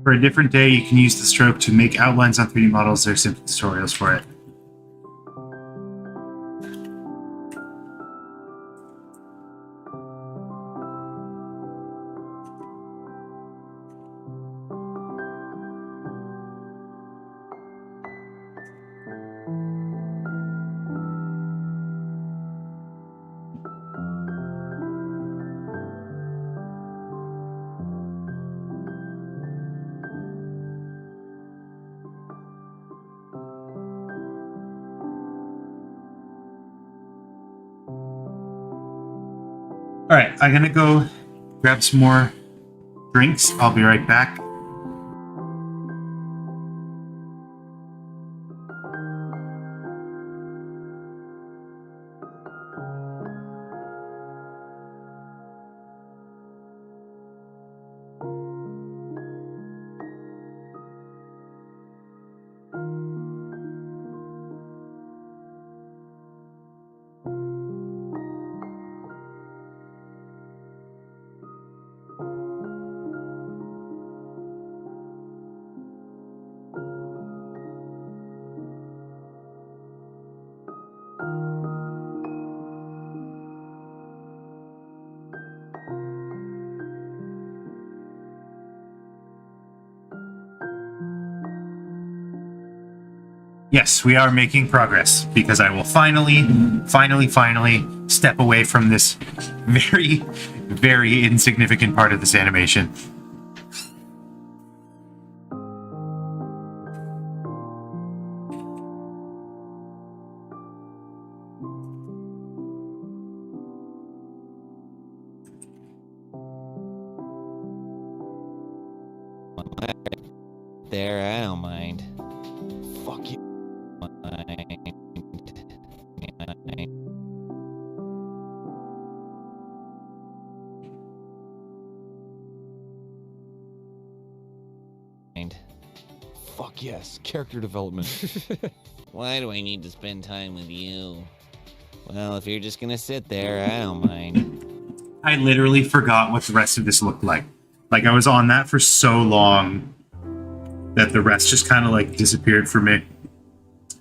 For a different day, you can use the stroke to make outlines on 3D models. There's simple tutorials for it. All right, I'm gonna go grab some more drinks. I'll be right back. Yes, we are making progress because I will finally step away from this very, very insignificant part of this animation. There, I don't mind. Fuck you. Fuck yes, character development. Why do I need to spend time with you? Well, if you're just gonna sit there, I don't mind. I literally forgot what the rest of this looked like. Like, I was on that for so long that the rest just kind of like disappeared for me.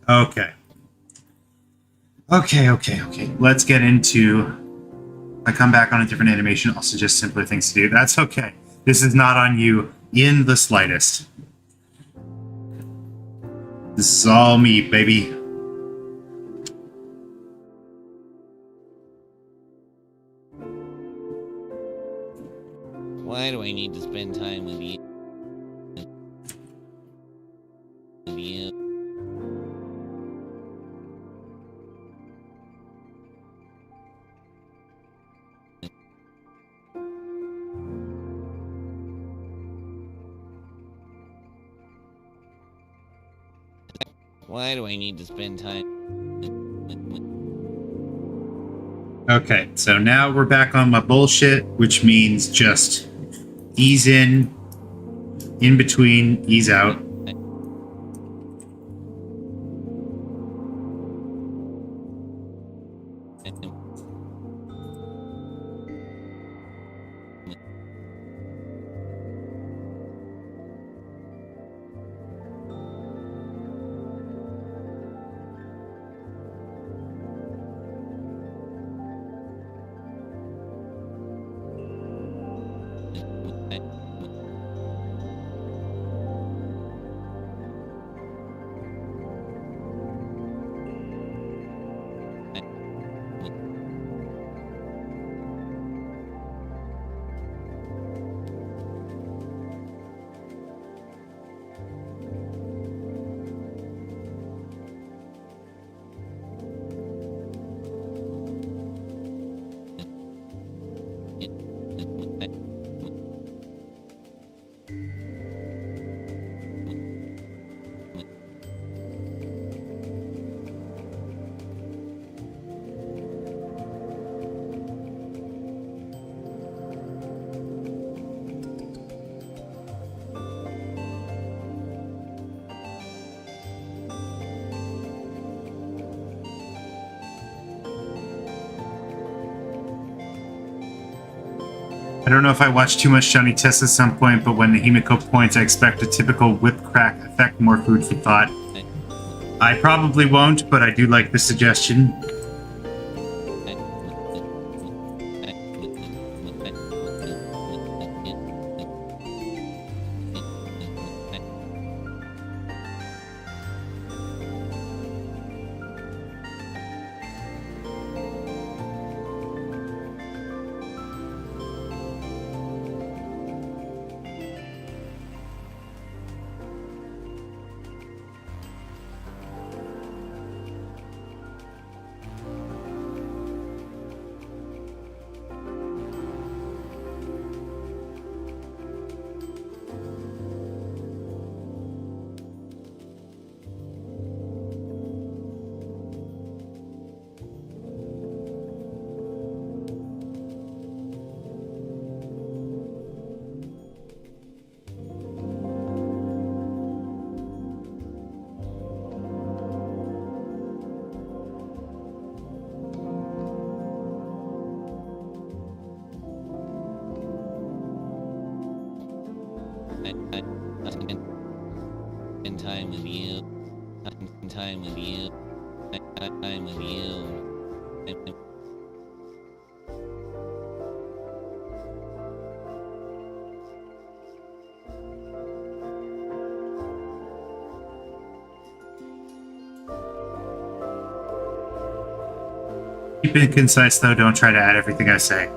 Okay. Okay. Let's get into... I come back on a different animation, I'll suggest simpler things to do. That's okay. This is not on you in the slightest. This is all me, baby. Why do I need to spend time with you? Why do I need to spend time? Okay, so now we're back on my bullshit, which means just ease in between, ease out. I don't know if I watched too much Johnny Test at some point, but when the Himiko points, I expect a typical whip crack effect, more food for thought. I probably won't, but I do like the suggestion. In time with you. In time with you. Time with you. Keep it concise, though. Don't try to add everything I say.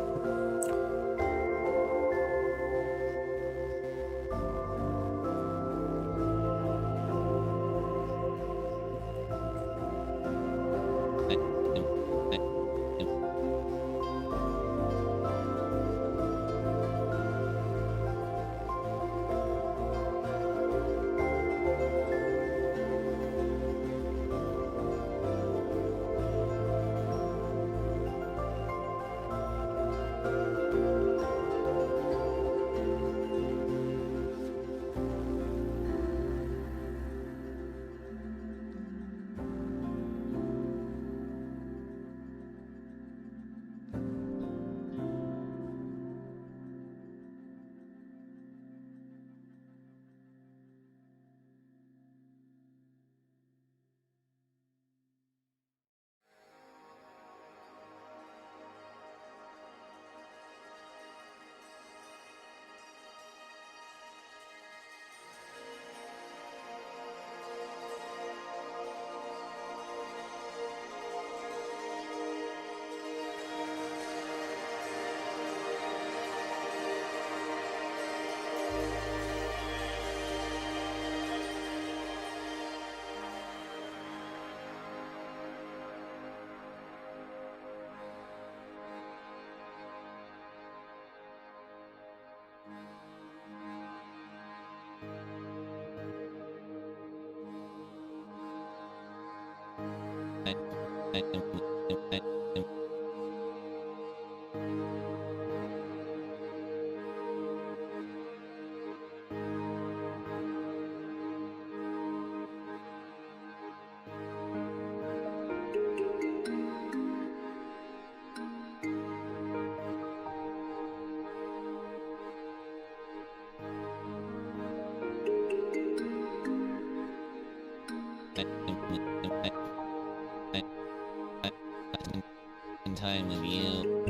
In time with you.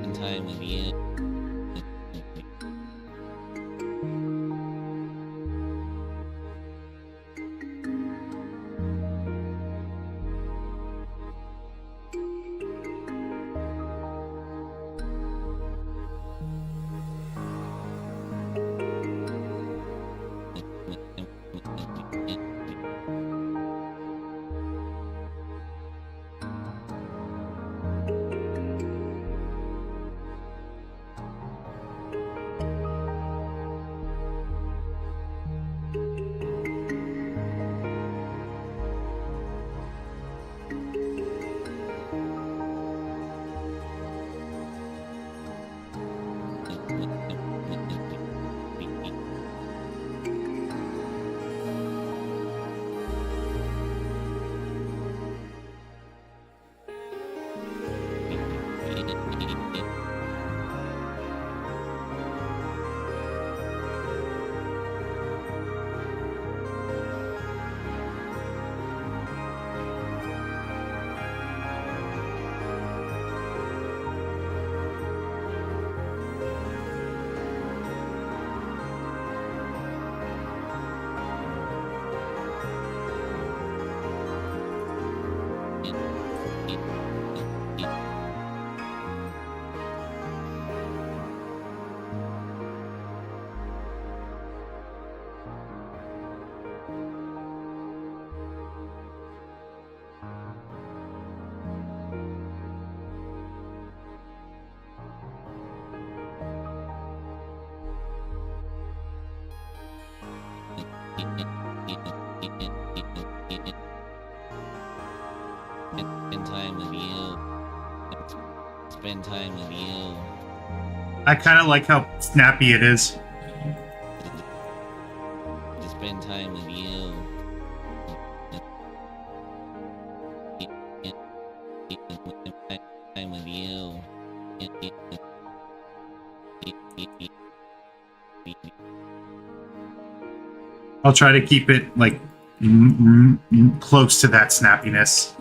In time with you. Spend time with you. Spend time with you. I kind of like how snappy it is. To spend time with you. Time with you. I'll try to keep it like close to that snappiness.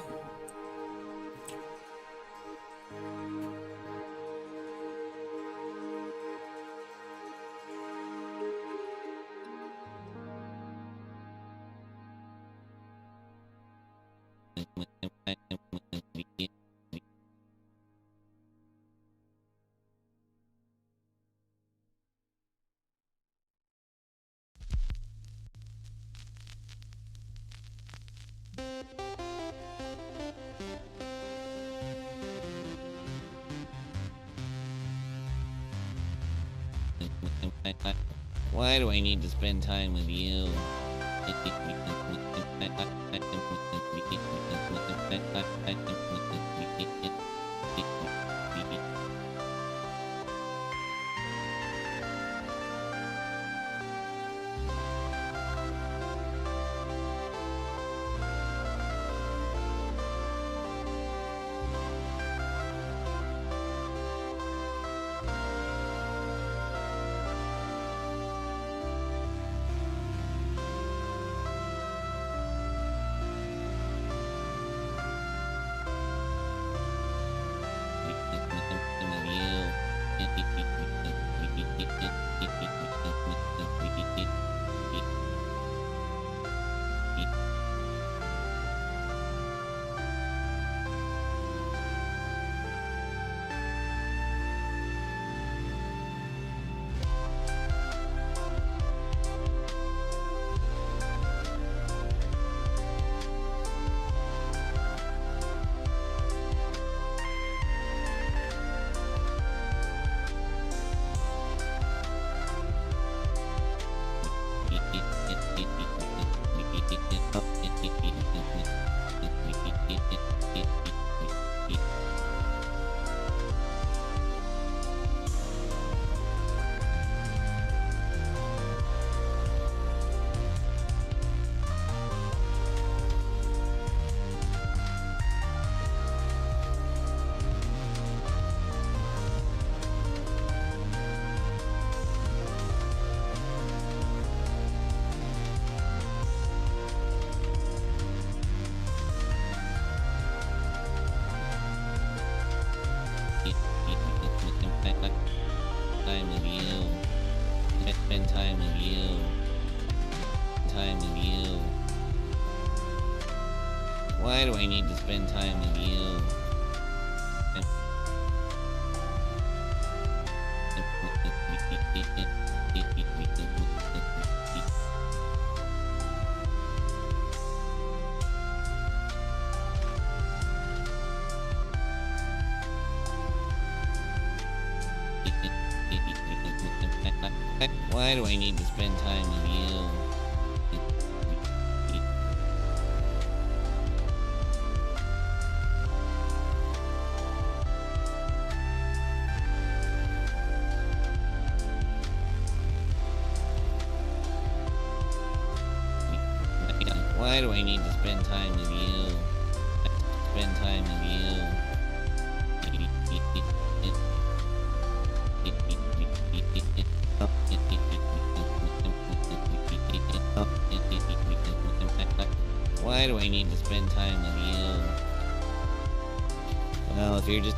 Why do I need to spend time with you? Time with you. Spend time with you. Time with you. Why do I need to spend time with you? Why do I need to spend time with you? Why do I need to spend time with you? Spend time with you. Why do I need to spend time with you? Well, if you're just...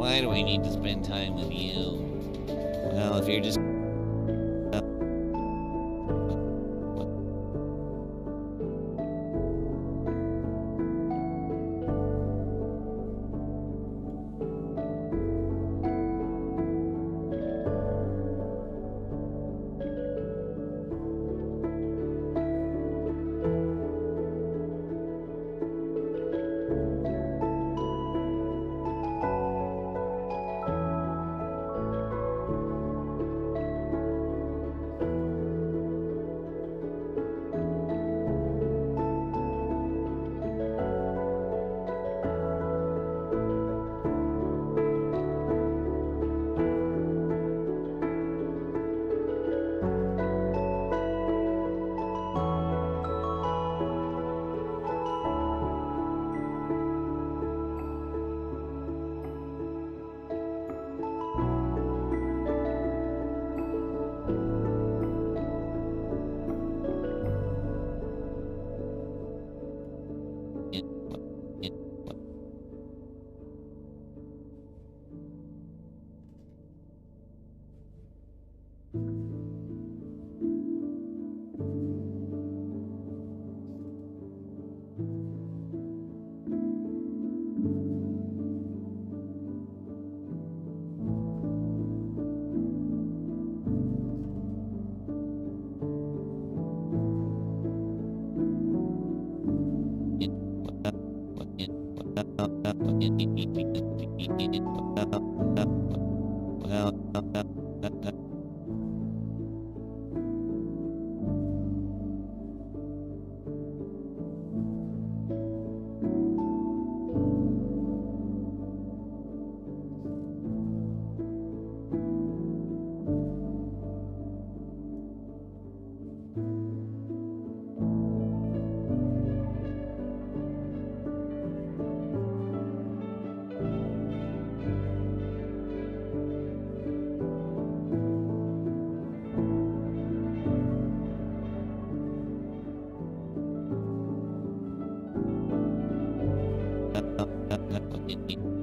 Why do I need to spend time with you? Well, if you're just...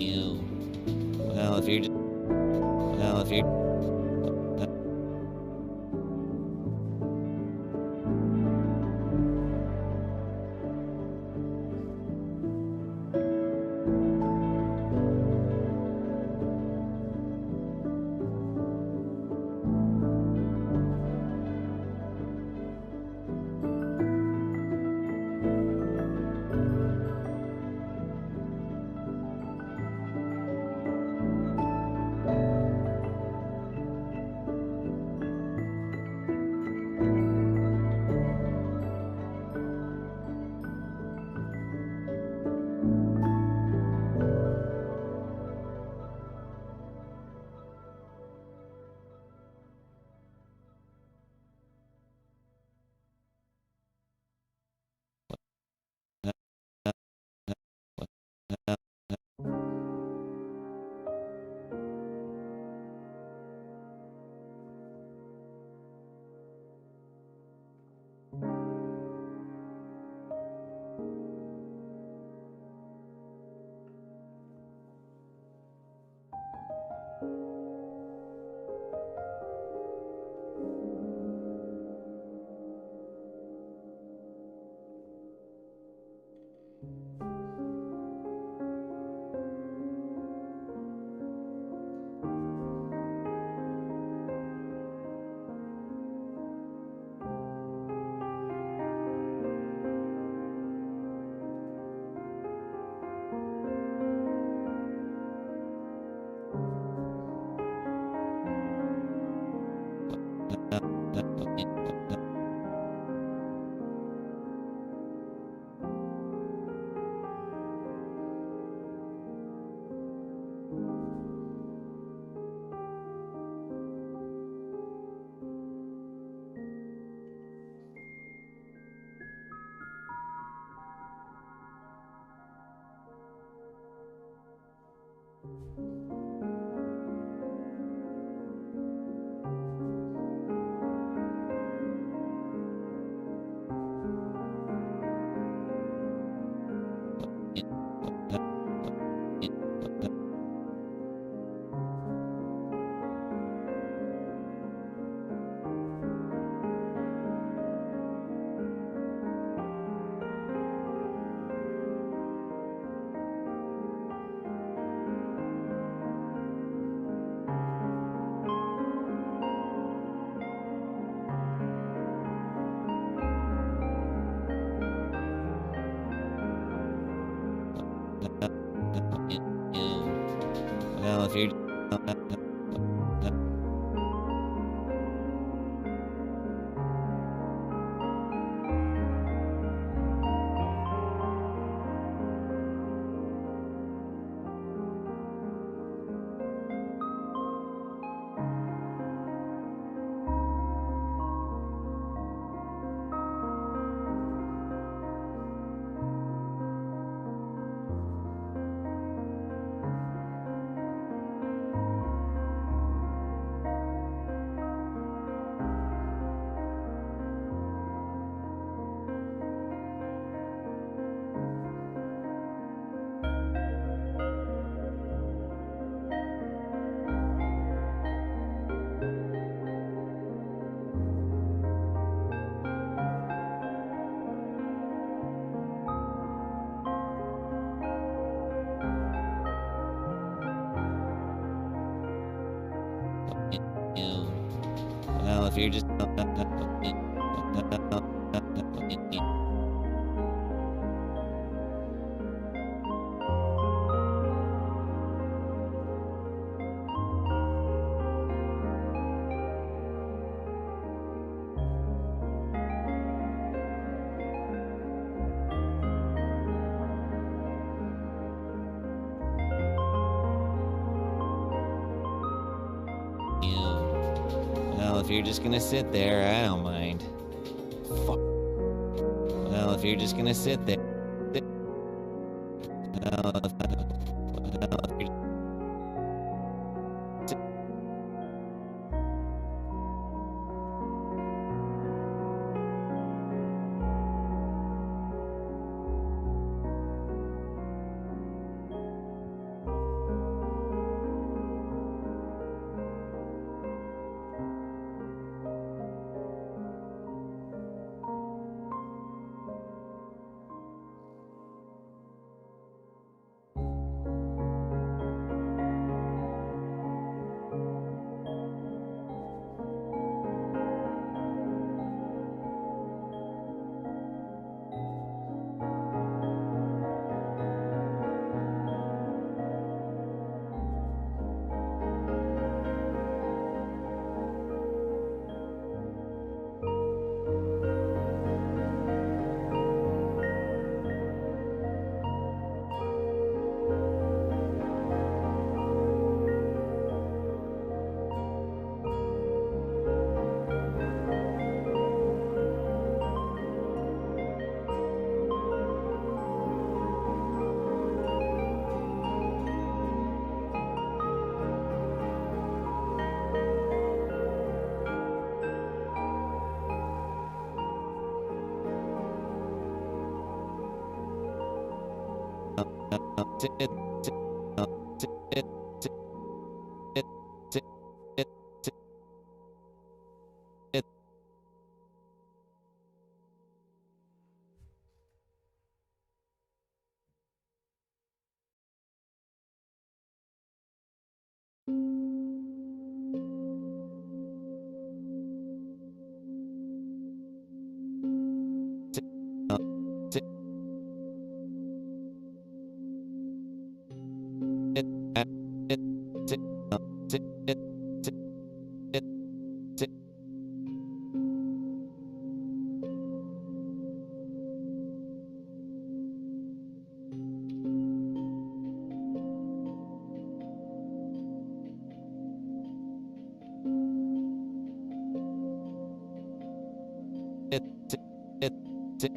you. Well, if you're just... Well, if you're... Well, if you're well, if you're just well, if you're just gonna sit there, I don't mind. Fuck. Well, if you're just gonna sit there. Well, if you're sit, sit, sit, sit, sit, sit, sit, sit. Sit, sit, sit, sit, sit, sit, sit, sit. Sit, sit, sit, sit.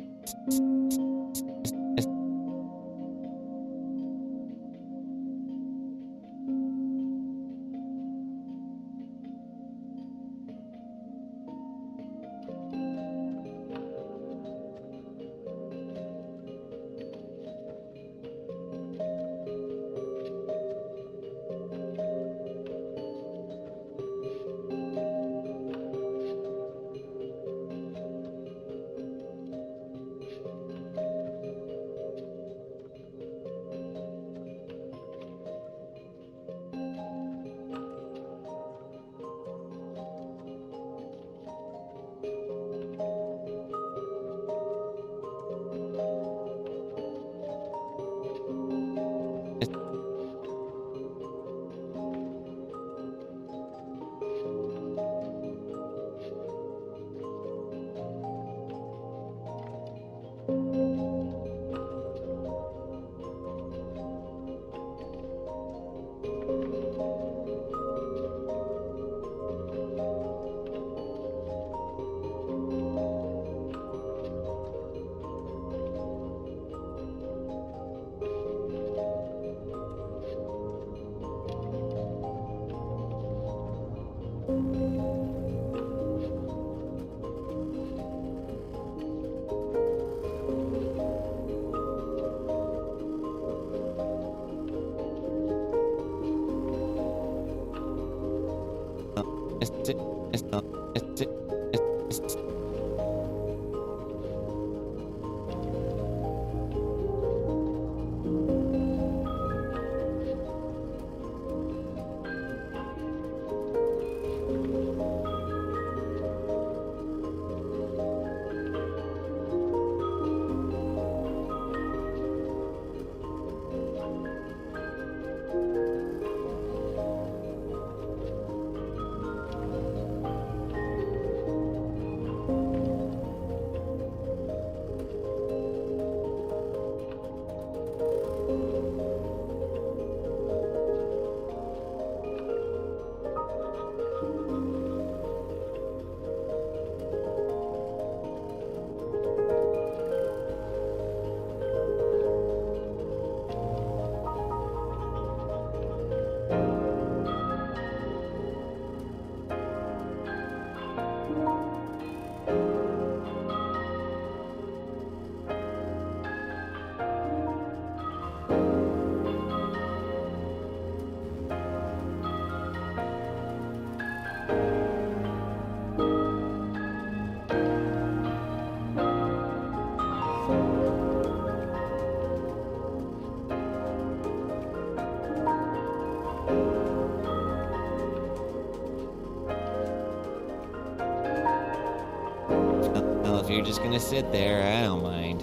Well, if you're just gonna sit there, I don't mind.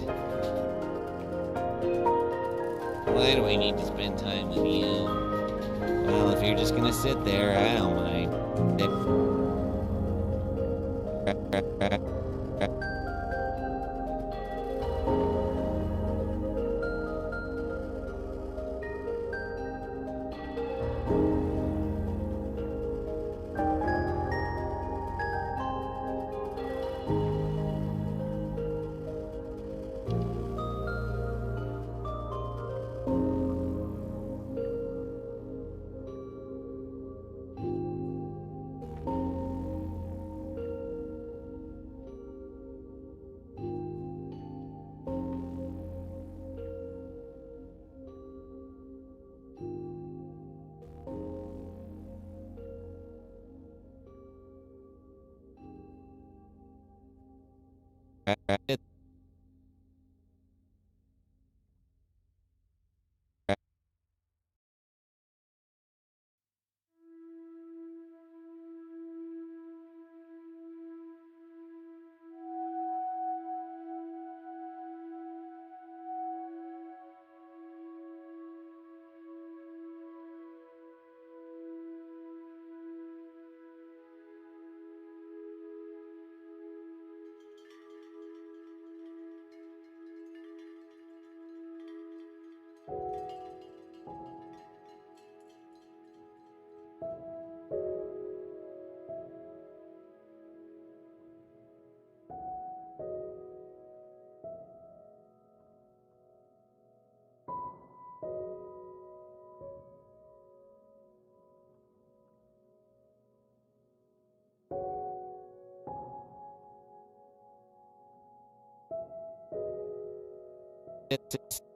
Why do I need to spend time with you? Well, if you're just gonna sit there, I don't mind.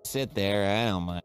Sit there, I don't mind.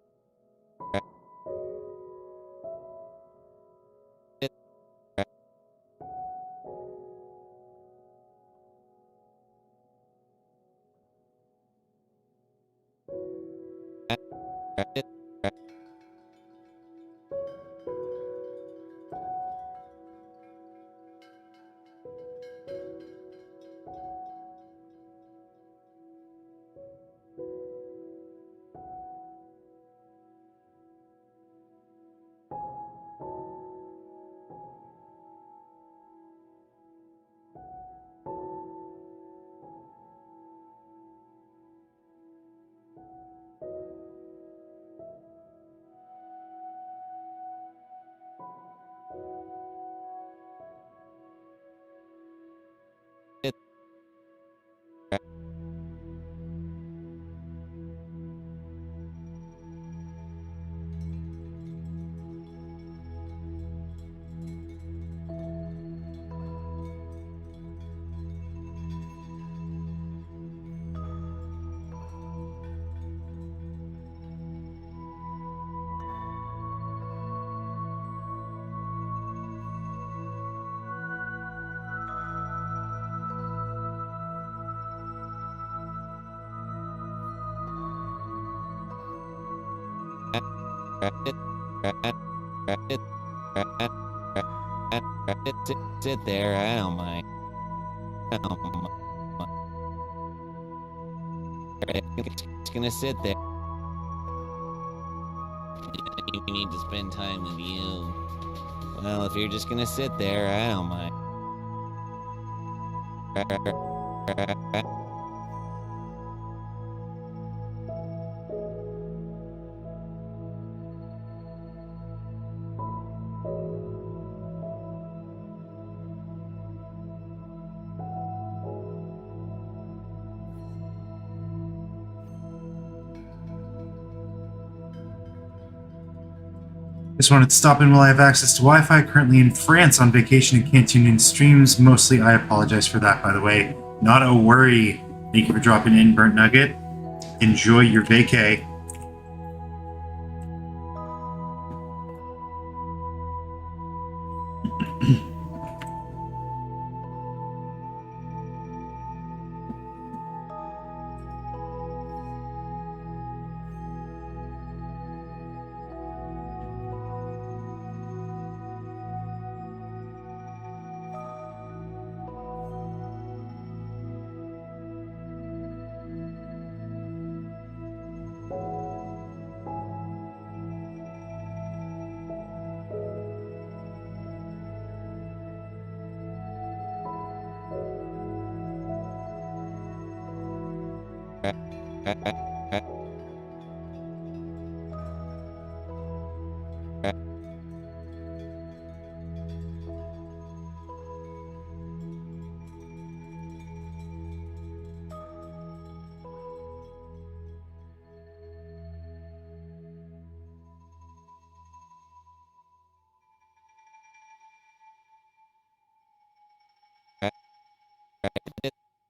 Sit there, I don't mind. Just gonna sit there. We need to spend time with you. Well, if you're just gonna sit there, I don't mind. Just wanted to stop in while I have access to Wi-Fi. Currently in France on vacation and can't tune in streams. Mostly, I apologize for that, by the way. Not a worry. Thank you for dropping in, Burnt Nugget. Enjoy your vacay.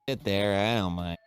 Sit there, I don't mind.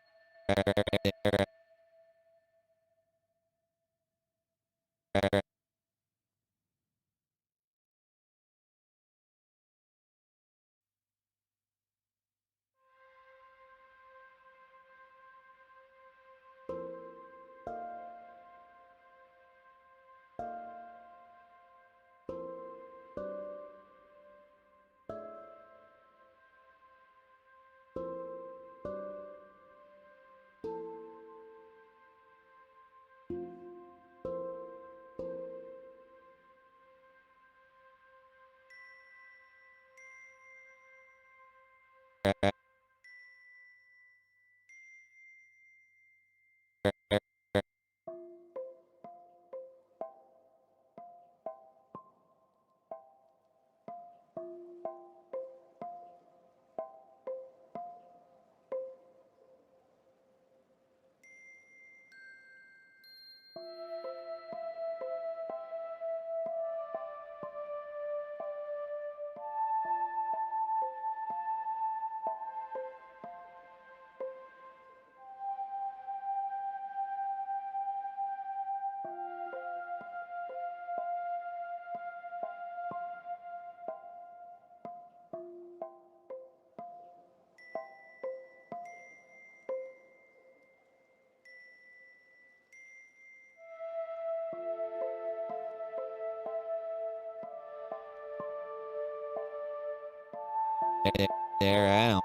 There, I don't.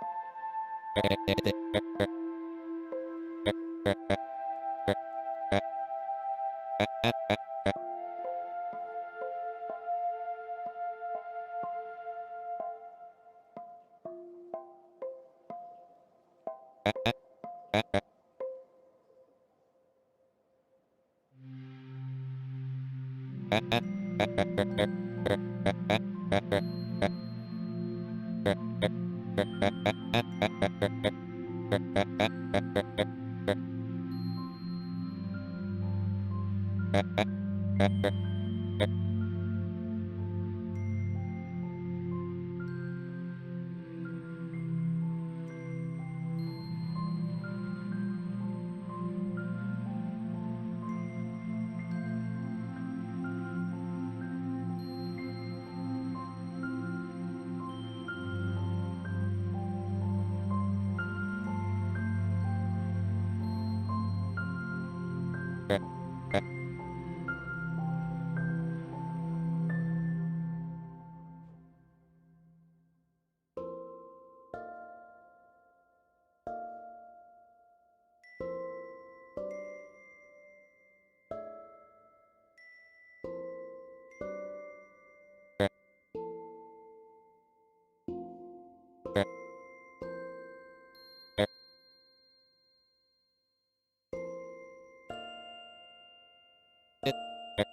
You're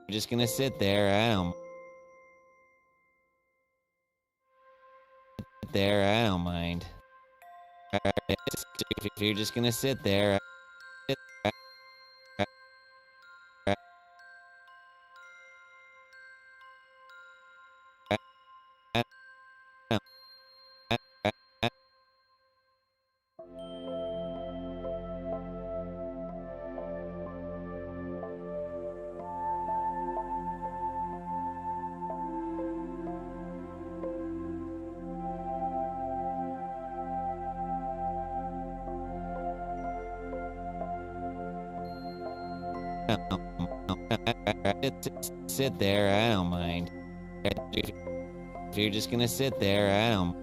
just gonna sit there, I don't mind. If you're just gonna sit there, sit there, I don't mind. If you're just gonna sit there, I don't.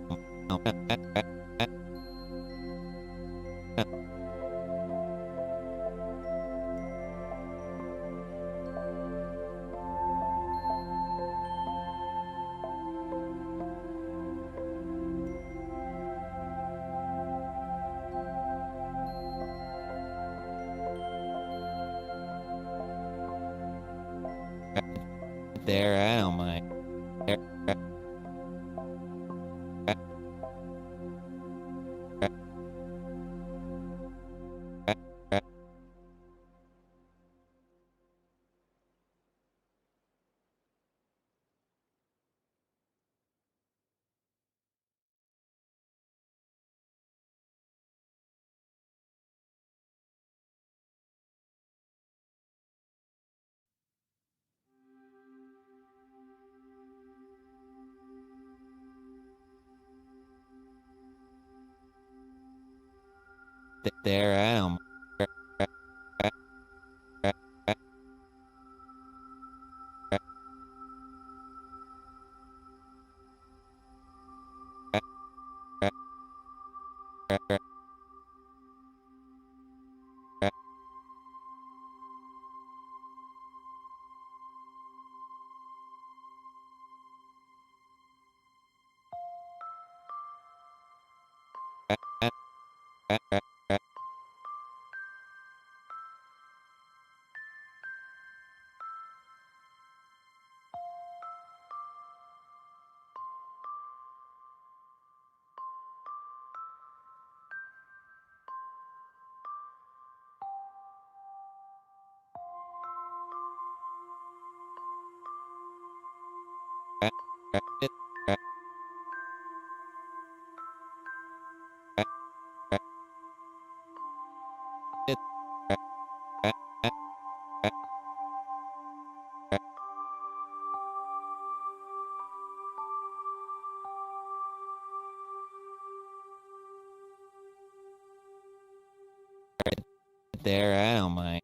There, I don't mind. There, I don't. There, I don't mind.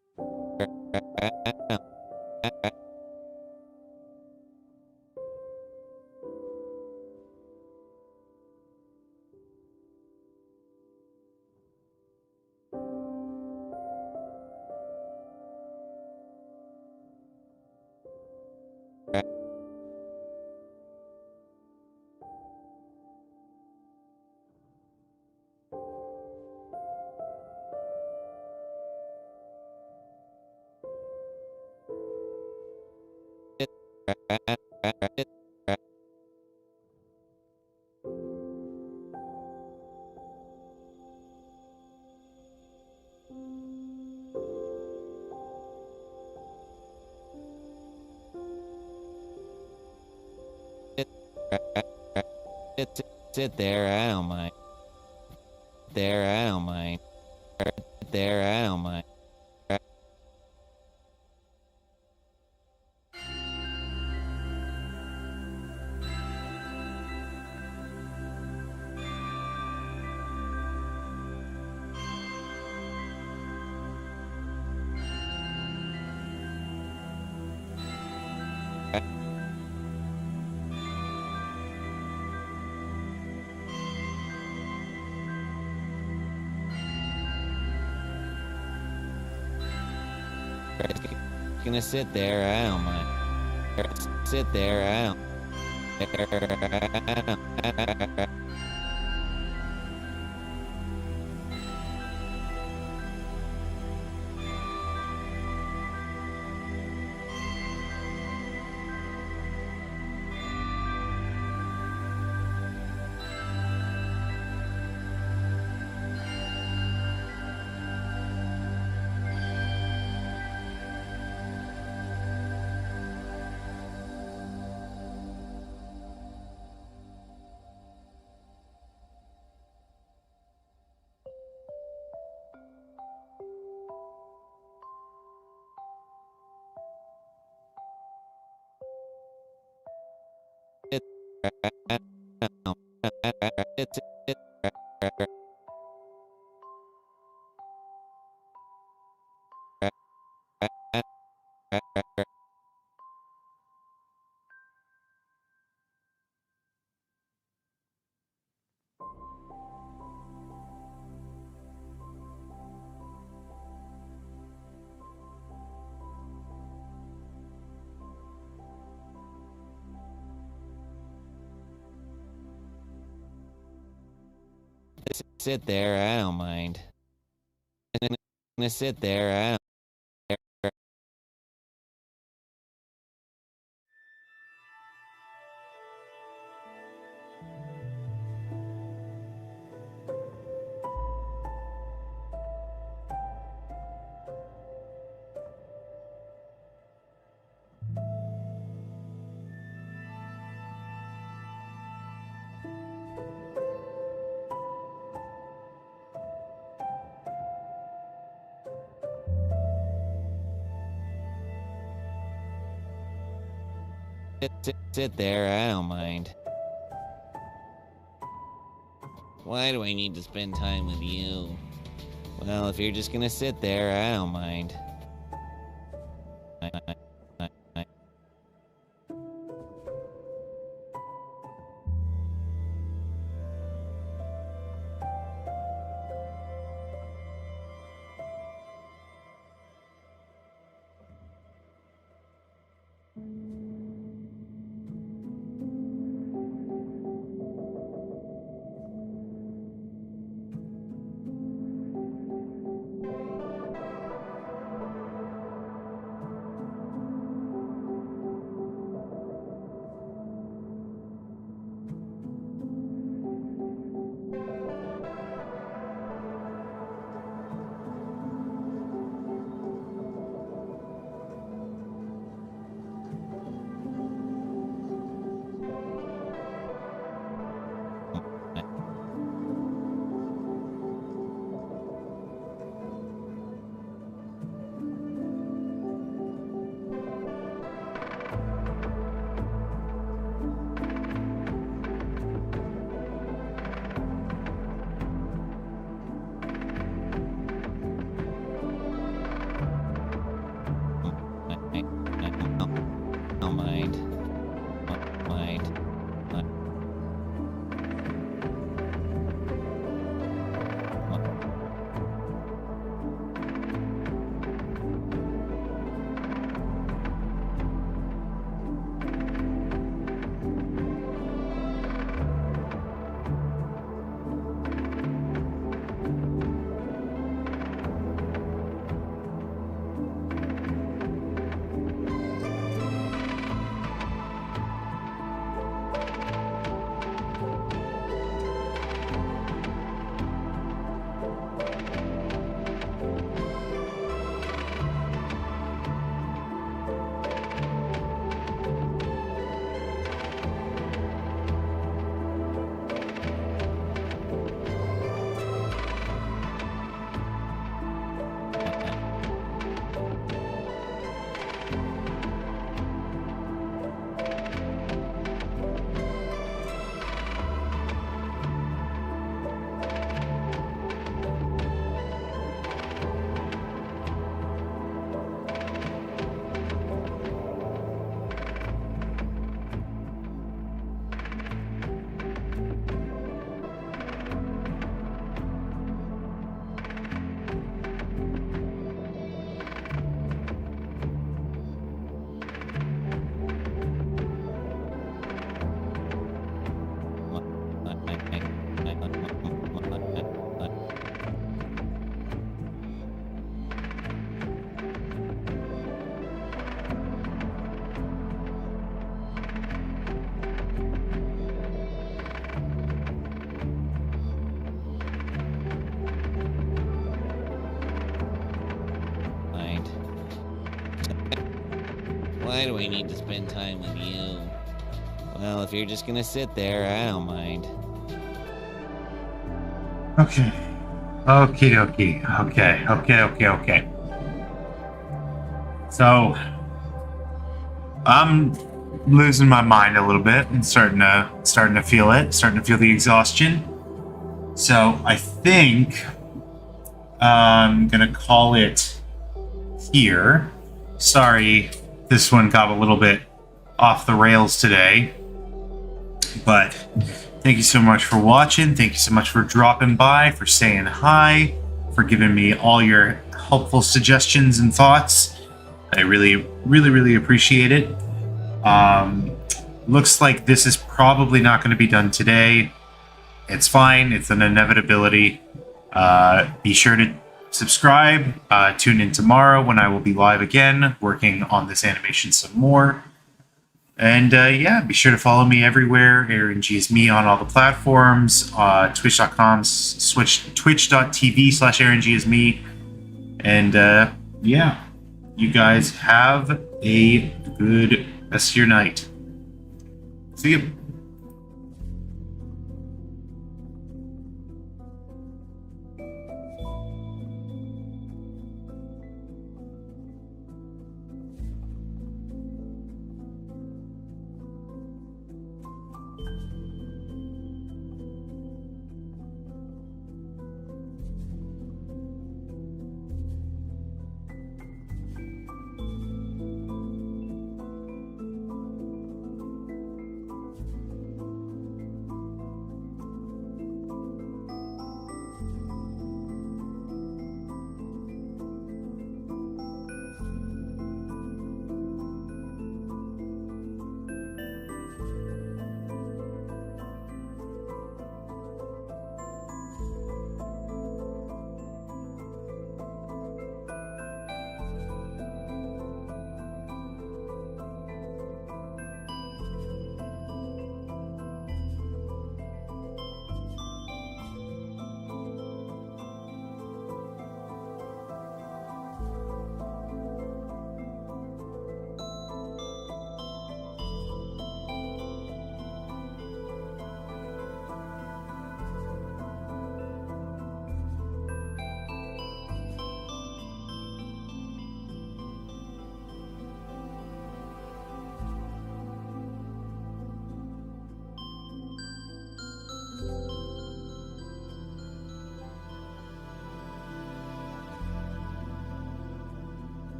Sit there, I don't mind. There, I don't mind. There, I don't mind. Gonna sit there, I don't mind. Sit there, I don't. Sit there, I don't mind. I'm gonna sit there, I don't. Sit there, I don't mind. Why do I need to spend time with you? Well, if you're just gonna sit there, I don't mind. Why do I need to spend time with you? Well, if you're just gonna sit there, I don't mind. Okay. Okie dokie. Okay. So, I'm losing my mind a little bit and starting to feel it, starting to feel the exhaustion. So, I think I'm gonna call it here. Sorry, this one got a little bit off the rails today, but thank you so much for watching. Thank you so much for dropping by, for saying hi, for giving me all your helpful suggestions and thoughts. I really appreciate it. Looks like this is probably not going to be done today. It's fine. It's an inevitability. Be sure to subscribe. Tune in tomorrow when I will be live again, working on this animation some more. And yeah, be sure to follow me everywhere. AaronG is me on all the platforms. Twitch.com, twitch.tv/AaronG is me. And yeah, you guys have a good rest of your night. See you.